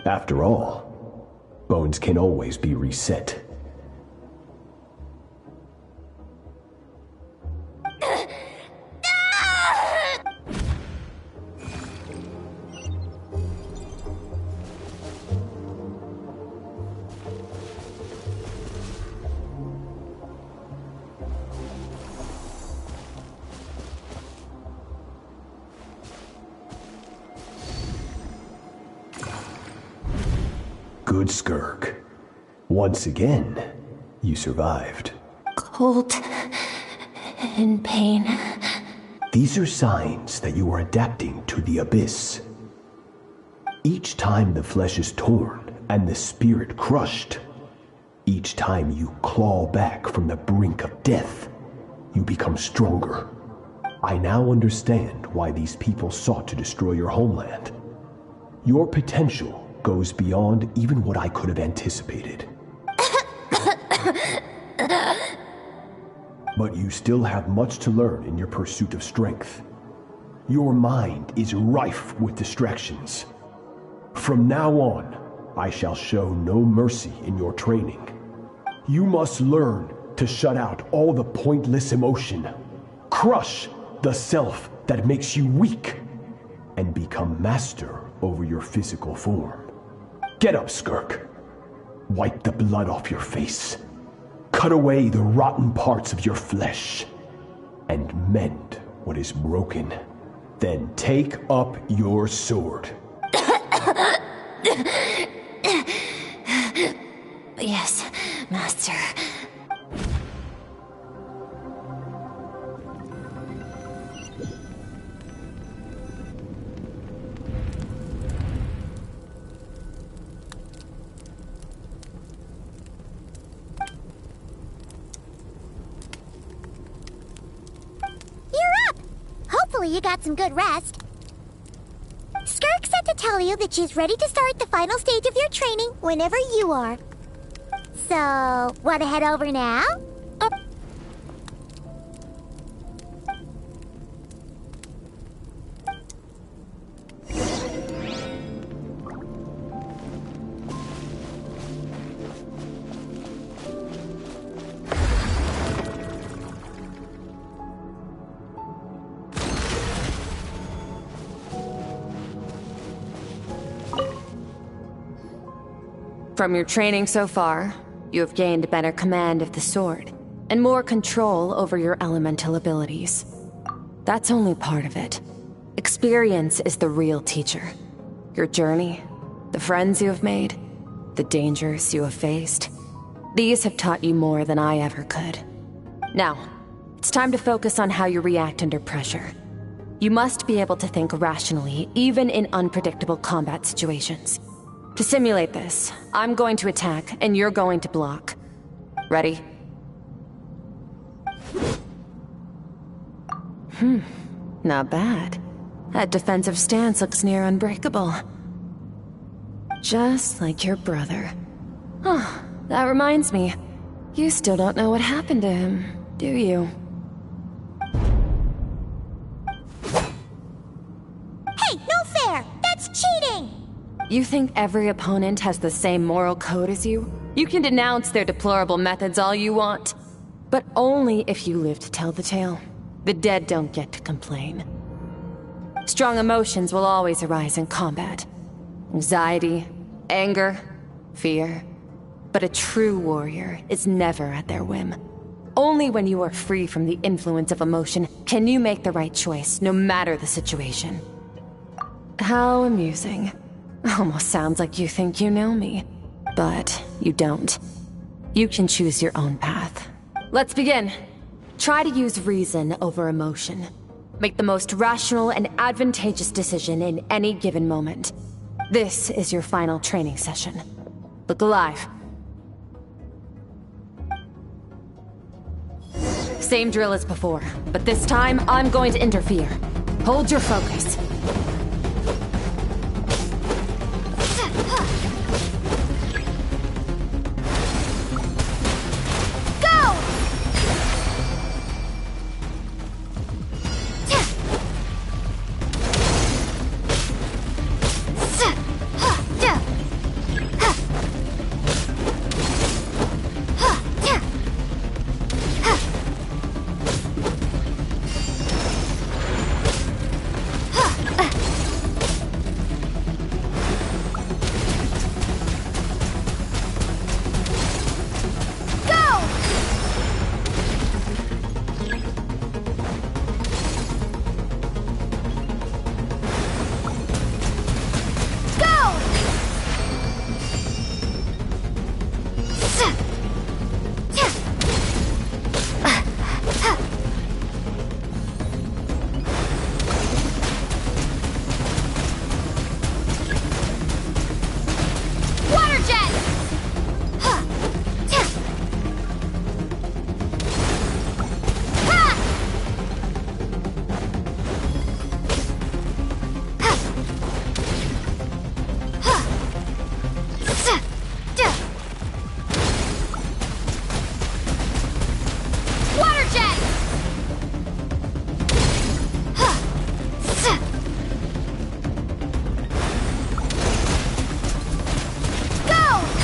After all, bones can always be reset. Good, Skirk. Once again, you survived. Cold and pain. These are signs that you are adapting to the abyss. Each time the flesh is torn and the spirit crushed, each time you claw back from the brink of death, you become stronger. I now understand why these people sought to destroy your homeland. Your potential goes beyond even what I could have anticipated. But you still have much to learn in your pursuit of strength. Your mind is rife with distractions. From now on, I shall show no mercy in your training. You must learn to shut out all the pointless emotion, crush the self that makes you weak, and become master over your physical form. Get up, Skirk. Wipe the blood off your face. Cut away the rotten parts of your flesh. And mend what is broken. Then take up your sword. Yes, Master. hopefully you got some good rest. Skirk said to tell you that she's ready to start the final stage of your training whenever you are. So, want to head over now? From your training so far, you have gained better command of the sword, and more control over your elemental abilities. That's only part of it. Experience is the real teacher. Your journey, the friends you have made, the dangers you have faced. These have taught you more than I ever could. Now, it's time to focus on how you react under pressure. You must be able to think rationally, even in unpredictable combat situations. To simulate this, I'm going to attack, and you're going to block. Ready? Not bad. That defensive stance looks near unbreakable. Just like your brother. Oh, that reminds me. You still don't know what happened to him, do you? Hey, no fair! That's cheating! You think every opponent has the same moral code as you? You can denounce their deplorable methods all you want. But only if you live to tell the tale. The dead don't get to complain. Strong emotions will always arise in combat. Anxiety, anger, fear. But a true warrior is never at their whim. Only when you are free from the influence of emotion can you make the right choice, no matter the situation. How amusing. Almost sounds like you think you know me. But you don't. You can choose your own path. Let's begin. Try to use reason over emotion. Make the most rational and advantageous decision in any given moment. This is your final training session. Look alive. Same drill as before, but this time I'm going to interfere. Hold your focus.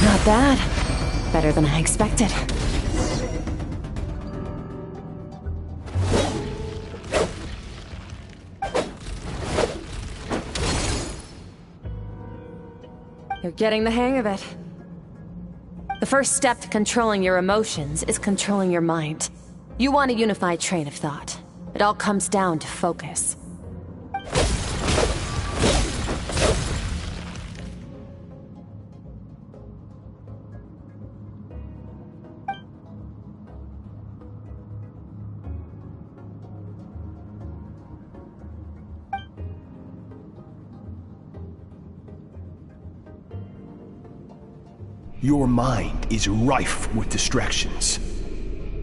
Not bad. Better than I expected. You're getting the hang of it. The first step to controlling your emotions is controlling your mind. You want a unified train of thought. It all comes down to focus. Your mind is rife with distractions.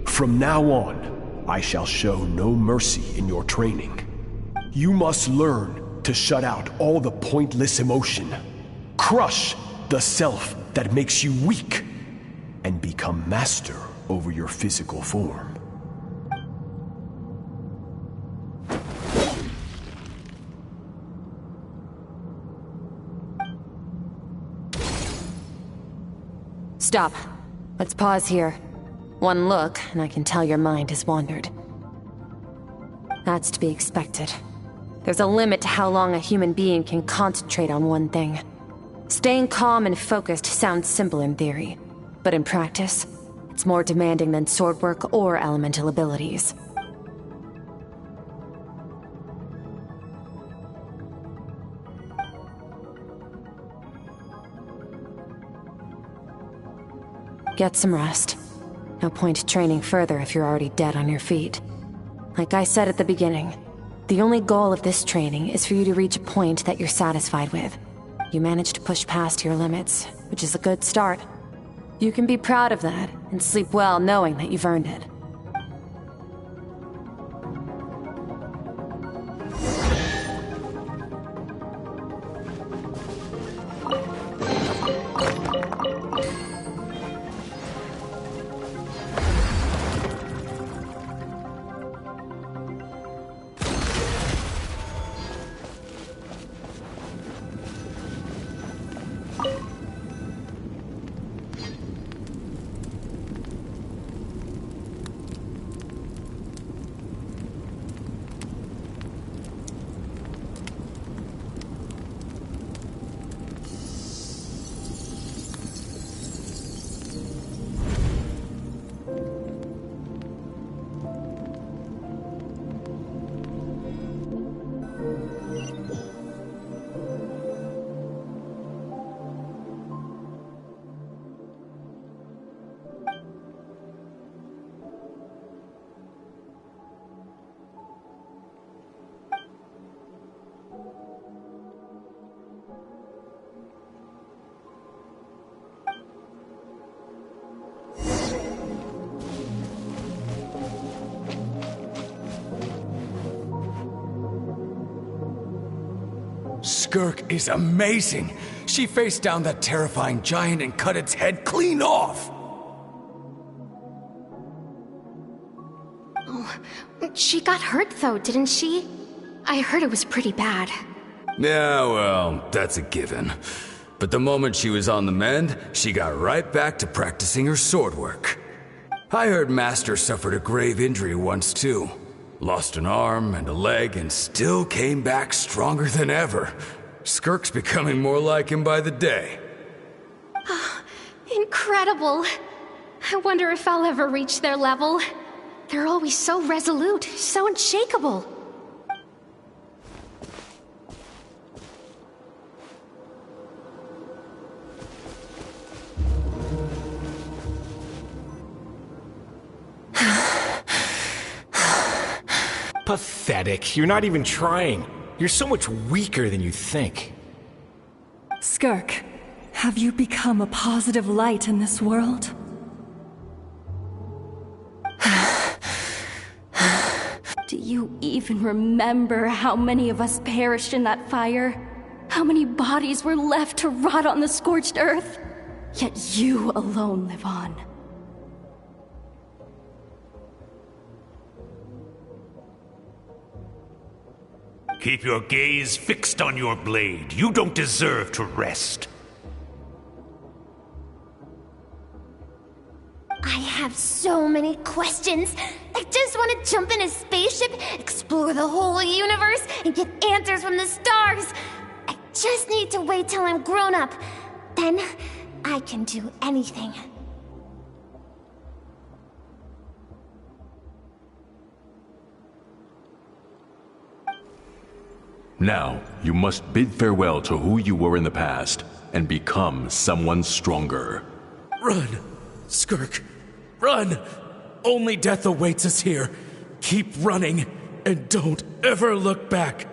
From now on, I shall show no mercy in your training. You must learn to shut out all the pointless emotion. Crush the self that makes you weak, and become master over your physical form. Stop. Let's pause here. One look, and I can tell your mind has wandered. That's to be expected. There's a limit to how long a human being can concentrate on one thing. Staying calm and focused sounds simple in theory, but in practice, it's more demanding than sword work or elemental abilities. Get some rest. No point training further if you're already dead on your feet. Like I said at the beginning, the only goal of this training is for you to reach a point that you're satisfied with. You managed to push past your limits, which is a good start. You can be proud of that, and sleep well knowing that you've earned it. Skirk is amazing. She faced down that terrifying giant and cut its head clean off. Oh, she got hurt though, didn't she? I heard it was pretty bad. Yeah, well, that's a given. But the moment she was on the mend, she got right back to practicing her sword work. I heard Master suffered a grave injury once too. Lost an arm and a leg and still came back stronger than ever. Skirk's becoming more like him by the day. Oh, incredible. I wonder if I'll ever reach their level. They're always so resolute, so unshakable. Pathetic. You're not even trying. You're so much weaker than you think. Skirk, have you become a positive light in this world? Do you even remember how many of us perished in that fire? How many bodies were left to rot on the scorched earth? Yet you alone live on. Keep your gaze fixed on your blade. You don't deserve to rest. I have so many questions. I just want to jump in a spaceship, explore the whole universe, and get answers from the stars. I just need to wait till I'm grown up. Then, I can do anything. Now, you must bid farewell to who you were in the past, and become someone stronger. Run! Skirk! Run! Only death awaits us here. Keep running, and don't ever look back.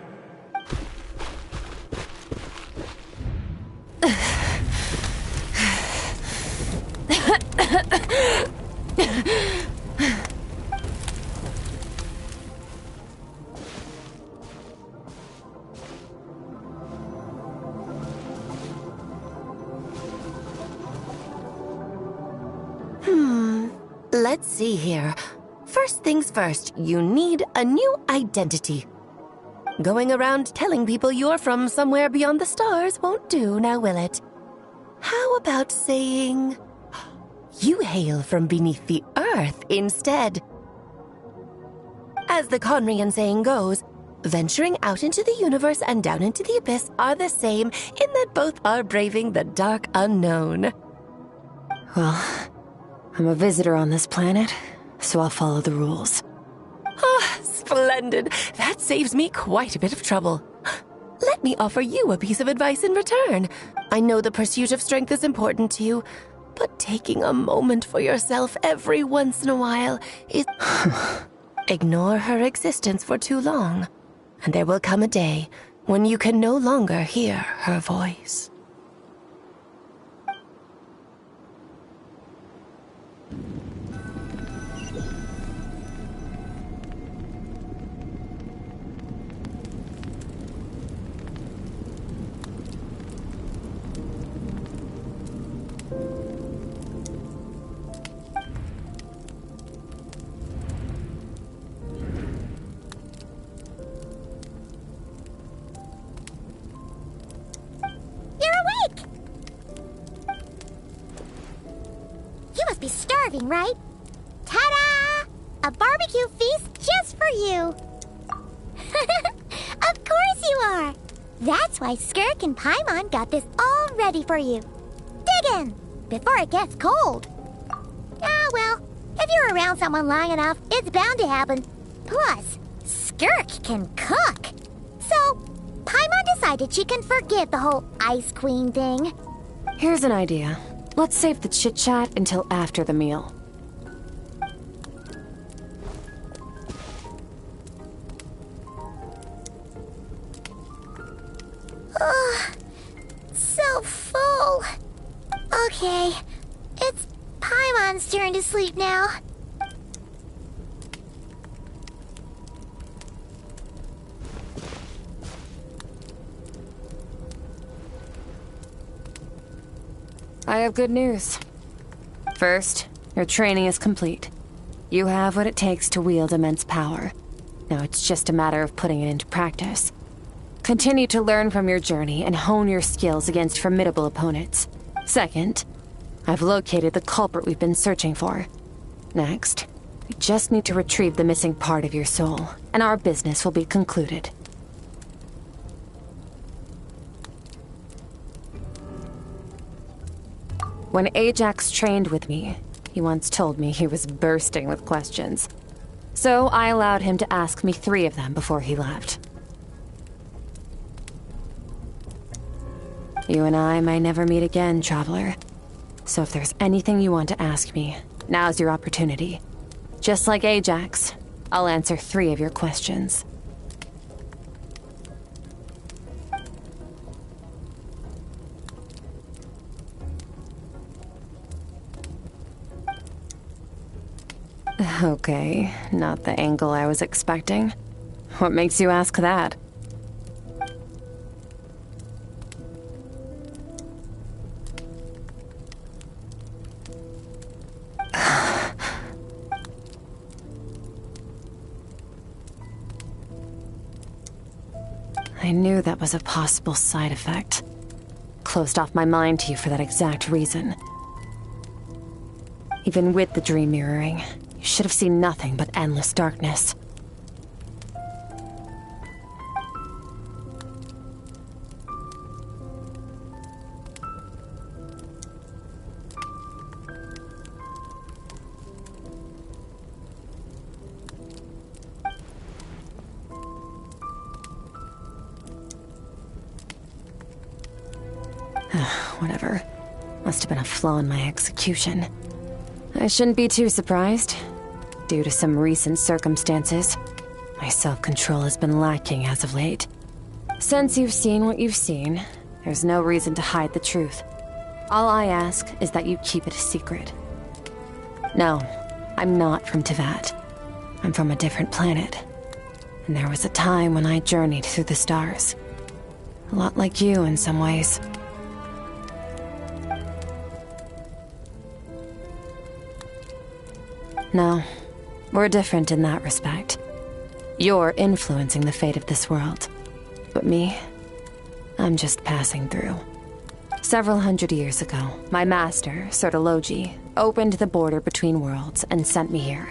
Let's see here. First things first, you need a new identity. Going around telling people you're from somewhere beyond the stars won't do, now will it? How about saying you hail from beneath the earth instead? As the Conrian saying goes, venturing out into the universe and down into the abyss are the same in that both are braving the dark unknown. Well, I'm a visitor on this planet, so I'll follow the rules. Ah, splendid. That saves me quite a bit of trouble. Let me offer you a piece of advice in return. I know the pursuit of strength is important to you, but taking a moment for yourself every once in a while is... Ignore her existence for too long, and there will come a day when you can no longer hear her voice. Be starving, right? Ta-da! A barbecue feast just for you! Of course you are! That's why Skirk and Paimon got this all ready for you. Dig in! Before it gets cold. Ah, well, if you're around someone long enough, it's bound to happen. Plus, Skirk can cook. So, Paimon decided she can forget the whole Ice Queen thing. Here's an idea. Let's save the chit-chat until after the meal. Ugh, so full. Okay, it's Paimon's turn to sleep now. I have good news. First, your training is complete. You have what it takes to wield immense power. Now it's just a matter of putting it into practice. Continue to learn from your journey and hone your skills against formidable opponents. Second, I've located the culprit we've been searching for. Next, we just need to retrieve the missing part of your soul, and our business will be concluded. When Ajax trained with me, he once told me he was bursting with questions. So I allowed him to ask me 3 of them before he left. You and I may never meet again, Traveler. So if there's anything you want to ask me, now's your opportunity. Just like Ajax, I'll answer 3 of your questions. Okay, not the angle I was expecting. What makes you ask that? I knew that was a possible side effect. Closed off my mind to you for that exact reason. Even with the dream mirroring, you should have seen nothing but endless darkness. Whatever. Must have been a flaw in my execution. I shouldn't be too surprised. Due to some recent circumstances, my self-control has been lacking as of late. Since you've seen what you've seen, there's no reason to hide the truth. All I ask is that you keep it a secret. No, I'm not from Teyvat. I'm from a different planet. And there was a time when I journeyed through the stars. A lot like you in some ways. No, we're different in that respect. You're influencing the fate of this world. But me, I'm just passing through. Several hundred years ago, my master, Sertologi, opened the border between worlds and sent me here.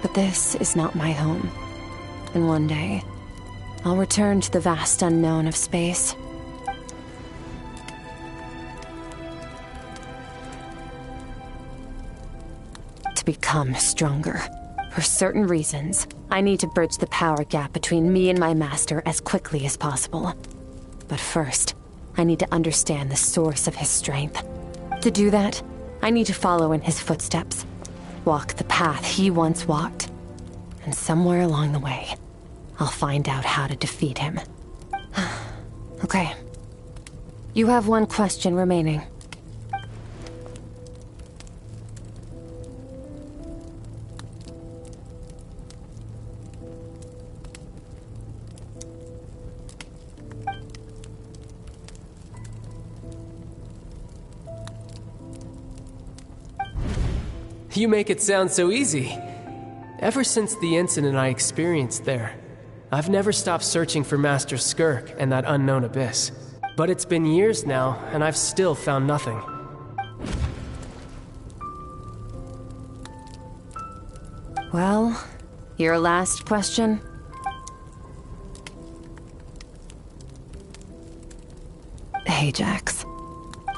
But this is not my home. And one day, I'll return to the vast unknown of space. To become stronger. For certain reasons, I need to bridge the power gap between me and my master as quickly as possible. But first, I need to understand the source of his strength. To do that, I need to follow in his footsteps. Walk the path he once walked. And somewhere along the way, I'll find out how to defeat him. Okay. You have one question remaining. You make it sound so easy. Ever since the incident I experienced there, I've never stopped searching for Master Skirk and that unknown abyss. But it's been years now, and I've still found nothing. Well, your last question? Ajax.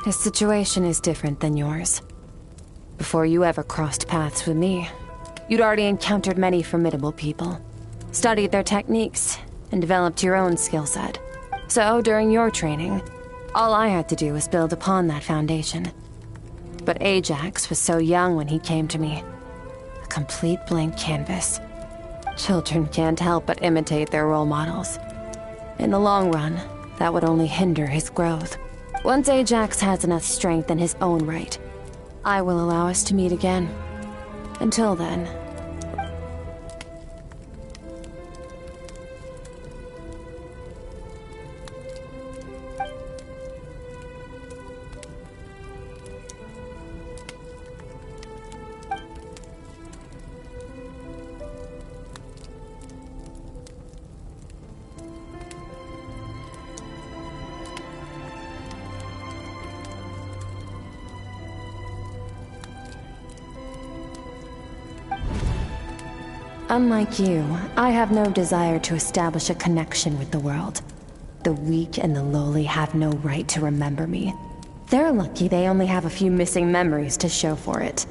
His situation is different than yours. Before you ever crossed paths with me, you'd already encountered many formidable people, studied their techniques, and developed your own skill set. So, during your training, all I had to do was build upon that foundation. But Ajax was so young when he came to me. A complete blank canvas. Children can't help but imitate their role models. In the long run, that would only hinder his growth. Once Ajax has enough strength in his own right, I will allow us to meet again. Until then... Unlike you, I have no desire to establish a connection with the world. The weak and the lowly have no right to remember me. They're lucky they only have a few missing memories to show for it.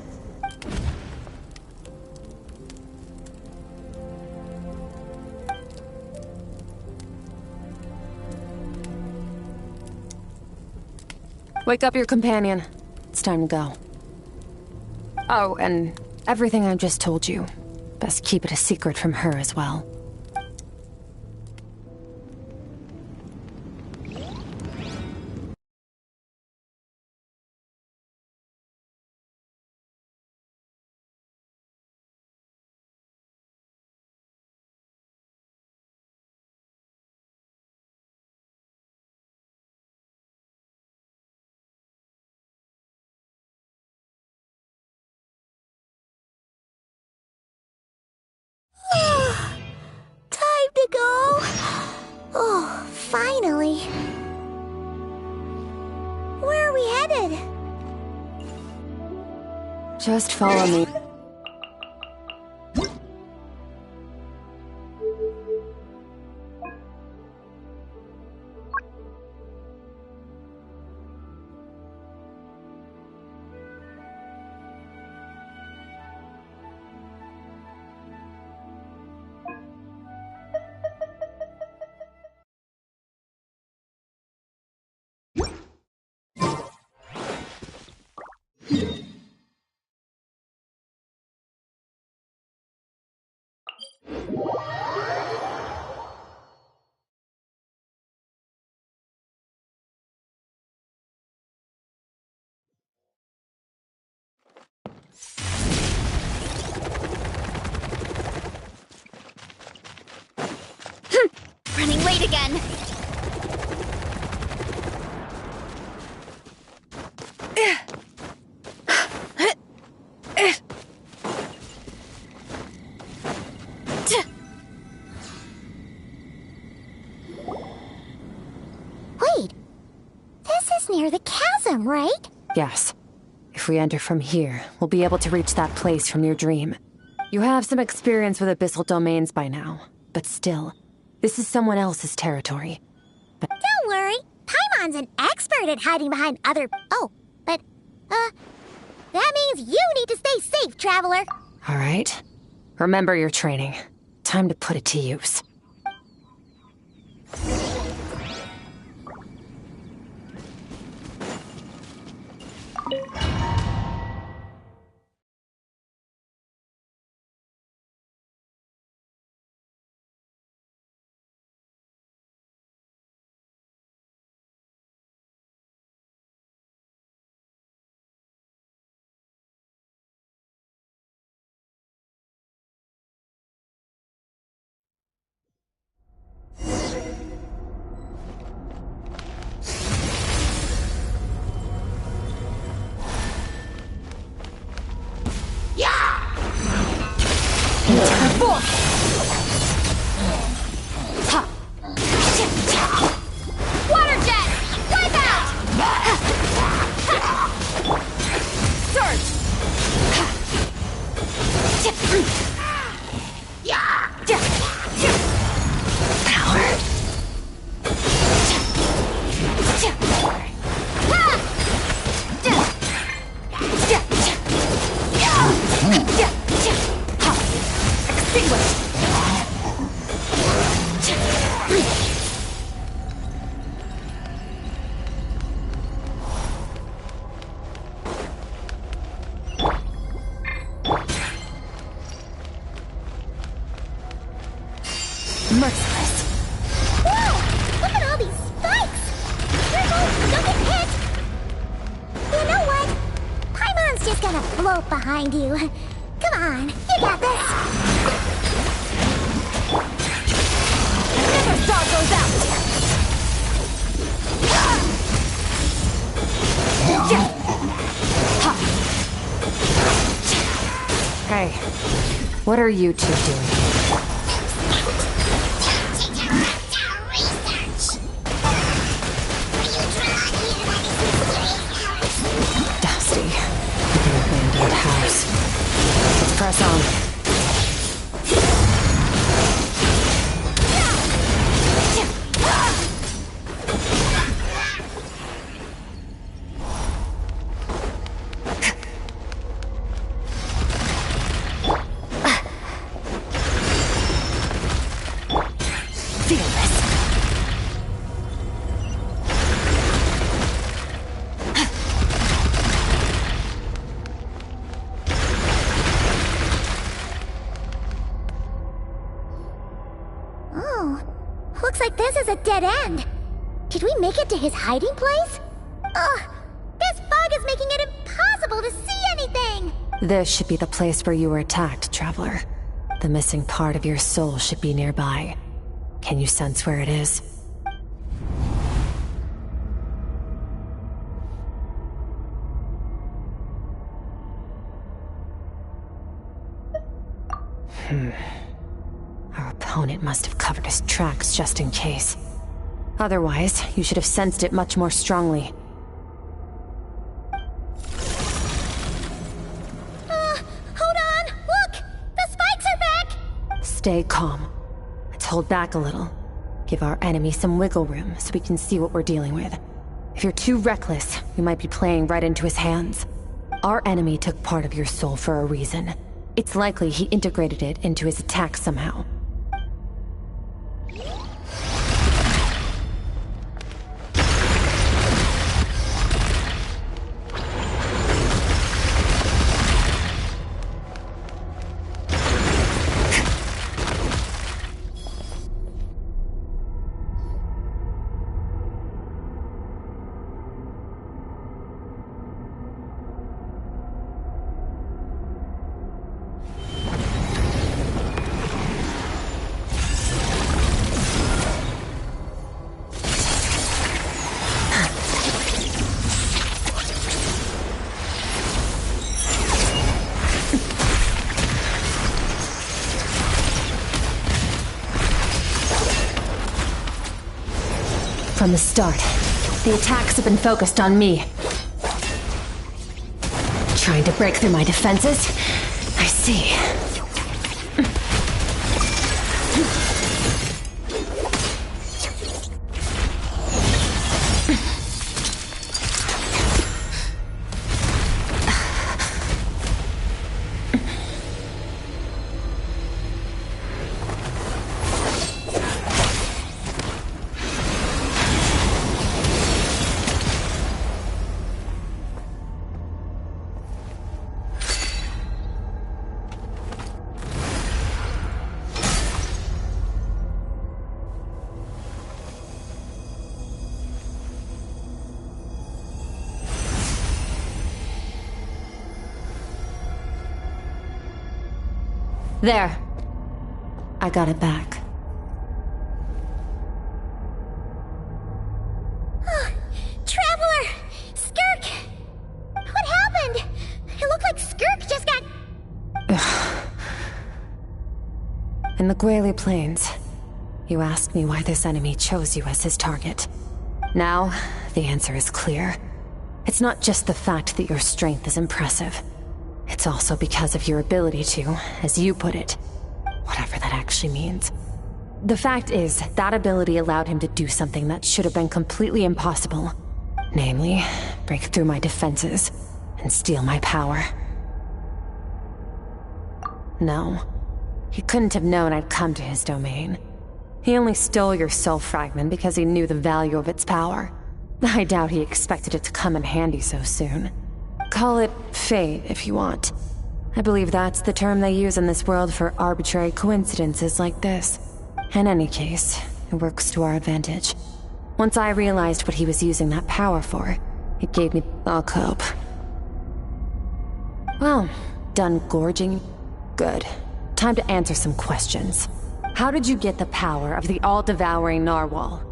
Wake up your companion. It's time to go. Oh, and everything I just told you. Best keep it a secret from her as well. Time to go! Oh, finally. Where are we headed? Just follow me. Running late again. system, right? Yes. If we enter from here, we'll be able to reach that place from your dream. You have some experience with abyssal domains by now, but still, this is someone else's territory. Don't worry, Paimon's an expert at hiding behind other... Oh, but, that means you need to stay safe, Traveler. All right. Remember your training. Time to put it to use. Water jet! Wipe out! Surge! Power. Extinguished! Merciless. Whoa! Look at all these spikes! Careful! Don't get hit! You know what? Paimon's just gonna float behind you. Come on, you got this! Never star goes out! Hey, what are you two doing? Dusty. An abandoned house. Let's press on. Looks like this is a dead end. Did we make it to his hiding place? Ugh, this fog is making it impossible to see anything! This should be the place where you were attacked, Traveler. The missing part of your soul should be nearby. Can you sense where it is? Our opponent must have covered his tracks just in case. Otherwise, you should have sensed it much more strongly. Hold on! Look! The spikes are back! Stay calm. Let's hold back a little. Give our enemy some wiggle room so we can see what we're dealing with. If you're too reckless, we might be playing right into his hands. Our enemy took part of your soul for a reason. It's likely he integrated it into his attack somehow. From the start, the attacks have been focused on me. Trying to break through my defenses? I see. There. I got it back. Traveler! Skirk! What happened? It looked like Skirk just got... In the Guili Plains, you asked me why this enemy chose you as his target. Now, the answer is clear. It's not just the fact that your strength is impressive. It's also because of your ability to, as you put it, whatever that actually means. The fact is, that ability allowed him to do something that should have been completely impossible. Namely, break through my defenses and steal my power. No, he couldn't have known I'd come to his domain. He only stole your soul fragment because he knew the value of its power. I doubt he expected it to come in handy so soon. Call it fate, if you want. I believe that's the term they use in this world for arbitrary coincidences like this. In any case, it works to our advantage. Once I realized what he was using that power for, it gave me all hope. Well, done gorging? Good. Time to answer some questions. How did you get the power of the all-devouring narwhal?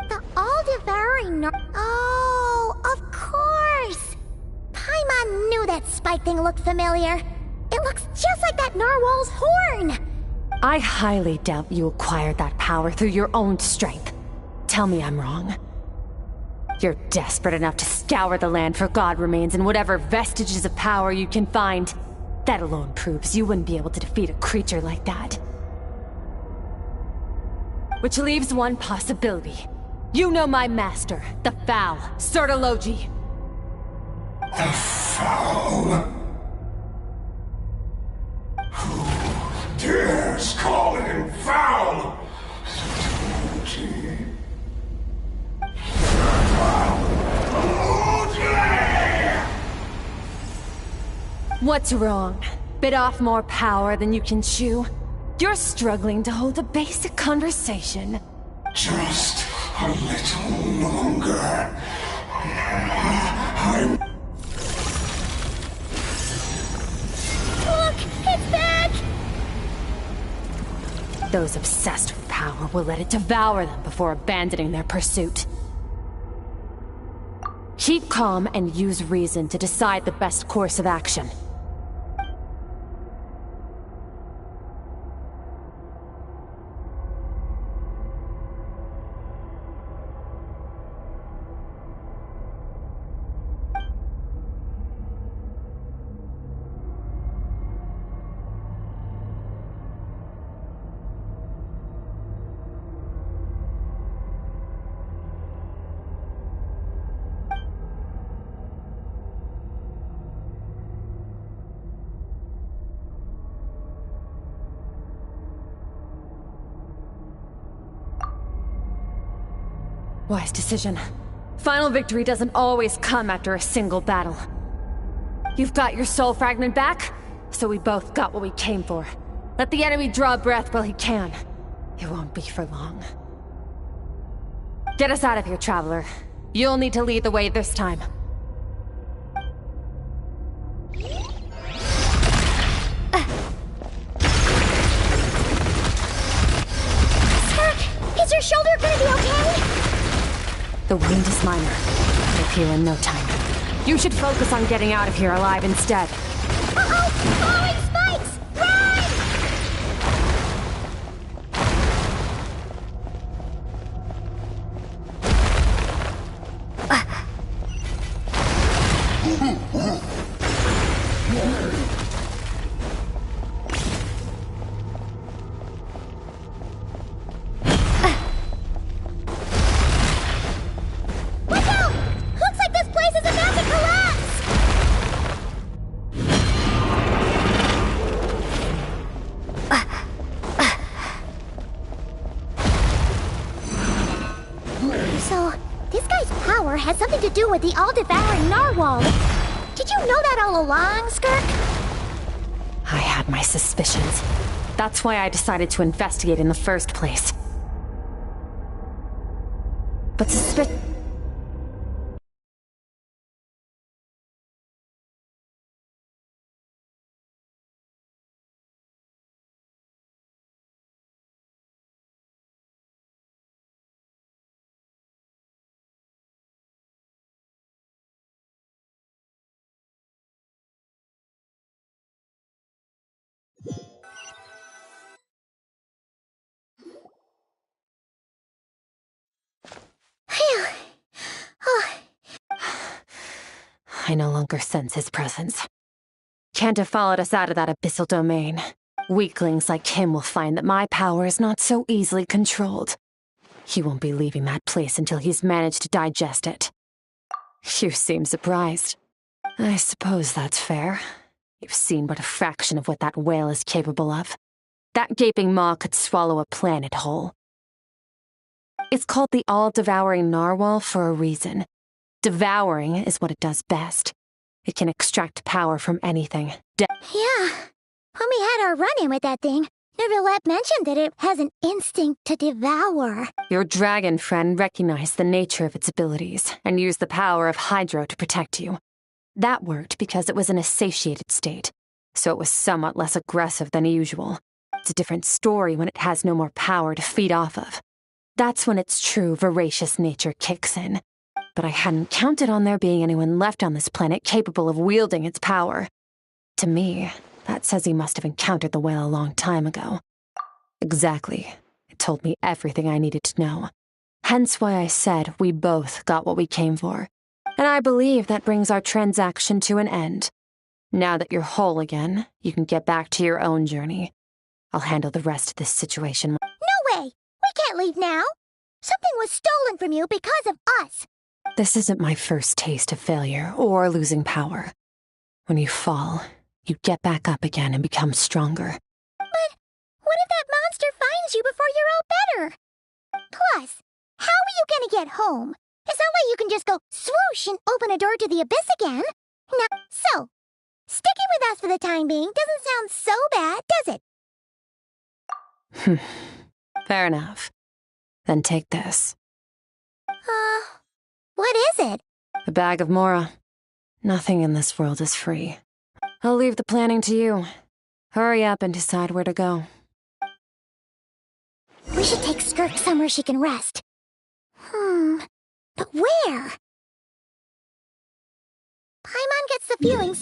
The all-devouring Oh, of course! Paimon knew that spike thing looked familiar. It looks just like that narwhal's horn! I highly doubt you acquired that power through your own strength. Tell me I'm wrong. You're desperate enough to scour the land for god remains and whatever vestiges of power you can find. That alone proves you wouldn't be able to defeat a creature like that. Which leaves one possibility. You know my master, the Foul, Sertologi. The Foul? Who dares call him foul? What's wrong? Bit off more power than you can chew? You're struggling to hold a basic conversation. Just a little longer. Look! It's back! Those obsessed with power will let it devour them before abandoning their pursuit. Keep calm and use reason to decide the best course of action. Wise decision. Final victory doesn't always come after a single battle. You've got your soul fragment back, so we both got what we came for. Let the enemy draw breath while he can. It won't be for long. Get us out of here, Traveler. You'll need to lead the way this time. Skirk, is your shoulder gonna be okay? The wound is minor. It'll heal in no time. You should focus on getting out of here alive instead. Uh-oh! Falling spikes! do with the all-devouring narwhal. Did you know that all along, Skirk? I had my suspicions. That's why I decided to investigate in the first place. But I no longer sense his presence. Can't have followed us out of that abyssal domain. Weaklings like him will find that my power is not so easily controlled. He won't be leaving that place until he's managed to digest it. You seem surprised. I suppose that's fair. You've seen but a fraction of what that whale is capable of. That gaping maw could swallow a planet whole. It's called the all-devouring narwhal for a reason. Devouring is what it does best. It can extract power from anything. Yeah. When we had our run-in with that thing, Neverlet mentioned that it has an instinct to devour. Your dragon friend recognized the nature of its abilities and used the power of Hydro to protect you. That worked because it was in a satiated state, so it was somewhat less aggressive than usual. It's a different story when it has no more power to feed off of. That's when its true voracious nature kicks in. But I hadn't counted on there being anyone left on this planet capable of wielding its power. To me, that says he must have encountered the whale a long time ago. Exactly. It told me everything I needed to know. Hence why I said we both got what we came for. And I believe that brings our transaction to an end. Now that you're whole again, you can get back to your own journey. I'll handle the rest of this situation. No way! We can't leave now! Something was stolen from you because of us! This isn't my first taste of failure or losing power. When you fall, you get back up again and become stronger. But what if that monster finds you before you're all better? Plus, how are you gonna get home? It's not like you can just go swoosh and open a door to the abyss again. Now, so, sticking with us for the time being doesn't sound so bad, does it? Fair enough. Then take this. What is it? A bag of Mora. Nothing in this world is free. I'll leave the planning to you. Hurry up and decide where to go. We should take Skirk somewhere she can rest. But where? Paimon gets the feeling...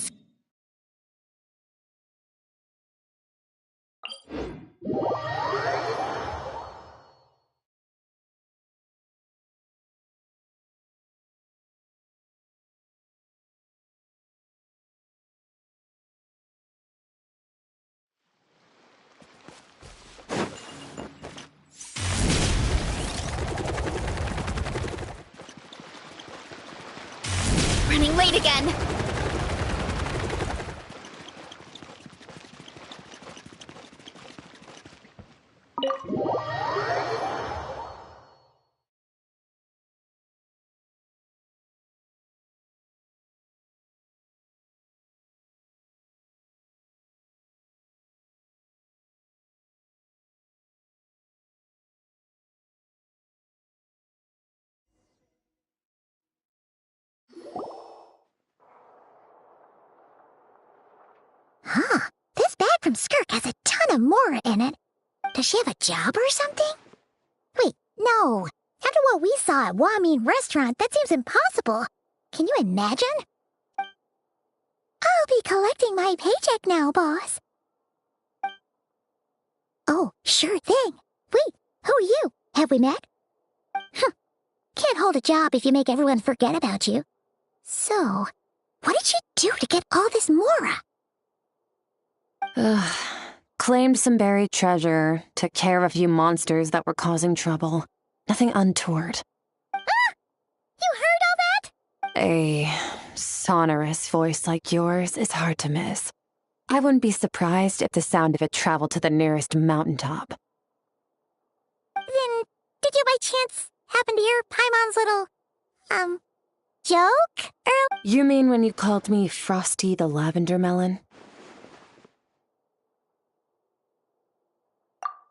Running late again. This bag from Skirk has a ton of Mora in it. Does she have a job or something? Wait, no. After what we saw at Wamin Restaurant, that seems impossible. Can you imagine? I'll be collecting my paycheck now, boss. Oh, sure thing. Wait, who are you? Have we met? Can't hold a job if you make everyone forget about you. So, what did she do to get all this Mora? Claimed some buried treasure, took care of a few monsters that were causing trouble. Nothing untoward. You heard all that? A sonorous voice like yours is hard to miss. I wouldn't be surprised if the sound of it traveled to the nearest mountaintop. Then, did you by chance happen to hear Paimon's little, joke? You mean when you called me Frosty the Lavender Melon?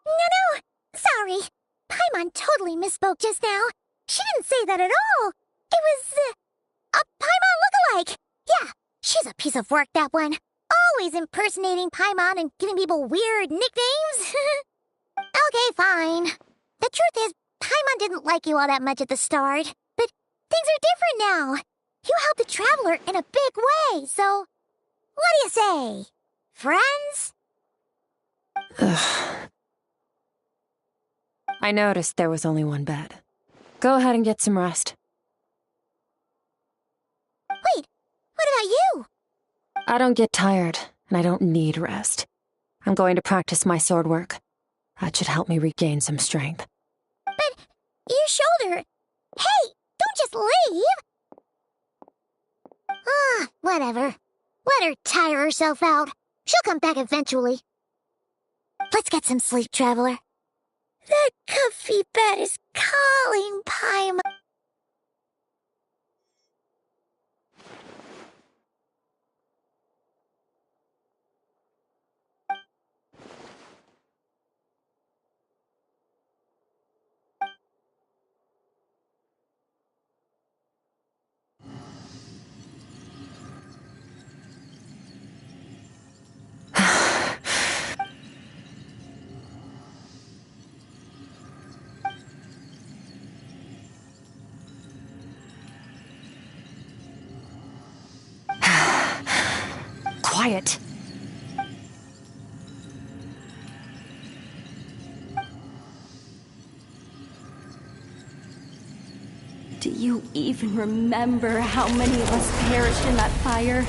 No, sorry. Paimon totally misspoke just now. She didn't say that at all. It was, a Paimon lookalike. Yeah, she's a piece of work, that one. Always impersonating Paimon and giving people weird nicknames. Okay, fine. The truth is, Paimon didn't like you all that much at the start, but things are different now. You helped the Traveler in a big way, so what do you say? Friends? Ugh. I noticed there was only one bed. Go ahead and get some rest. Wait, what about you? I don't get tired, and I don't need rest. I'm going to practice my sword work. That should help me regain some strength. But your shoulder... Hey, don't just leave! Whatever. Let her tire herself out. She'll come back eventually. Let's get some sleep, Traveler. That comfy bed is calling, Paimon. Quiet. Do you even remember how many of us perished in that fire?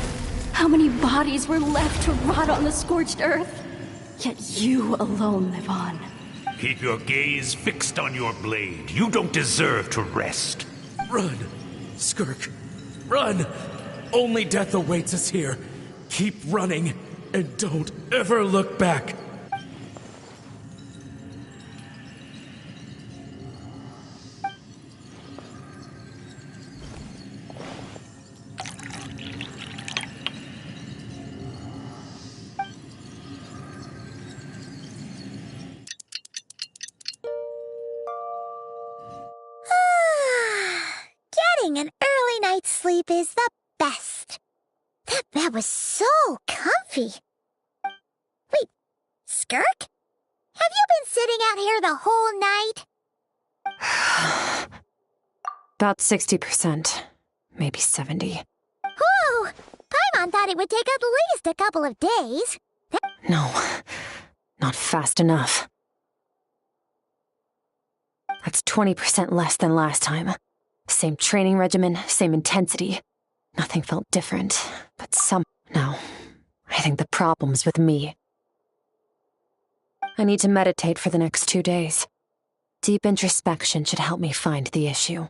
How many bodies were left to rot on the scorched earth? Yet you alone live on. Keep your gaze fixed on your blade. You don't deserve to rest. Run! Skirk! Run! Only death awaits us here. Keep running, and don't ever look back. Getting an early night's sleep is the best. That bed was so comfy. Wait, Skirk? Have you been sitting out here the whole night? About 60%. Maybe 70. Whew! Paimon thought it would take at least a couple of days. No, not fast enough. That's 20% less than last time. Same training regimen, same intensity. Nothing felt different, but No, I think the problem's with me. I need to meditate for the next 2 days. Deep introspection should help me find the issue.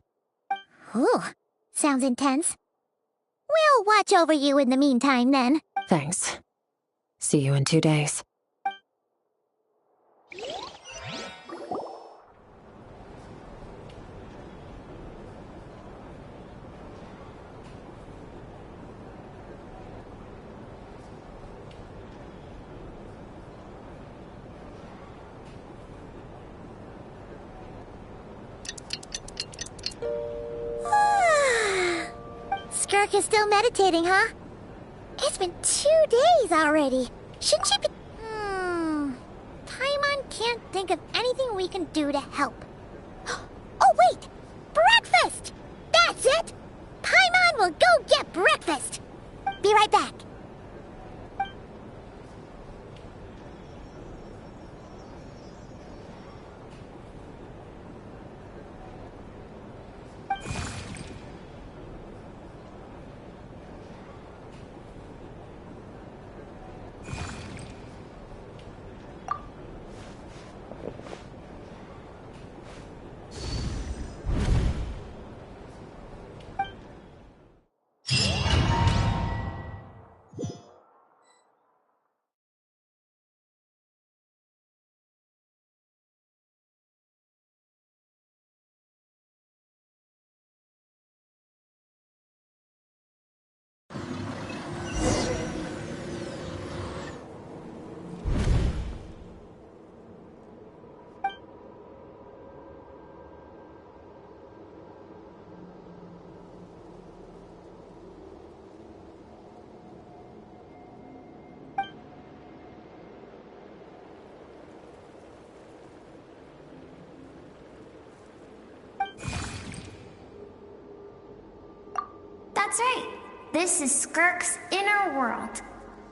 Ooh, sounds intense. We'll watch over you in the meantime, then. Thanks. See you in 2 days. Skirk is still meditating, huh? It's been 2 days already. Shouldn't she be... Paimon can't think of anything we can do to help. Oh, wait! Breakfast! That's it! Paimon will go get breakfast! Be right back. That's right. This is Skirk's inner world.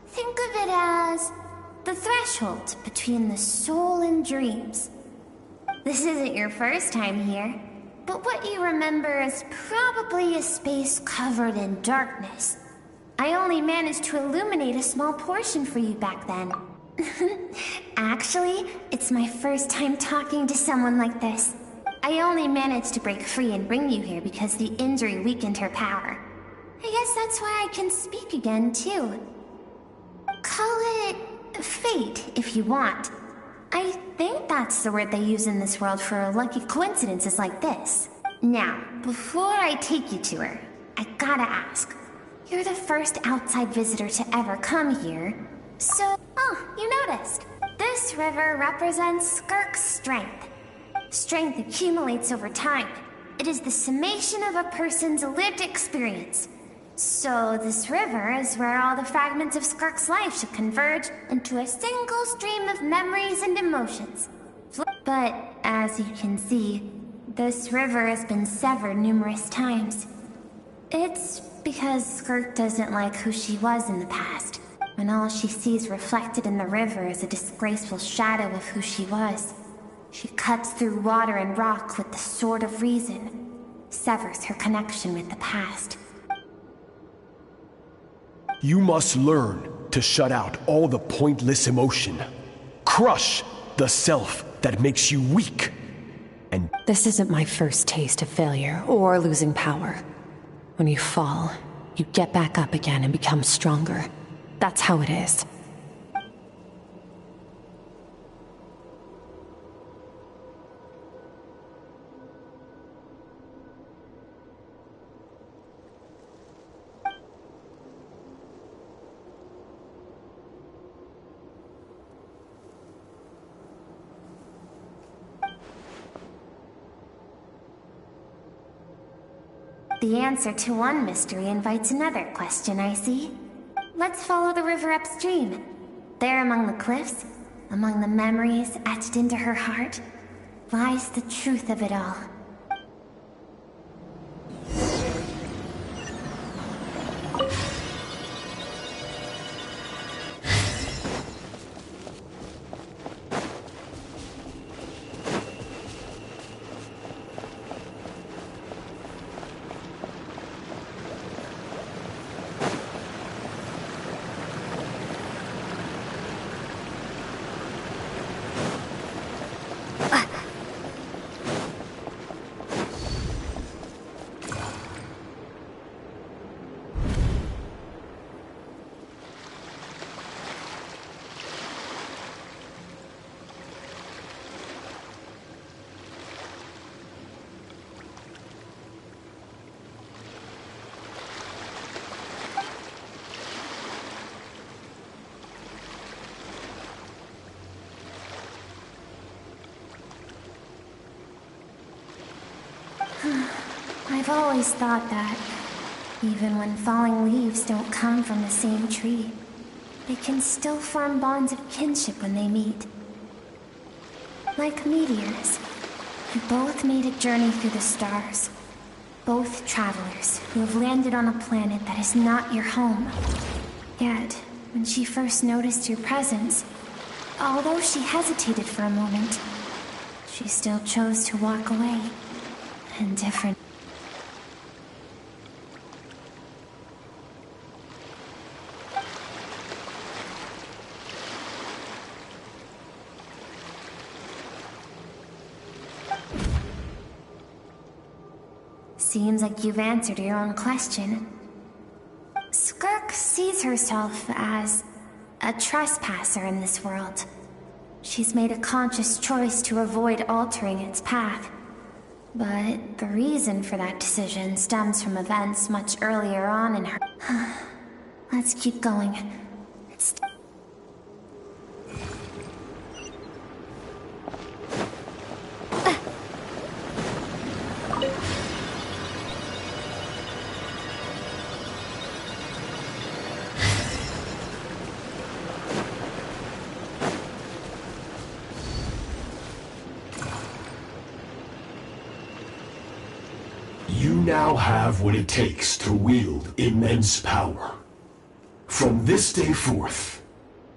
Think of it as the threshold between the soul and dreams. This isn't your first time here, but what you remember is probably a space covered in darkness. I only managed to illuminate a small portion for you back then. Actually, it's my first time talking to someone like this. I only managed to break free and bring you here because the injury weakened her power. I guess that's why I can speak again, too. Call it fate, if you want. I think that's the word they use in this world for lucky coincidences like this. Now, before I take you to her, I gotta ask. You're the first outside visitor to ever come here, so... Oh, you noticed. This river represents Skirk's strength. Strength accumulates over time. It is the summation of a person's lived experience. So this river is where all the fragments of Skirk's life should converge into a single stream of memories and emotions. But, as you can see, this river has been severed numerous times. It's because Skirk doesn't like who she was in the past, when all she sees reflected in the river is a disgraceful shadow of who she was. She cuts through water and rock with the sword of reason, severs her connection with the past. You must learn to shut out all the pointless emotion. Crush the self that makes you weak. And this isn't my first taste of failure or losing power. When you fall, you get back up again and become stronger. That's how it is. The answer to one mystery invites another question, I see. Let's follow the river upstream. There among the cliffs, among the memories etched into her heart, lies the truth of it all. I've always thought that, even when falling leaves don't come from the same tree, they can still form bonds of kinship when they meet. Like meteors, you both made a journey through the stars. Both travelers who have landed on a planet that is not your home. Yet, when she first noticed your presence, although she hesitated for a moment, she still chose to walk away. And different. Seems like you've answered your own question. Skirk sees herself as a trespasser in this world. She's made a conscious choice to avoid altering its path. But the reason for that decision stems from events much earlier on in her... Let's keep going. It's... You now have what it takes to wield immense power. From this day forth,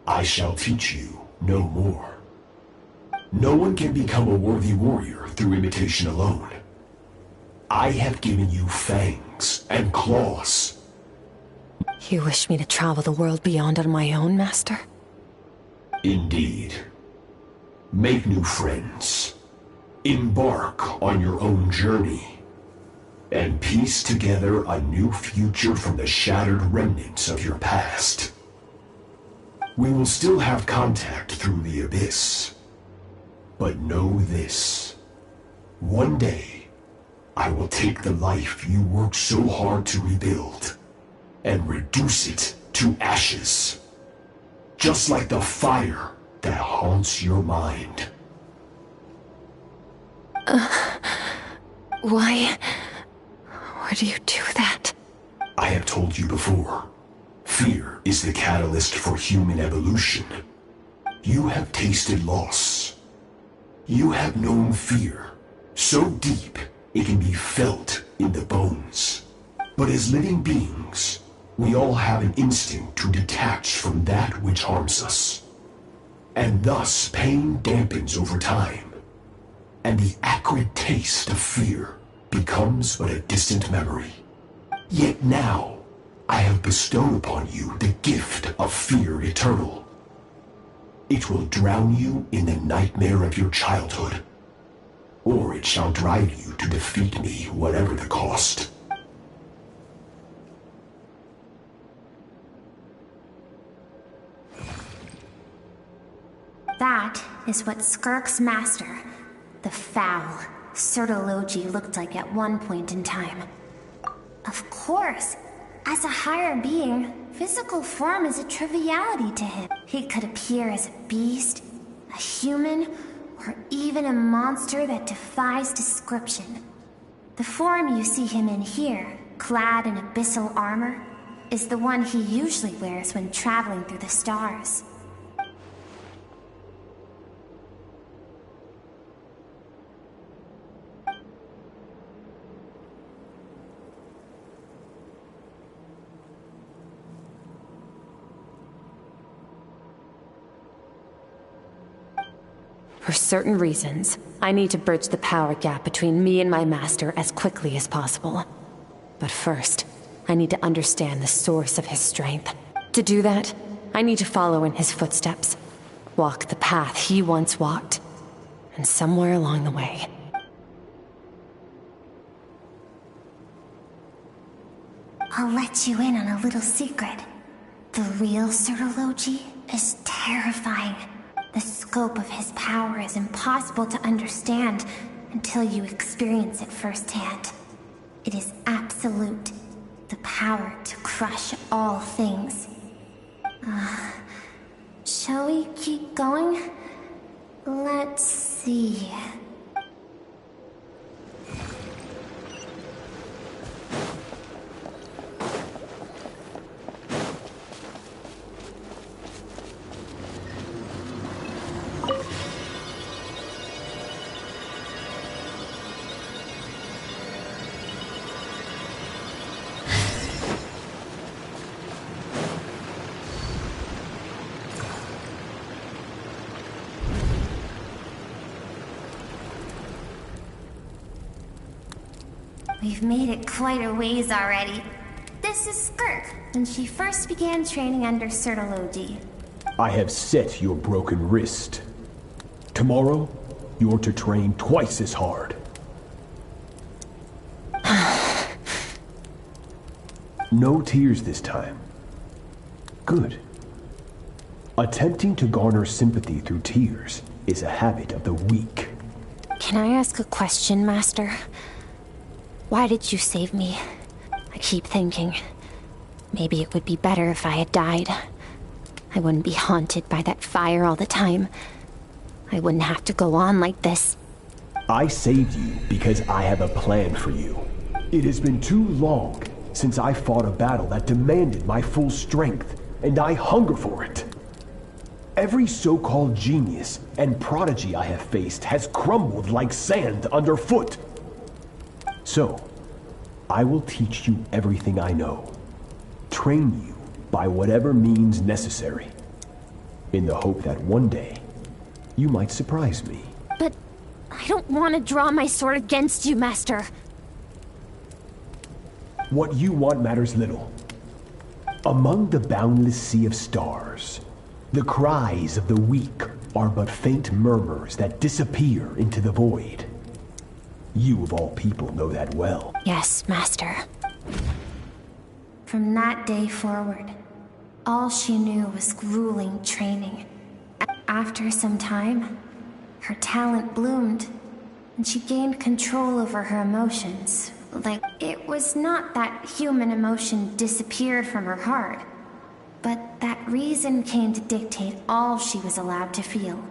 I shall teach you no more. No one can become a worthy warrior through imitation alone. I have given you fangs and claws. You wish me to travel the world beyond on my own, Master? Indeed. Make new friends. Embark on your own journey. And piece together a new future from the shattered remnants of your past. We will still have contact through the abyss. But know this. One day, I will take the life you worked so hard to rebuild and reduce it to ashes. Just like the fire that haunts your mind. Why would you do that? I have told you before. Fear is the catalyst for human evolution. You have tasted loss. You have known fear, so deep it can be felt in the bones. But as living beings, we all have an instinct to detach from that which harms us. And thus pain dampens over time, and the acrid taste of fear becomes but a distant memory. Yet now, I have bestowed upon you the gift of fear eternal. It will drown you in the nightmare of your childhood, or it shall drive you to defeat me, whatever the cost. That is what Skirk's master, the foul, Sertology, looked like at one point in time. Of course, as a higher being, physical form is a triviality to him. He could appear as a beast, a human, or even a monster that defies description. The form you see him in here, clad in abyssal armor, is the one he usually wears when traveling through the stars. For certain reasons, I need to bridge the power gap between me and my master as quickly as possible. But first, I need to understand the source of his strength. To do that, I need to follow in his footsteps, walk the path he once walked, and somewhere along the way, I'll let you in on a little secret. The real Sertology is terrifying. The scope of his power is impossible to understand until you experience it firsthand. It is absolute, the power to crush all things. Shall we keep going? Let's see. We've made it quite a ways already. This is Skirk, when she first began training under Sertology. I have set your broken wrist. Tomorrow, you're to train twice as hard. No tears this time. Good. Attempting to garner sympathy through tears is a habit of the weak. Can I ask a question, Master? Why did you save me? I keep thinking, maybe it would be better if I had died. I wouldn't be haunted by that fire all the time. I wouldn't have to go on like this. I saved you because I have a plan for you. It has been too long since I fought a battle that demanded my full strength, and I hunger for it. Every so-called genius and prodigy I have faced has crumbled like sand underfoot. So, I will teach you everything I know. Train you by whatever means necessary. In the hope that one day, you might surprise me. But I don't want to draw my sword against you, Master. What you want matters little. Among the boundless sea of stars, the cries of the weak are but faint murmurs that disappear into the void. You of all people know that well. Yes, Master. From that day forward, all she knew was grueling training. After some time, her talent bloomed, and she gained control over her emotions. Like, it was not that human emotion disappeared from her heart, but that reason came to dictate all she was allowed to feel.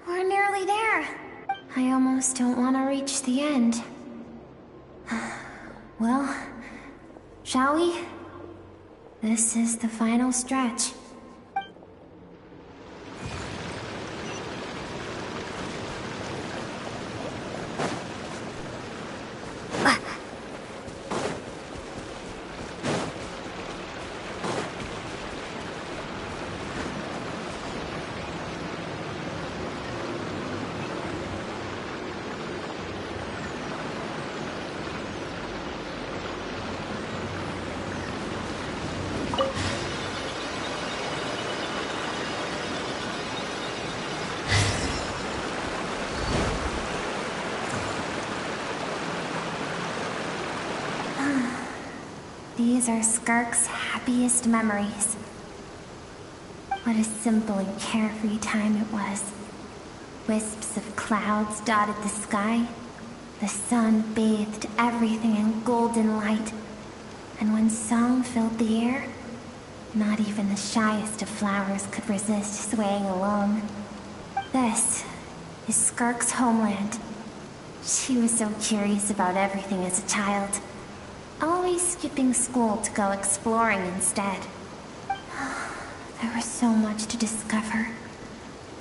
We're nearly there. I almost don't want to reach the end. Well, shall we? This is the final stretch. These are Skirk's happiest memories. What a simple and carefree time it was. Wisps of clouds dotted the sky. The sun bathed everything in golden light. And when song filled the air, not even the shyest of flowers could resist swaying along. This is Skirk's homeland. She was so curious about everything as a child. Always skipping school to go exploring instead. There was so much to discover.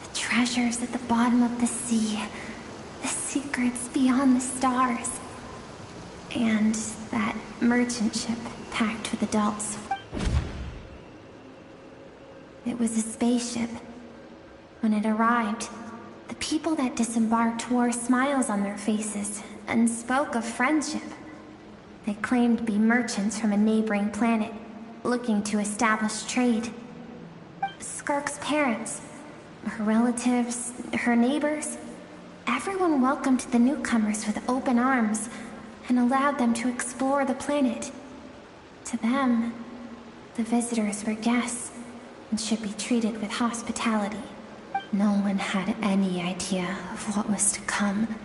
The treasures at the bottom of the sea. The secrets beyond the stars. And that merchant ship packed with adults. It was a spaceship. When it arrived, the people that disembarked wore smiles on their faces and spoke of friendship. They claimed to be merchants from a neighboring planet, looking to establish trade. Skirk's parents, her relatives, her neighbors, everyone welcomed the newcomers with open arms and allowed them to explore the planet. To them, the visitors were guests and should be treated with hospitality. No one had any idea of what was to come.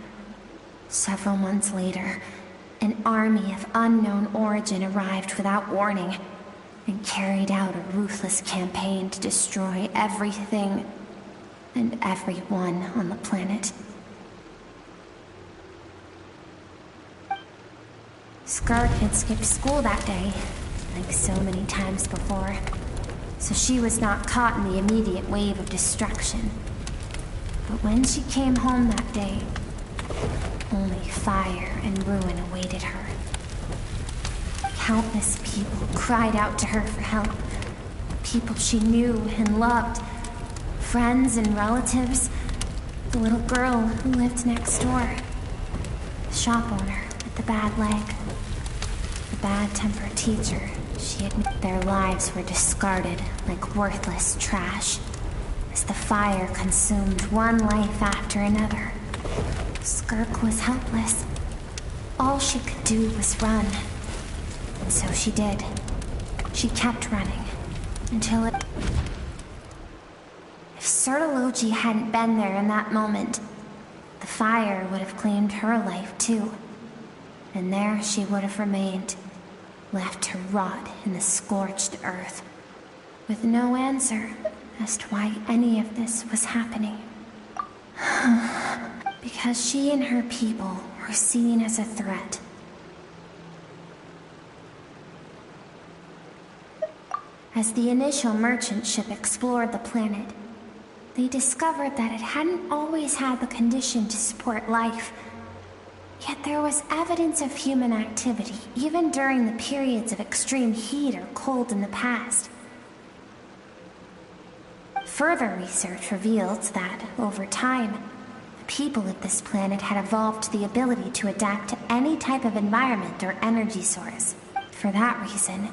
Several months later, an army of unknown origin arrived without warning and carried out a ruthless campaign to destroy everything and everyone on the planet. Skirk had skipped school that day, like so many times before, so she was not caught in the immediate wave of destruction. But when she came home that day, only fire and ruin awaited her. Countless people cried out to her for help. People she knew and loved. Friends and relatives. The little girl who lived next door. The shop owner with the bad leg. The bad-tempered teacher she admitted their lives were discarded like worthless trash as the fire consumed one life after another. Skirk was helpless. All she could do was run. And so she did. She kept running. Until it... If Sertology hadn't been there in that moment, the fire would have claimed her life too. And there she would have remained, left to rot in the scorched earth, with no answer as to why any of this was happening. Because she and her people were seen as a threat. As the initial merchant ship explored the planet, they discovered that it hadn't always had the condition to support life. Yet there was evidence of human activity, even during the periods of extreme heat or cold in the past. Further research revealed that, over time, the people of this planet had evolved the ability to adapt to any type of environment or energy source. For that reason,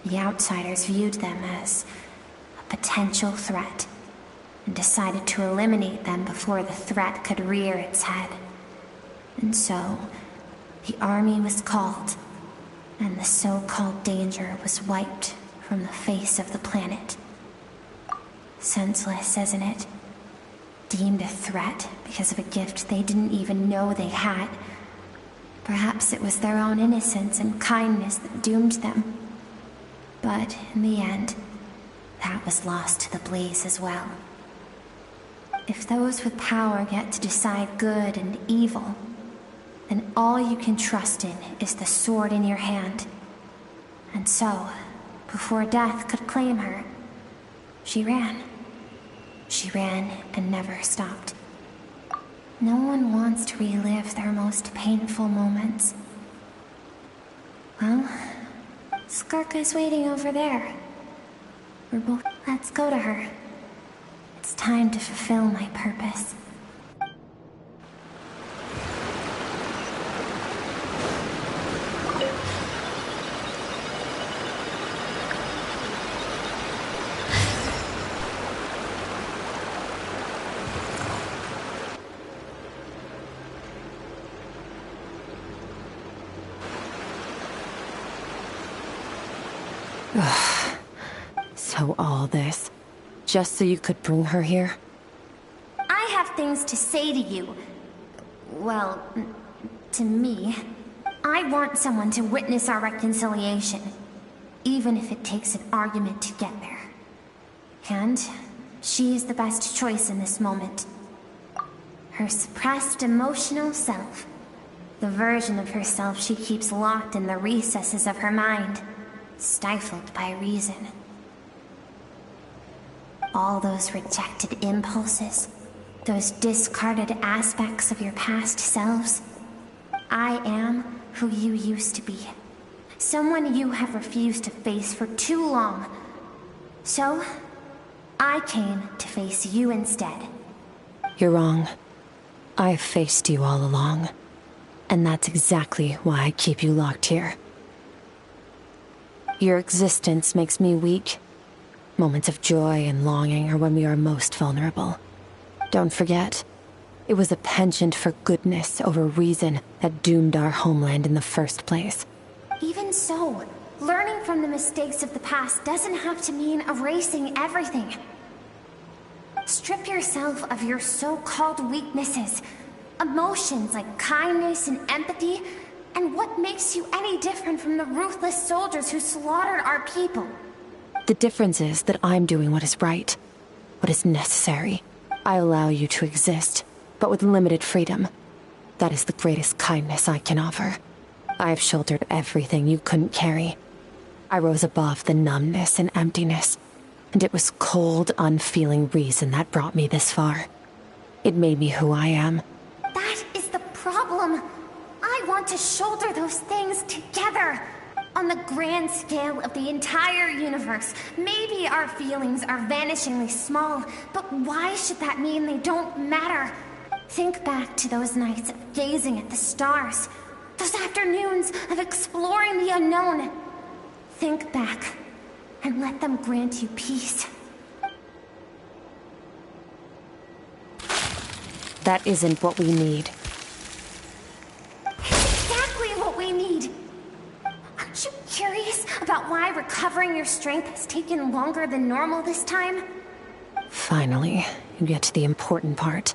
the outsiders viewed them as a potential threat, and decided to eliminate them before the threat could rear its head. And so, the army was called, and the so-called danger was wiped from the face of the planet. Senseless, isn't it? Deemed a threat because of a gift they didn't even know they had. Perhaps it was their own innocence and kindness that doomed them. But in the end, that was lost to the blaze as well. If those with power get to decide good and evil, then all you can trust in is the sword in your hand. And so, before death could claim her, she ran. She ran and never stopped. No one wants to relive their most painful moments. Well, Skirk is waiting over there. Let's go to her. It's time to fulfill my purpose. So all this, just so you could bring her here? I have things to say to you. Well, to me. I want someone to witness our reconciliation, even if it takes an argument to get there. And she is the best choice in this moment. Her suppressed emotional self, the version of herself she keeps locked in the recesses of her mind, stifled by reason. All those rejected impulses, those discarded aspects of your past selves. I am who you used to be. Someone you have refused to face for too long. So, I came to face you instead. You're wrong. I've faced you all along. And that's exactly why I keep you locked here. Your existence makes me weak. Moments of joy and longing are when we are most vulnerable. Don't forget, it was a penchant for goodness over reason that doomed our homeland in the first place. Even so, learning from the mistakes of the past doesn't have to mean erasing everything. Strip yourself of your so-called weaknesses, emotions like kindness and empathy, and what makes you any different from the ruthless soldiers who slaughtered our people? The difference is that I'm doing what is right, what is necessary. I allow you to exist, but with limited freedom. That is the greatest kindness I can offer. I have shouldered everything you couldn't carry. I rose above the numbness and emptiness, and it was cold, unfeeling reason that brought me this far. It made me who I am. That is the problem. I want to shoulder those things together. On the grand scale of the entire universe, maybe our feelings are vanishingly small, but why should that mean they don't matter? Think back to those nights of gazing at the stars, those afternoons of exploring the unknown. Think back, and let them grant you peace. That isn't what we need. Exactly what we need! Aren't you curious about why recovering your strength has taken longer than normal this time? Finally, you get to the important part.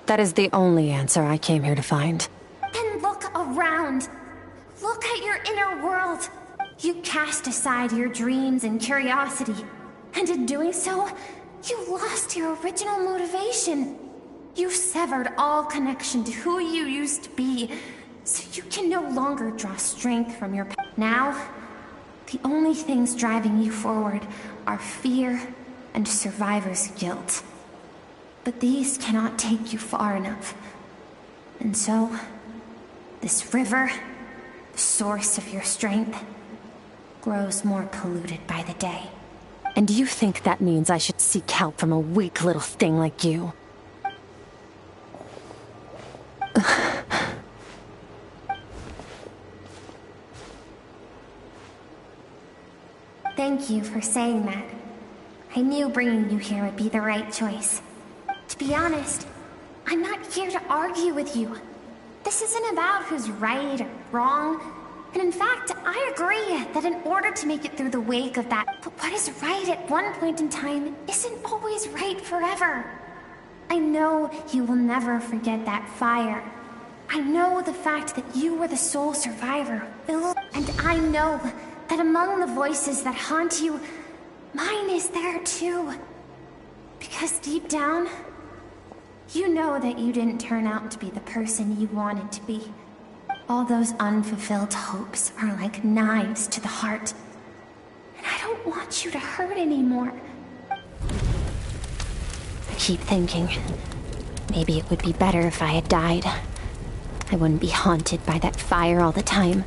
That is the only answer I came here to find. Then look around. Look at your inner world. You cast aside your dreams and curiosity. And in doing so, you lost your original motivation. You've severed all connection to who you used to be, so you can no longer draw strength from your past. Now, the only things driving you forward are fear and survivor's guilt. But these cannot take you far enough. And so, this river, the source of your strength, grows more polluted by the day. And you think that means I should seek help from a weak little thing like you? Thank you for saying that. I knew bringing you here would be the right choice. To be honest, I'm not here to argue with you. This isn't about who's right or wrong. And in fact, I agree that in order to make it through the wake of that, but what is right at one point in time isn't always right forever. I know you will never forget that fire. I know the fact that you were the sole survivor, and I know that among the voices that haunt you, mine is there too. Because deep down, you know that you didn't turn out to be the person you wanted to be. All those unfulfilled hopes are like knives to the heart. And I don't want you to hurt anymore. I keep thinking, maybe it would be better if I had died. I wouldn't be haunted by that fire all the time.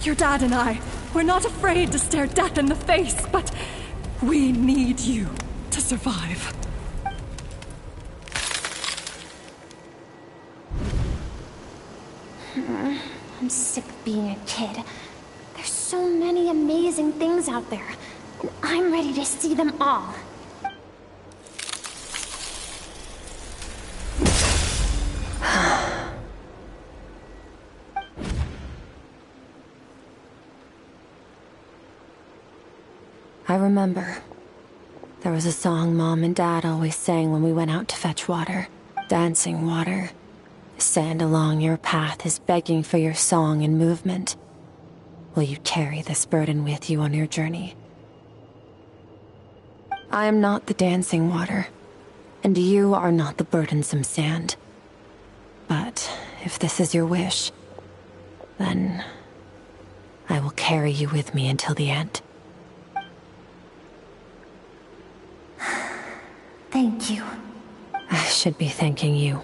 Your dad and I, we're not afraid to stare death in the face, but we need you to survive. I'm sick of being a kid. There's so many amazing things out there, and I'm ready to see them all. I remember. There was a song Mom and Dad always sang when we went out to fetch water. Dancing water. The sand along your path is begging for your song and movement. Will you carry this burden with you on your journey? I am not the dancing water, and you are not the burdensome sand. But if this is your wish, then I will carry you with me until the end. Thank you. I should be thanking you.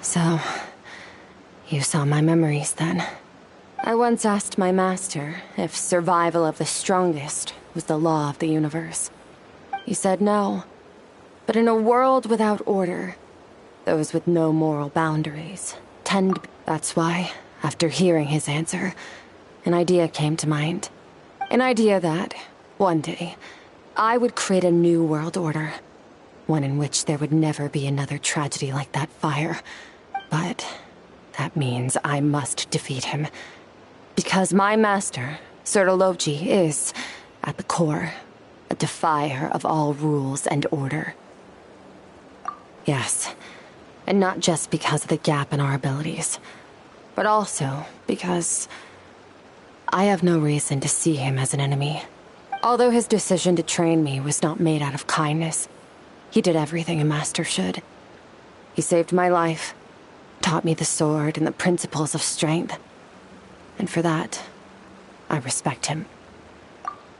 So, you saw my memories then. I once asked my master if survival of the strongest was the law of the universe. He said no. But in a world without order, those with no moral boundaries tend... That's why, after hearing his answer, an idea came to mind. An idea that, one day, I would create a new world order. One in which there would never be another tragedy like that fire. But that means I must defeat him. Because my master, Sertologi, is, at the core, a defier of all rules and order. Yes, and not just because of the gap in our abilities, but also because I have no reason to see him as an enemy. Although his decision to train me was not made out of kindness, he did everything a master should. He saved my life, taught me the sword and the principles of strength. And for that, I respect him.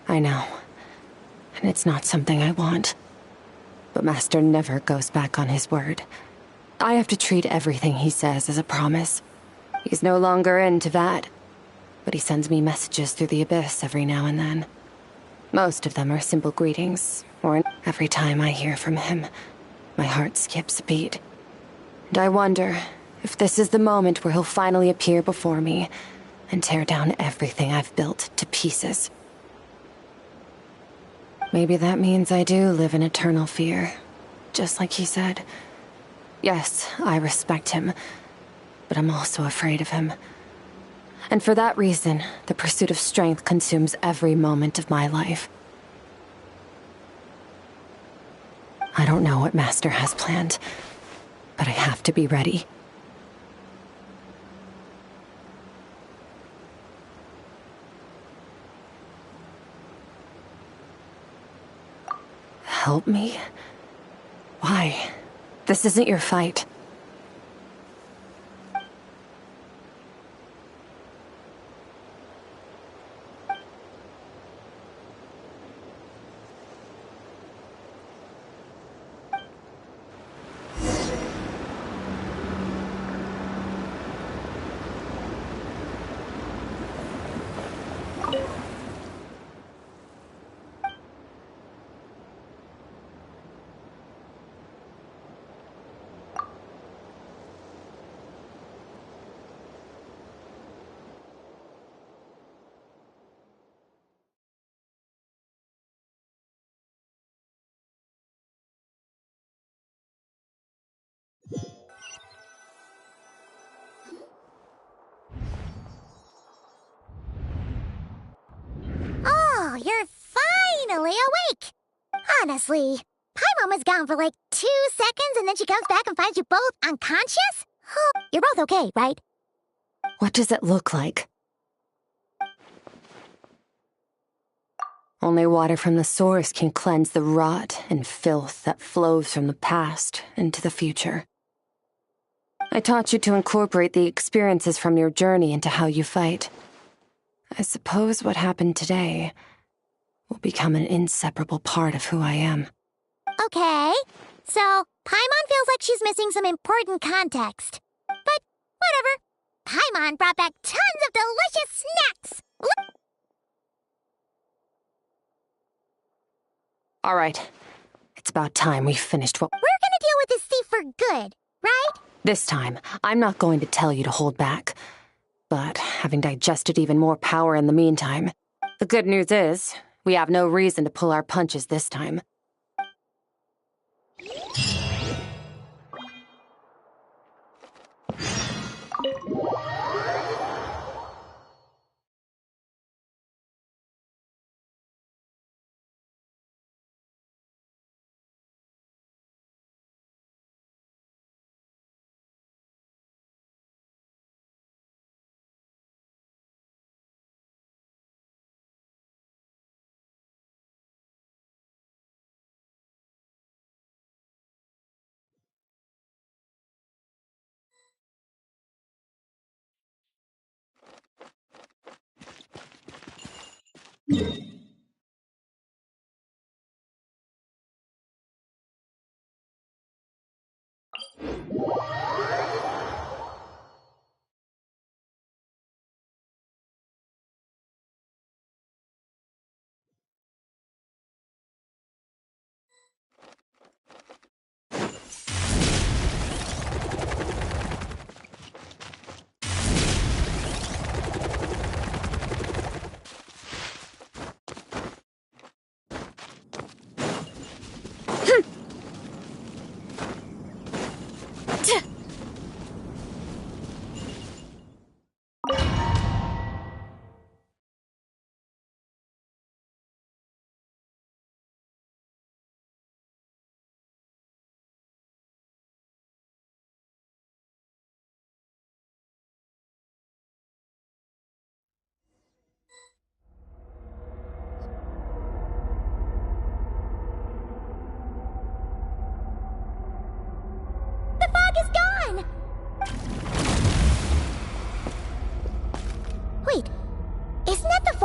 I know, and it's not something I want. But Master never goes back on his word. I have to treat everything he says as a promise. He's no longer into that, but he sends me messages through the abyss every now and then. Most of them are simple greetings, or every time I hear from him, my heart skips a beat. And I wonder if this is the moment where he'll finally appear before me and tear down everything I've built to pieces. Maybe that means I do live in eternal fear, just like he said. Yes, I respect him, but I'm also afraid of him. And for that reason, the pursuit of strength consumes every moment of my life. I don't know what Master has planned, but I have to be ready. Help me? Why? This isn't your fight. Oh, you're finally awake! Honestly, Paimon was gone for like 2 seconds and then she comes back and finds you both unconscious? You're both okay, right? What does it look like? Only water from the source can cleanse the rot and filth that flows from the past into the future. I taught you to incorporate the experiences from your journey into how you fight. I suppose what happened today will become an inseparable part of who I am. Okay, so Paimon feels like she's missing some important context. But whatever. Paimon brought back tons of delicious snacks! All right, it's about time we finished what... We're gonna deal with this thief for good, right? This time, I'm not going to tell you to hold back. But having digested even more power in the meantime, the good news is, we have no reason to pull our punches this time.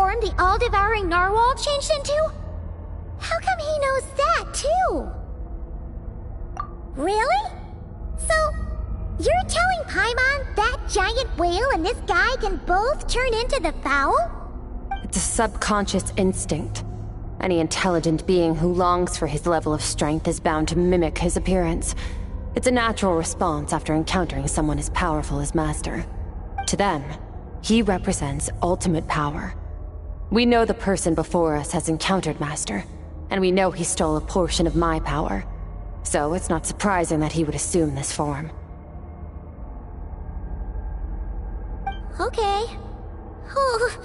form the all-devouring narwhal changed into? How come he knows that, too? Really? So, you're telling Paimon that giant whale and this guy can both turn into the fowl? It's a subconscious instinct. Any intelligent being who longs for his level of strength is bound to mimic his appearance. It's a natural response after encountering someone as powerful as Master. To them, he represents ultimate power. We know the person before us has encountered Master, and we know he stole a portion of my power. So it's not surprising that he would assume this form. Okay. Oh,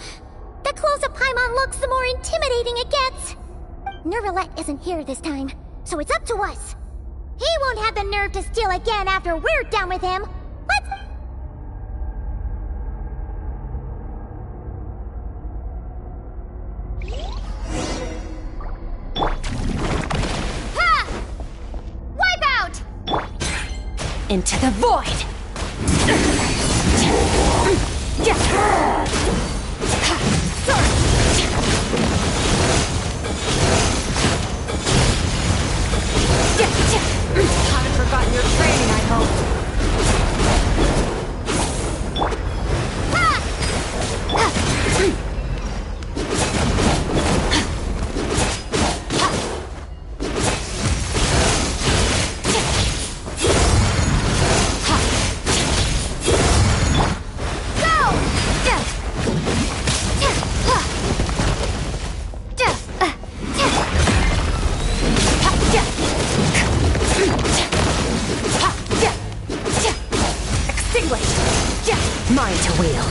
the closer Paimon looks, the more intimidating it gets. Nervalette isn't here this time, so it's up to us. He won't have the nerve to steal again after we're done with him. Let's... Ha! Wipe out! Into the void! Haven't forgotten your training, I hope. Mine to wield.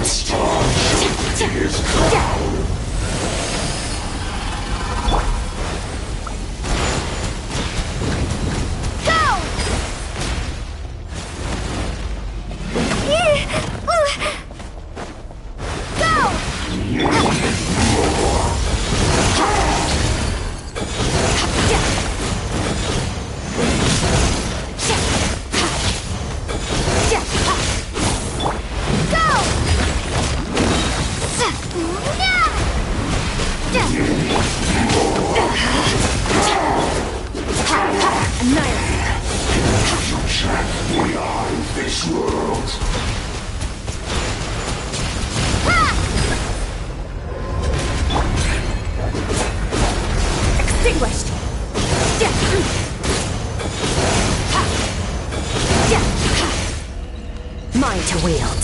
Mine to wield.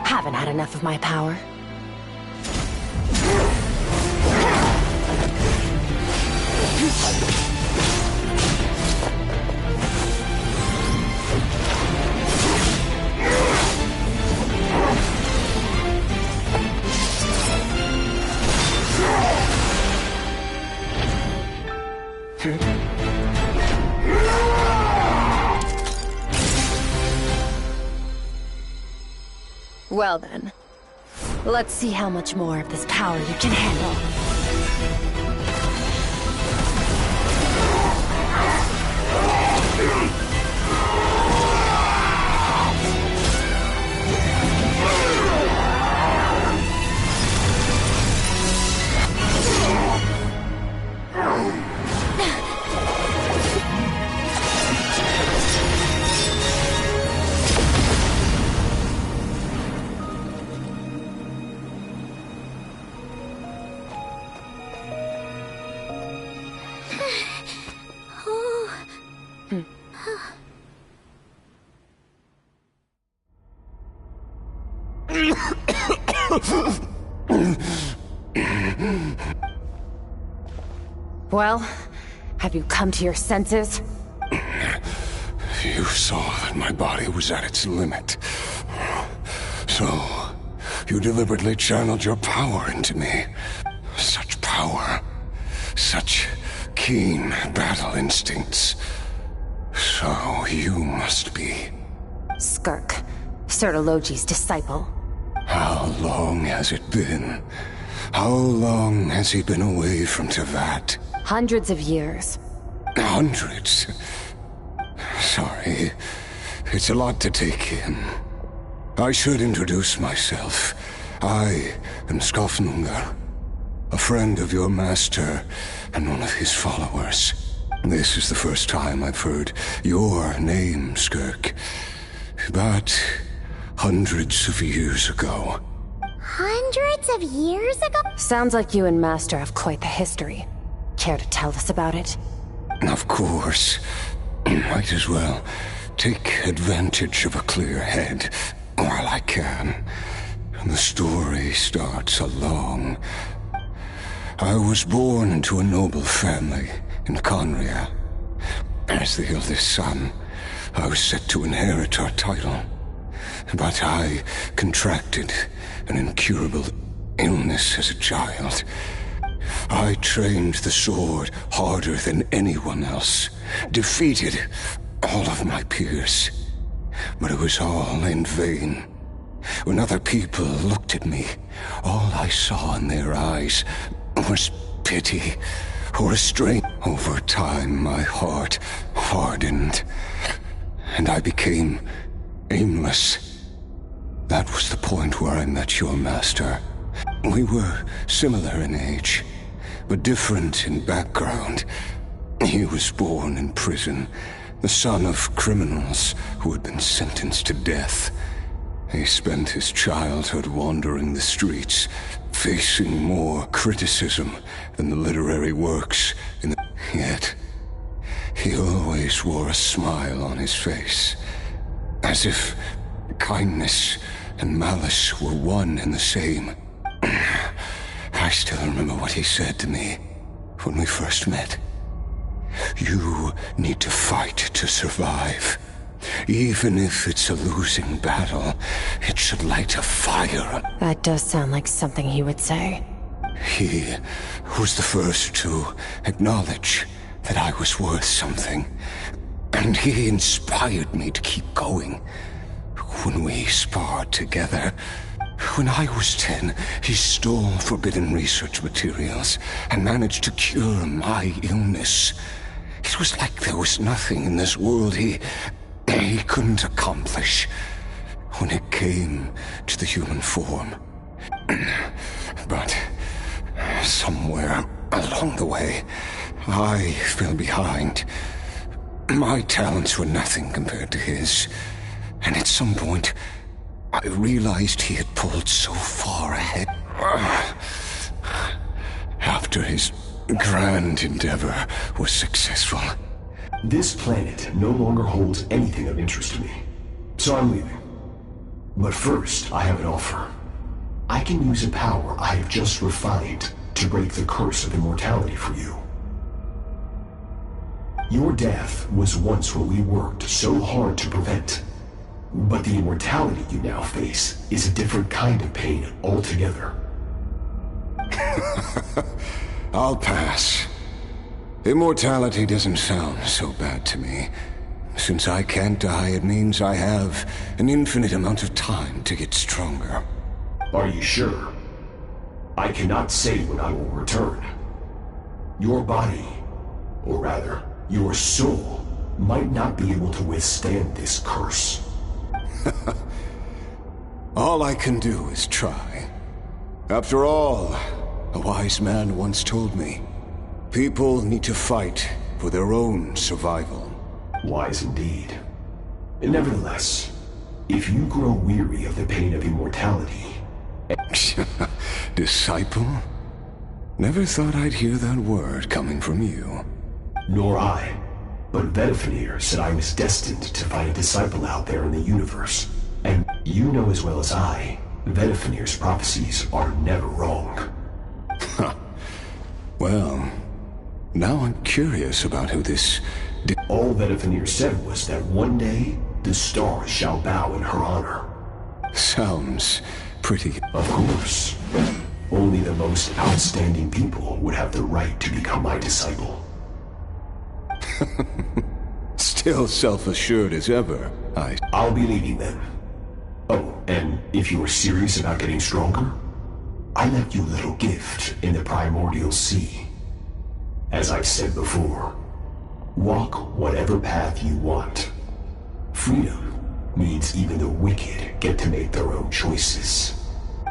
Haven't had enough of my power. Well then, let's see how much more of this power you can handle. Oh, Well, have you come to your senses? You saw that my body was at its limit. So, you deliberately channeled your power into me. Such power. Such keen battle instincts. So, you must be... Skirk, Sertologi's disciple. How long has it been? How long has he been away from Tevat? Hundreds of years. Hundreds? Sorry. It's a lot to take in. I should introduce myself. I am Skofnungar, a friend of your master and one of his followers. This is the first time I've heard your name, Skirk. But hundreds of years ago. Hundreds of years ago? Sounds like you and Master have quite the history. Care to tell us about it? Of course. Might as well take advantage of a clear head while I can. The story starts along. I was born into a noble family in Conria. As the eldest son, I was set to inherit our title. But I contracted an incurable illness as a child. I trained the sword harder than anyone else, defeated all of my peers. But it was all in vain. When other people looked at me, all I saw in their eyes was pity or restraint. Over time, my heart hardened, and I became aimless. That was the point where I met your master. We were similar in age, but different in background. He was born in prison, the son of criminals who had been sentenced to death. He spent his childhood wandering the streets, facing more criticism than the literary works in the... Yet, he always wore a smile on his face, as if kindness and malice were one and the same. I still remember what he said to me when we first met. You need to fight to survive. Even if it's a losing battle, it should light a fire. That does sound like something he would say. He was the first to acknowledge that I was worth something. And he inspired me to keep going. When we sparred together, when I was 10, he stole forbidden research materials and managed to cure my illness. It was like there was nothing in this world he couldn't accomplish when it came to the human form. But somewhere along the way, I fell behind. My talents were nothing compared to his. And at some point, I realized he had pulled so far ahead. After his grand endeavor was successful. This planet no longer holds anything of interest to me, so I'm leaving. But first, I have an offer. I can use a power I have just refined to break the curse of immortality for you. Your death was once what we worked so hard to prevent. But the immortality you now face is a different kind of pain altogether. I'll pass. Immortality doesn't sound so bad to me. Since I can't die, it means I have an infinite amount of time to get stronger. Are you sure? I cannot say when I will return. Your body, or rather, your soul, might not be able to withstand this curse. All I can do is try. After all, a wise man once told me, people need to fight for their own survival. Wise indeed. Nevertheless, if you grow weary of the pain of immortality... Disciple? Never thought I'd hear that word coming from you. Nor I. But Vedifenir said I was destined to find a disciple out there in the universe. And you know as well as I, Now I'm curious about who this... All that Avenir said was that one day, the stars shall bow in her honor. Sounds pretty... Of course. Only the most outstanding people would have the right to become my disciple. Still self-assured as ever. I'll be leading them. Oh, and if you are serious about getting stronger, I left you a little gift in the primordial sea. As I've said before, walk whatever path you want. Freedom means even the wicked get to make their own choices.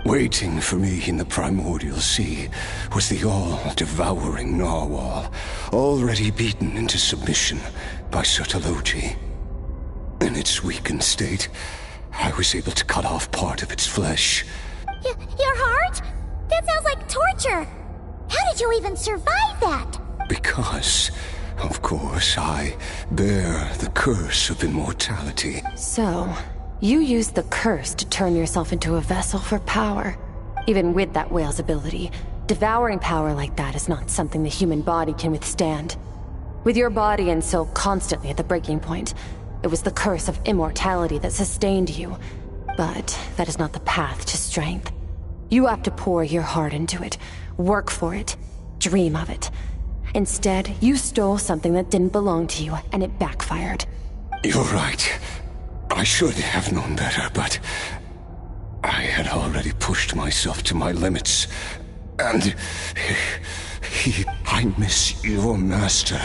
Waiting for me in the primordial sea was the all-devouring narwhal, already beaten into submission by Sertologi. In its weakened state, I was able to cut off part of its flesh. Your heart? That sounds like torture! How did you even survive that? Because, of course, I bear the curse of immortality. So, you used the curse to turn yourself into a vessel for power. Even with that whale's ability, devouring power like that is not something the human body can withstand. With your body and soul constantly at the breaking point, it was the curse of immortality that sustained you. But that is not the path to strength. You have to pour your heart into it, work for it, dream of it. Instead, you stole something that didn't belong to you, and it backfired. You're right. I should have known better, but I had already pushed myself to my limits. And I miss your master.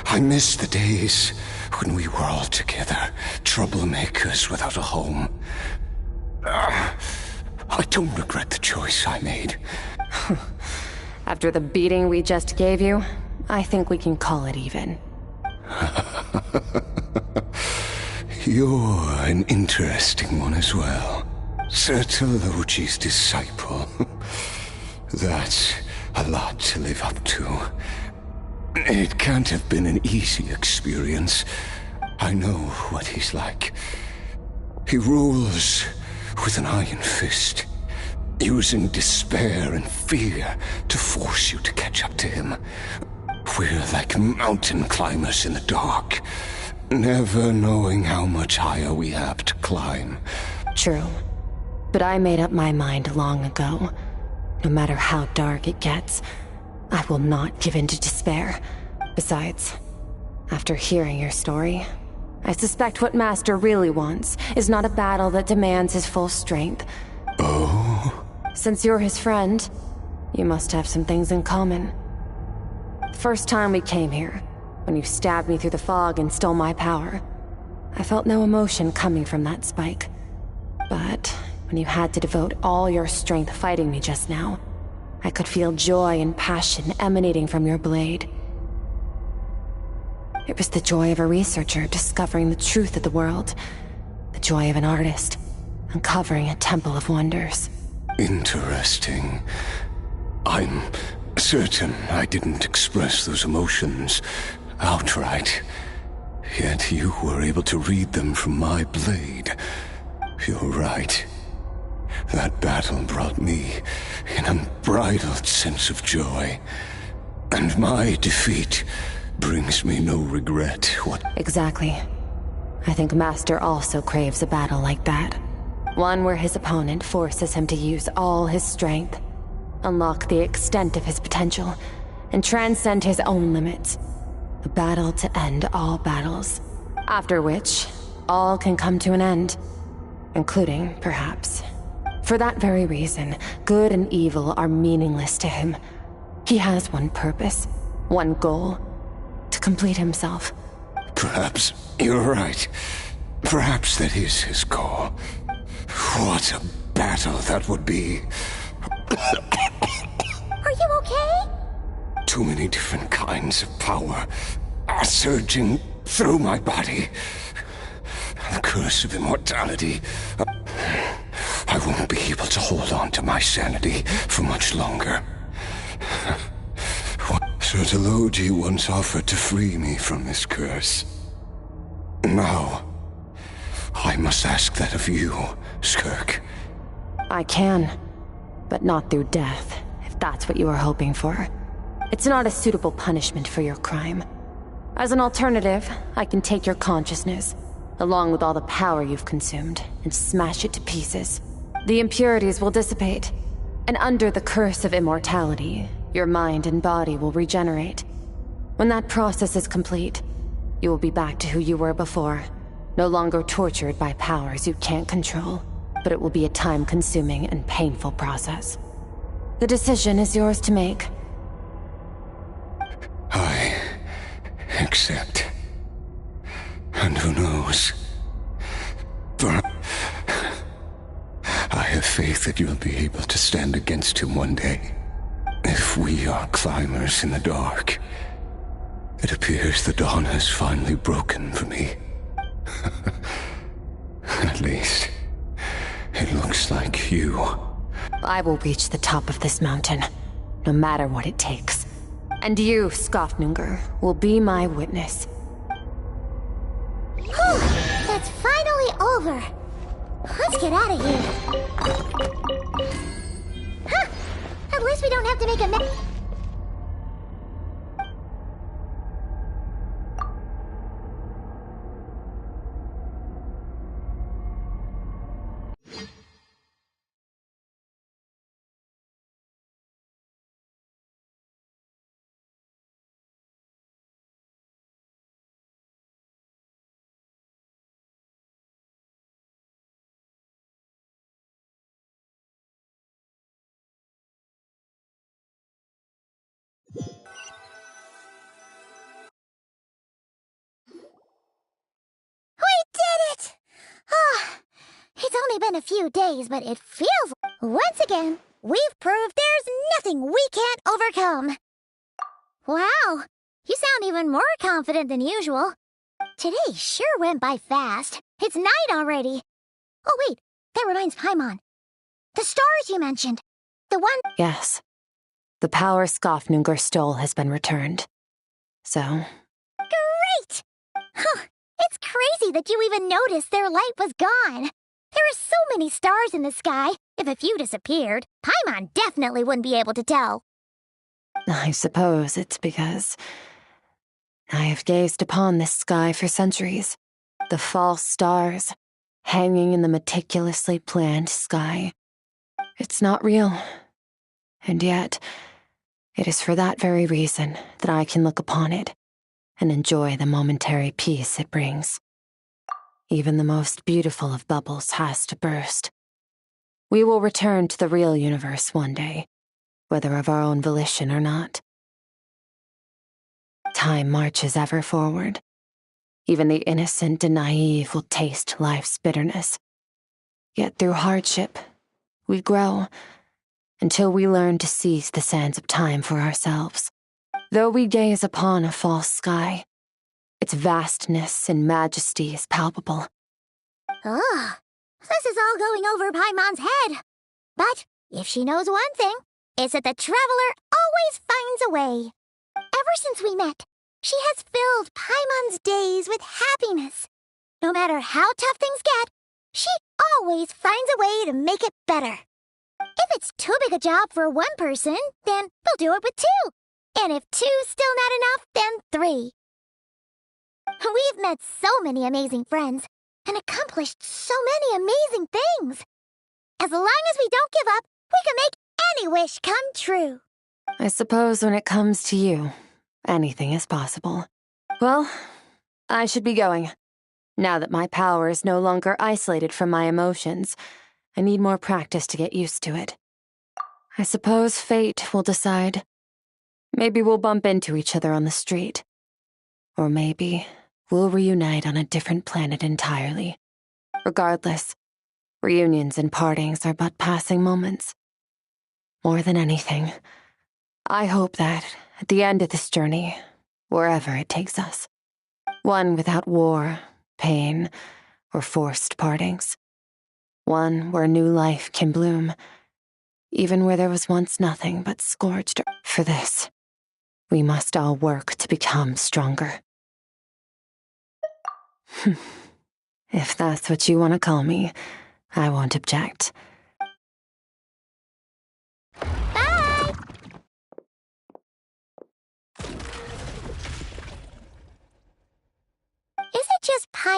I miss the days when we were all together, troublemakers without a home. I don't regret the choice I made. After the beating we just gave you, I think we can call it even. You're an interesting one as well. Sertologi's disciple. That's a lot to live up to. It can't have been an easy experience. I know what he's like. He rules with an iron fist, using despair and fear to force you to catch up to him. We're like mountain climbers in the dark, never knowing how much higher we have to climb. True. But I made up my mind long ago. No matter how dark it gets, I will not give in to despair. Besides, after hearing your story, I suspect what Master really wants is not a battle that demands his full strength. Oh? Since you're his friend, you must have some things in common. First time we came here, when you stabbed me through the fog and stole my power, I felt no emotion coming from that spike. But when you had to devote all your strength fighting me just now, I could feel joy and passion emanating from your blade. It was the joy of a researcher discovering the truth of the world, the joy of an artist uncovering a temple of wonders. Interesting. I'm certain I didn't express those emotions outright, yet you were able to read them from my blade. You're right. That battle brought me an unbridled sense of joy, and my defeat brings me no regret. Exactly. I think Master also craves a battle like that. One where his opponent forces him to use all his strength, unlock the extent of his potential, and transcend his own limits. A battle to end all battles. After which, all can come to an end. Including, perhaps. For that very reason, good and evil are meaningless to him. He has one purpose, one goal. To complete himself. Perhaps you're right. Perhaps that is his goal. What a battle that would be. Are you okay? Too many different kinds of power are surging through my body. The curse of immortality. I won't be able to hold on to my sanity for much longer. Sertologi once offered to free me from this curse. Now, I must ask that of you, Skirk. I can, but not through death, if that's what you were hoping for. It's not a suitable punishment for your crime. As an alternative, I can take your consciousness, along with all the power you've consumed, and smash it to pieces. The impurities will dissipate, and under the curse of immortality, your mind and body will regenerate. When that process is complete, you will be back to who you were before, no longer tortured by powers you can't control, but it will be a time-consuming and painful process. The decision is yours to make. I accept. And who knows? For I have faith that you'll be able to stand against him one day. If we are climbers in the dark, it appears the dawn has finally broken for me. At least, it looks like you. I will reach the top of this mountain, no matter what it takes. And you, Skofnunger, will be my witness. Whew, it's finally over. Let's get out of here. Huh, at least we don't have to make a mess. It's only been a few days, but it feels... Once again, we've proved there's nothing we can't overcome. Wow, you sound even more confident than usual. Today sure went by fast. It's night already. Oh wait, that reminds Paimon. The stars you mentioned. The one... Yes. The power Skofnunger stole has been returned. So... Great! Huh, it's crazy that you even noticed their light was gone. There are so many stars in the sky. If a few disappeared, Paimon definitely wouldn't be able to tell. I suppose it's because I have gazed upon this sky for centuries. The false stars, hanging in the meticulously planned sky. It's not real. And yet, it is for that very reason that I can look upon it and enjoy the momentary peace it brings. Even the most beautiful of bubbles has to burst. We will return to the real universe one day, whether of our own volition or not. Time marches ever forward. Even the innocent and naive will taste life's bitterness. Yet through hardship, we grow, until we learn to seize the sands of time for ourselves. Though we gaze upon a false sky, its vastness and majesty is palpable. Ugh, this is all going over Paimon's head. But if she knows one thing, it's that the traveler always finds a way. Ever since we met, she has filled Paimon's days with happiness. No matter how tough things get, she always finds a way to make it better. If it's too big a job for one person, then we'll do it with two. And if two's still not enough, then 3. We've met so many amazing friends and accomplished so many amazing things. As long as we don't give up, we can make any wish come true. I suppose when it comes to you, anything is possible. Well, I should be going. Now that my power is no longer isolated from my emotions, I need more practice to get used to it. I suppose fate will decide. Maybe we'll bump into each other on the street. Or maybe we'll reunite on a different planet entirely. Regardless, reunions and partings are but passing moments. More than anything, I hope that, at the end of this journey, wherever it takes us, one without war, pain, or forced partings. One where new life can bloom, even where there was once nothing but scorched earth. For this, we must all work to become stronger. If that's what you want to call me, I won't object. Bye!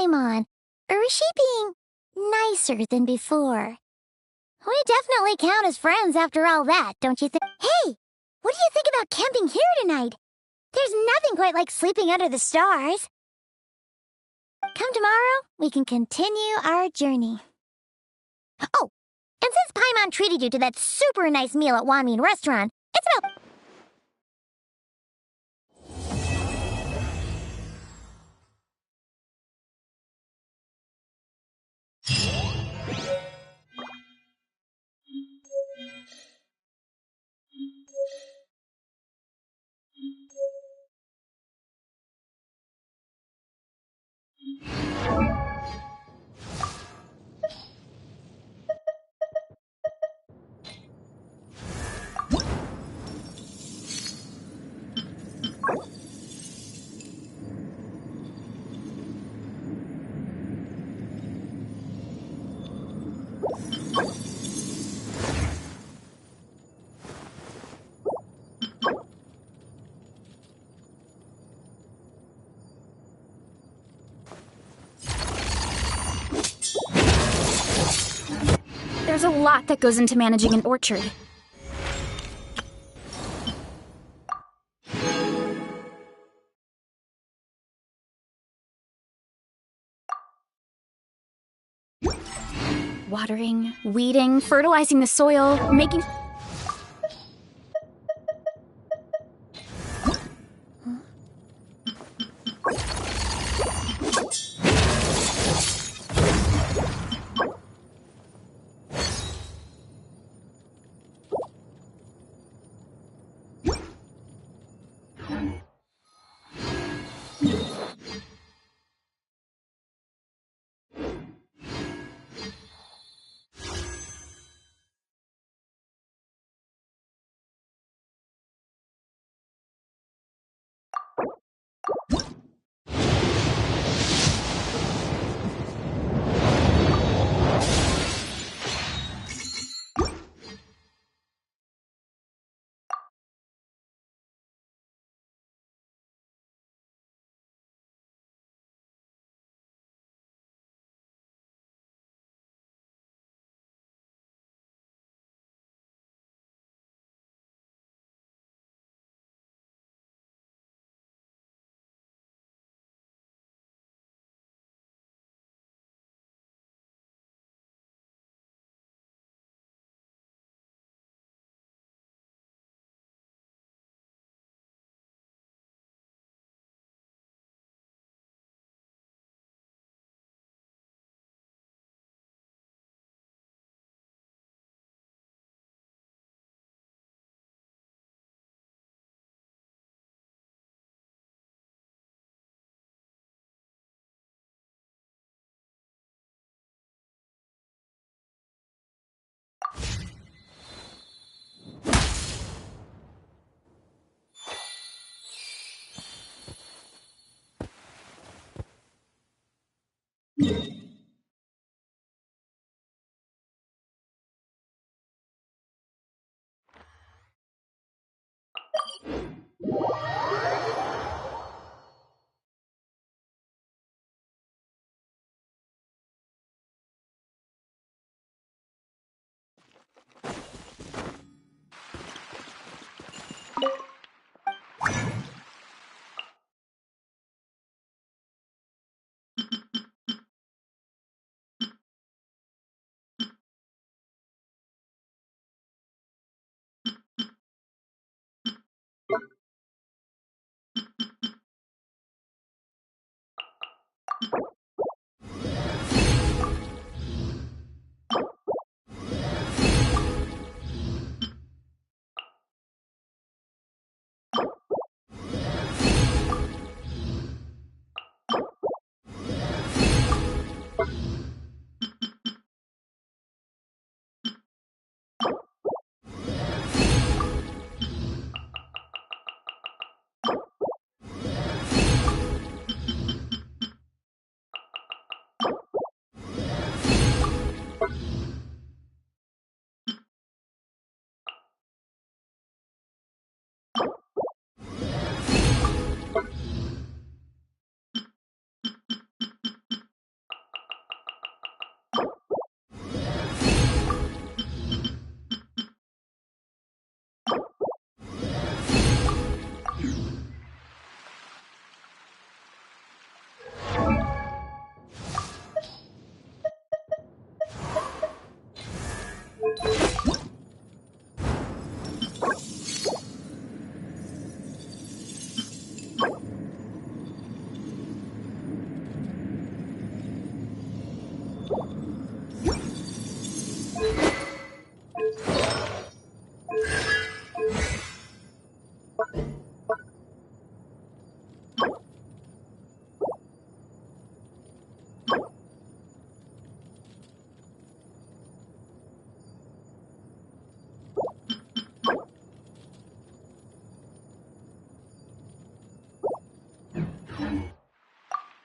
Paimon? Or is she being nicer than before? We definitely count as friends after all that, don't you think? Hey! What do you think about camping here tonight? There's nothing quite like sleeping under the stars. Come tomorrow, we can continue our journey. Oh, and since Paimon treated you to that super nice meal at Wanmin Restaurant, it's about... There's a lot that goes into managing an orchard. Watering, weeding, fertilizing the soil, making...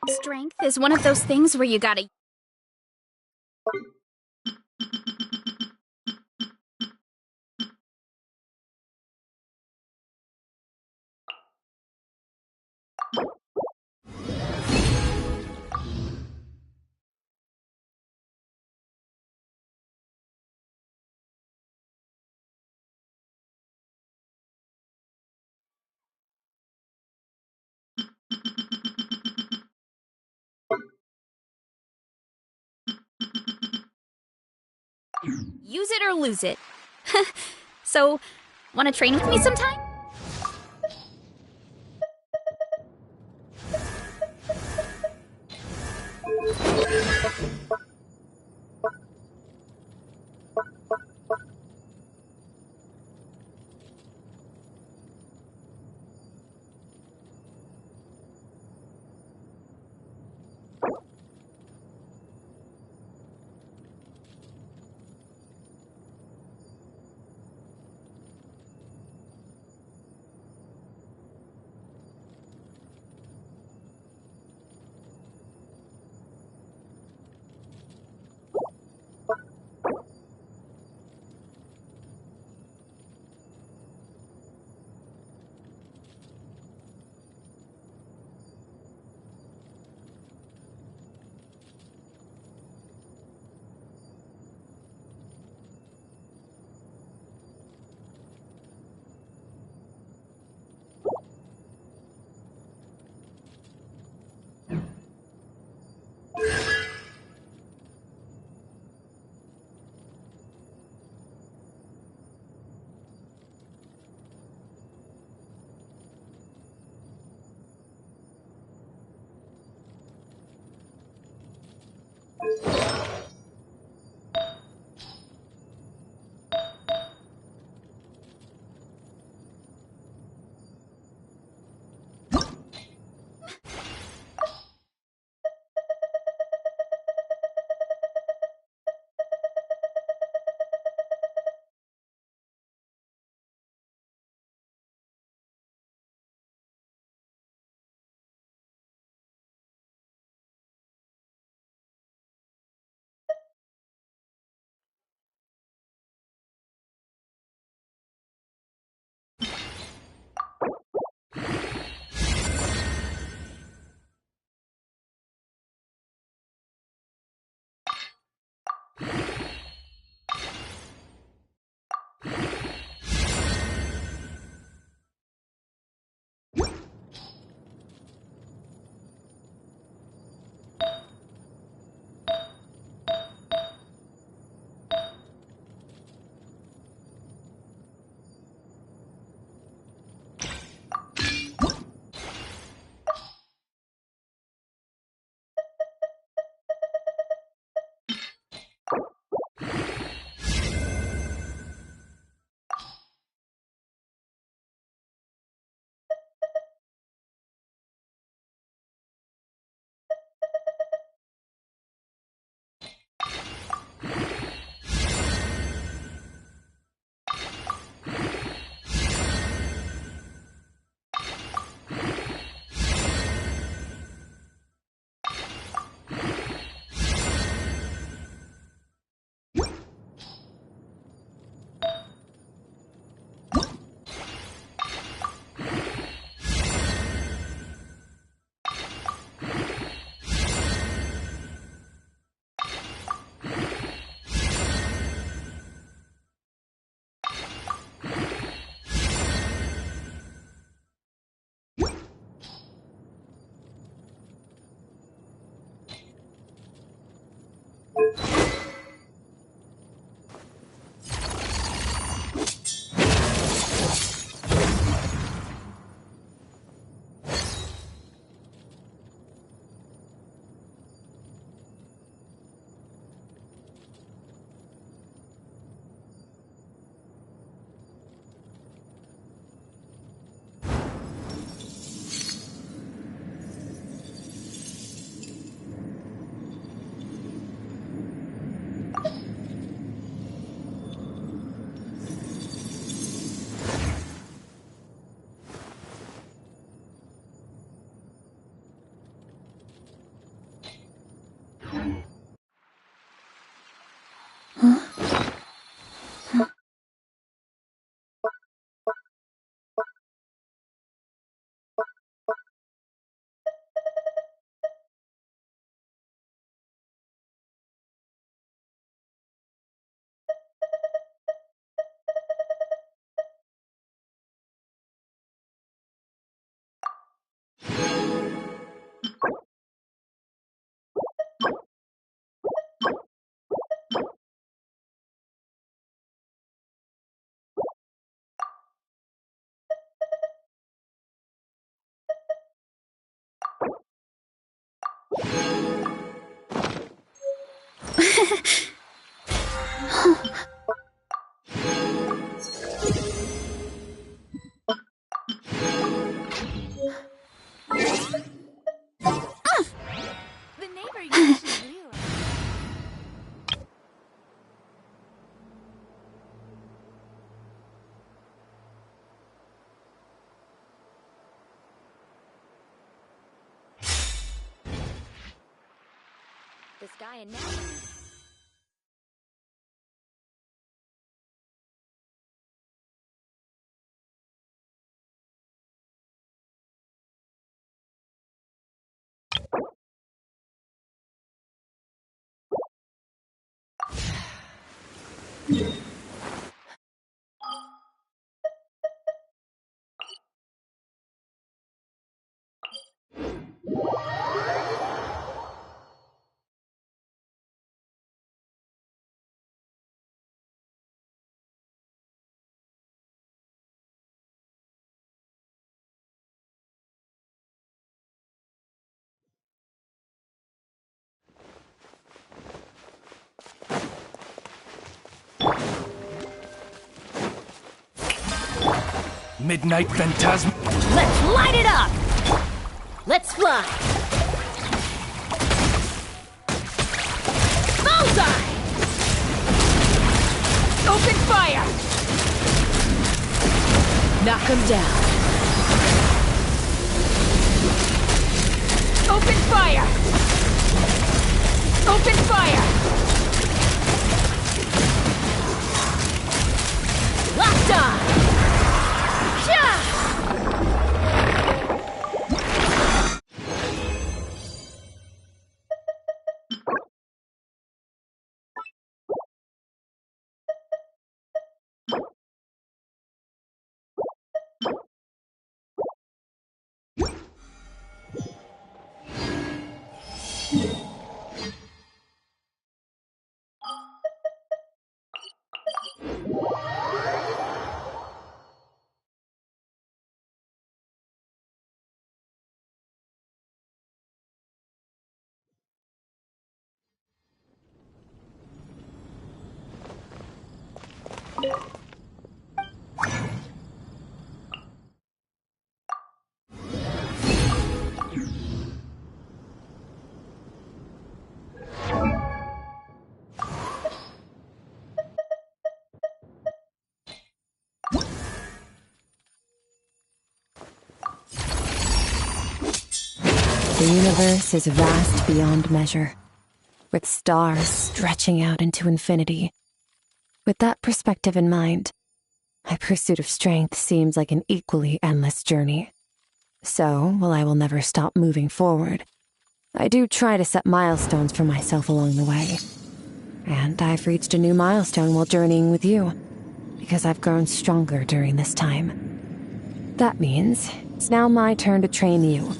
Strength is one of those things where you gotta... Use it or lose it. So, wanna train with me sometime? this guy and now. Midnight Phantasm. Let's light it up! Let's fly! Bullseye! Open fire! Knock him down. Open fire! Open fire! Locked on! The universe is vast beyond measure, with stars stretching out into infinity. With that perspective in mind, my pursuit of strength seems like an equally endless journey. So, while I will never stop moving forward, I do try to set milestones for myself along the way. And I've reached a new milestone while journeying with you, because I've grown stronger during this time. That means it's now my turn to train you.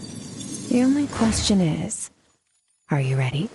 The only question is, are you ready?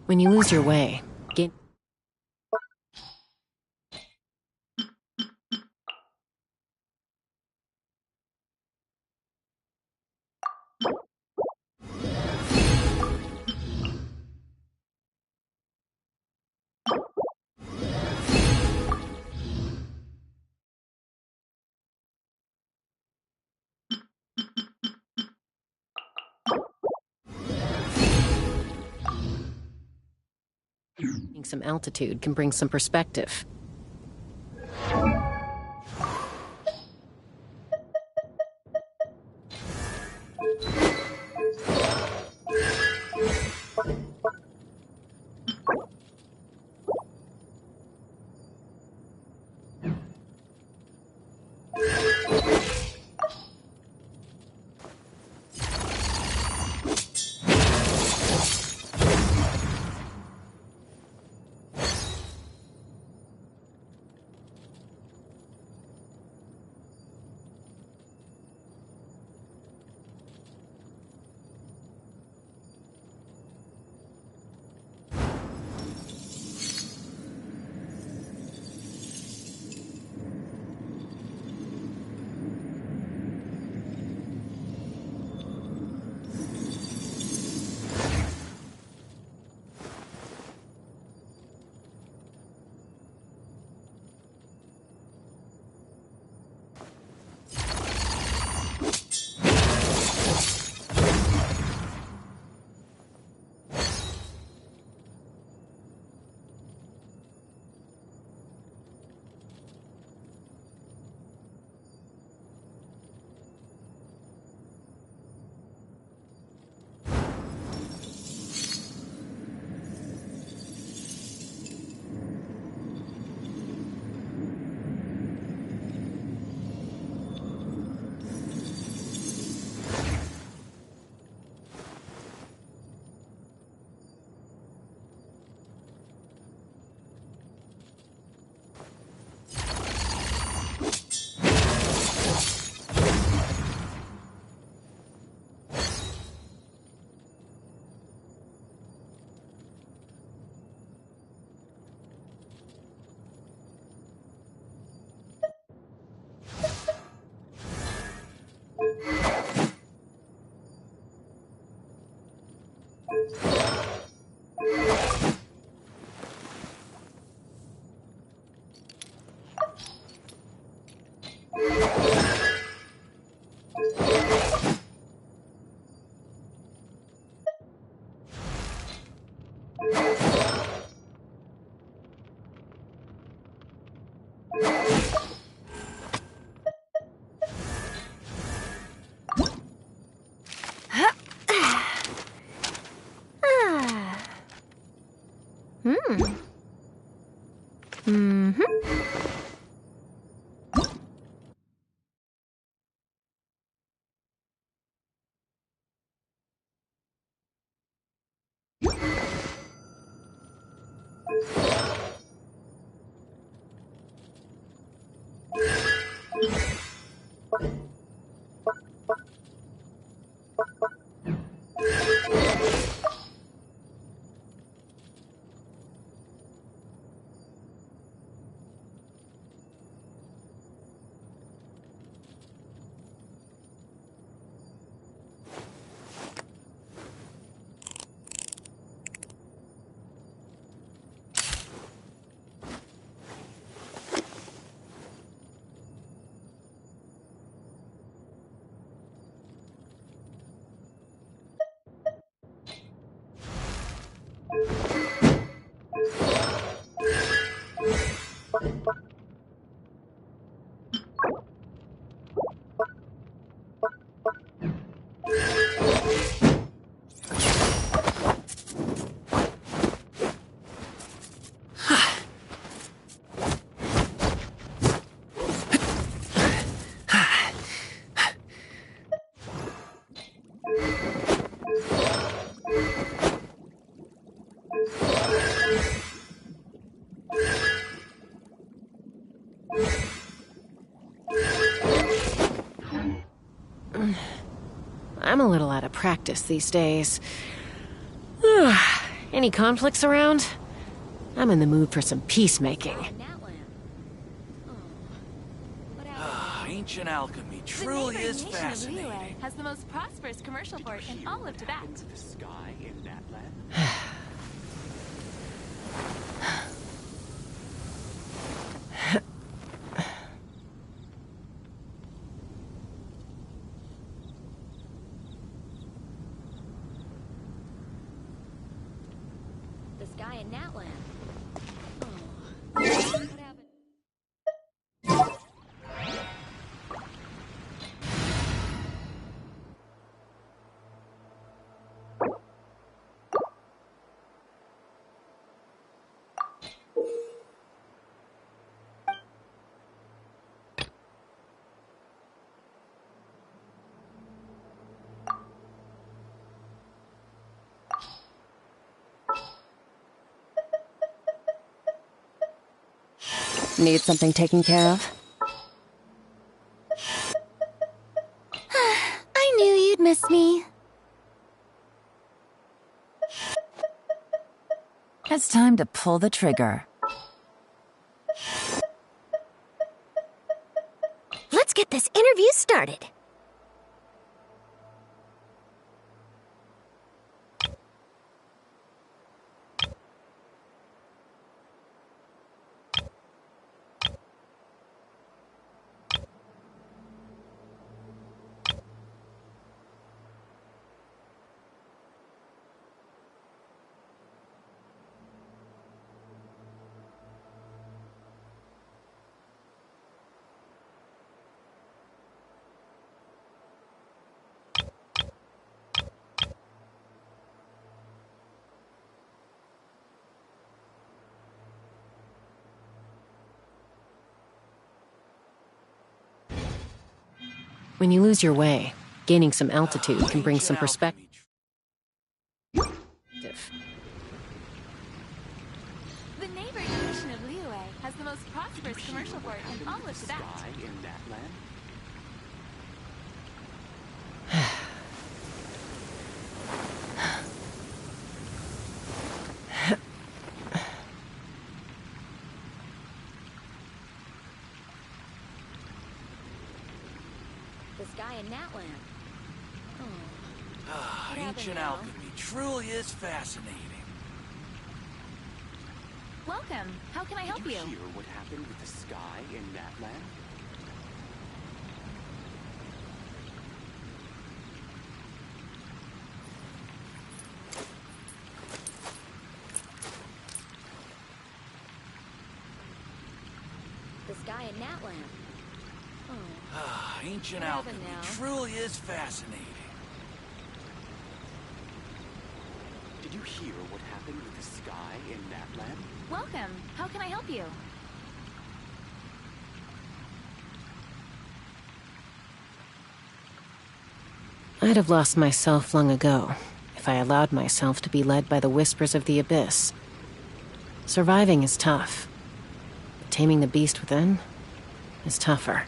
When you lose your way, gain... some altitude can bring some perspective. I'm a little out of practice these days. Any conflicts around? I'm in the mood for some peacemaking. Ancient alchemy truly is fascinating. Has the most prosperous commercial port in all of Tibet. The sky in that land. The sky in Natlan. Need something taken care of? I knew you'd miss me. It's time to pull the trigger. Let's get this interview started. When you lose your way, gaining some altitude can bring some perspective. The neighboring nation of Liyue has the most prosperous commercial port in all of Tibet. In that land? The sky in Natland. Ancient alchemy truly is fascinating. Welcome. How can I help Did you? you hear what happened with the sky in Natland? The sky in Natland. Ancient What happened alchemy now? truly is fascinating. Did you hear what happened with the sky in Natland? Welcome. How can I help you? I'd have lost myself long ago if I allowed myself to be led by the whispers of the abyss. Surviving is tough, but taming the beast within is tougher.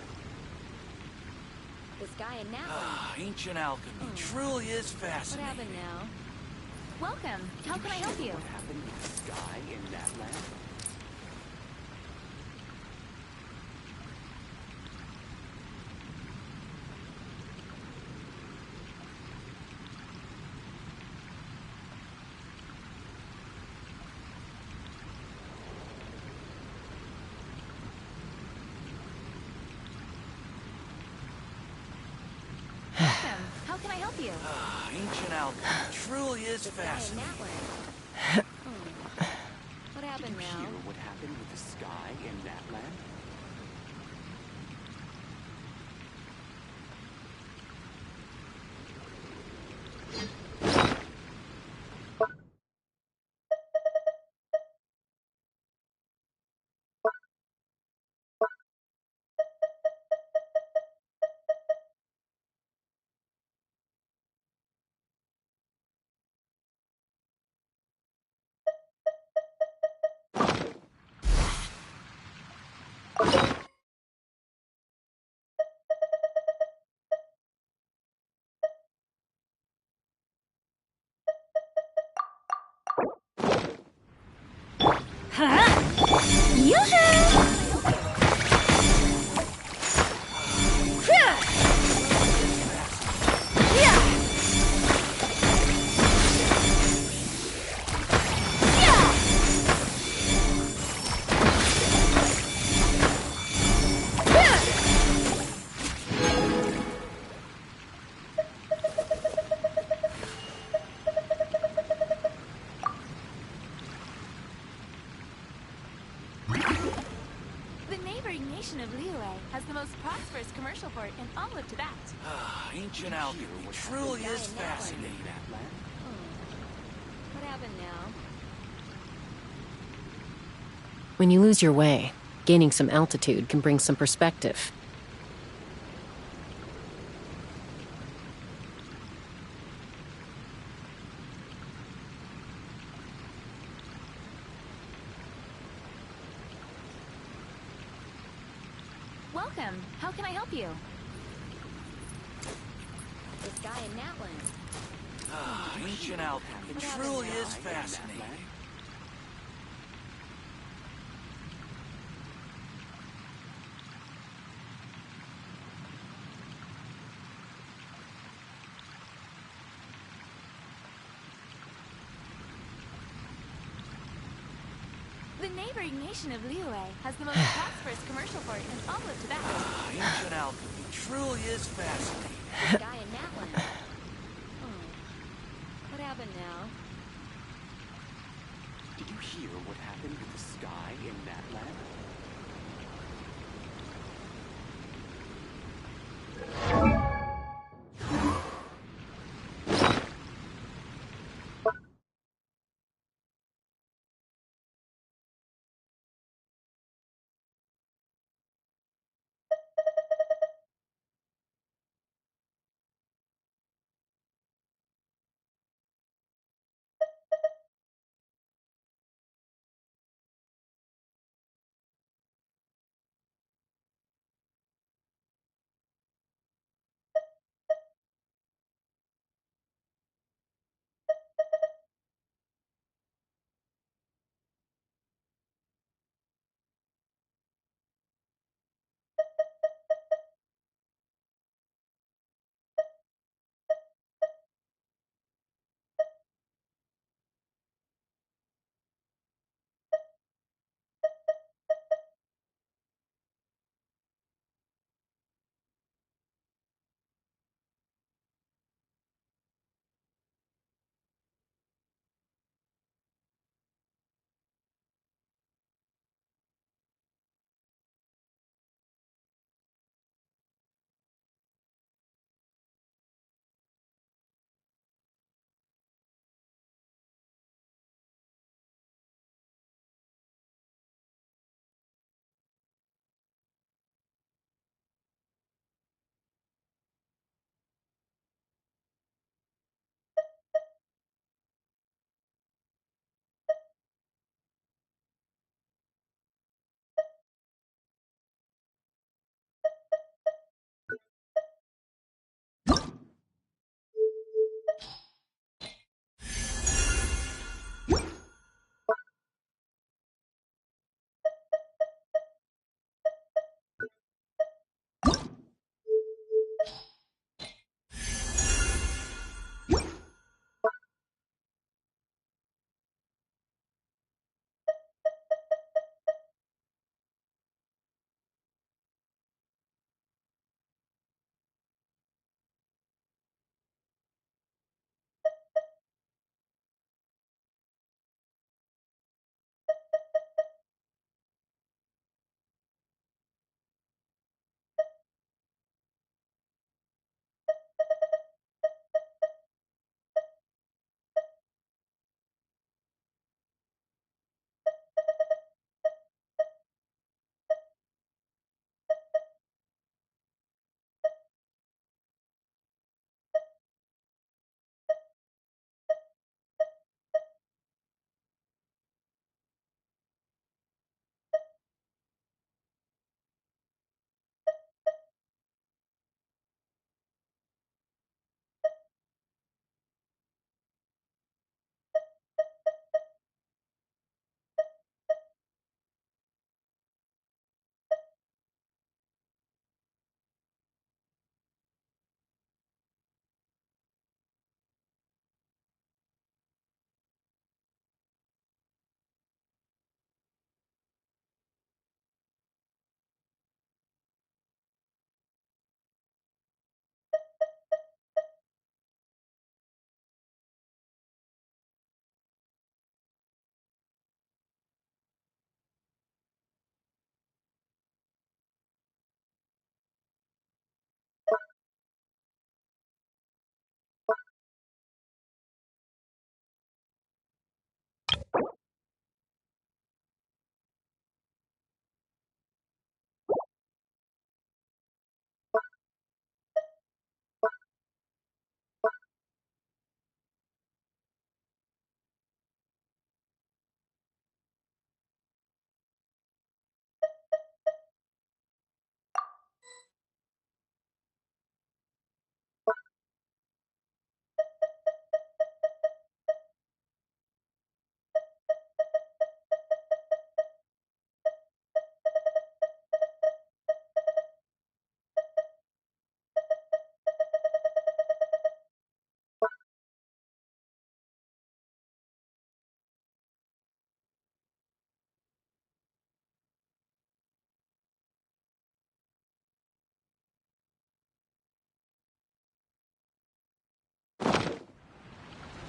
The sky in Natland. Ancient alchemy truly is What fascinating. happened now? Welcome. How can I help you? What happened with the sky in Natland? Welcome. How can I help you? Ancient alchemy truly is The sky in fascinating. Natland. What Did happened you now? hear what happened with the sky in Natland? The neighboring nation of Liyue has the most prosperous commercial port in all of Tibet. Ancient alchemy truly is fascinating. What happened now? When you lose your way, gaining some altitude can bring some perspective. Welcome. How can I help you? This guy in Natland. Ancient alchemy truly is fascinating. The neighboring nation of Liyue has the most prosperous commercial port in all of Tibet. Ancient alchemy truly is fascinating. This guy in Natland. Oh. What happened now? Did you hear what happened with the sky in that land?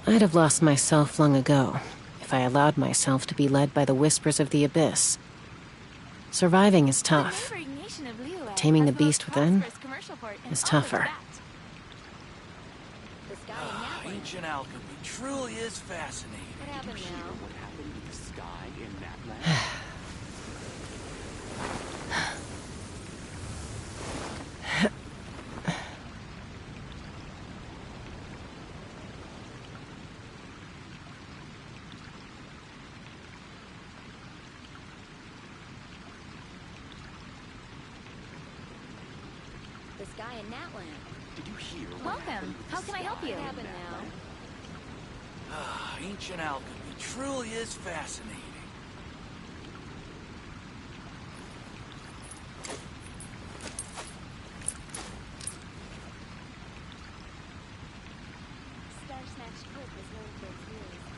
I'd have lost myself long ago if I allowed myself to be led by the whispers of the abyss. Surviving is tough. Taming the beast within is tougher. Ancient alchemy truly is fascinating. What happened now? What happened with the sky in that land? The sky in that land. Did you hear what Welcome. happened with How the can I help sky you? in What happened that now? land? Ancient alchemy truly is fascinating. Star Snatch Group is known for its news.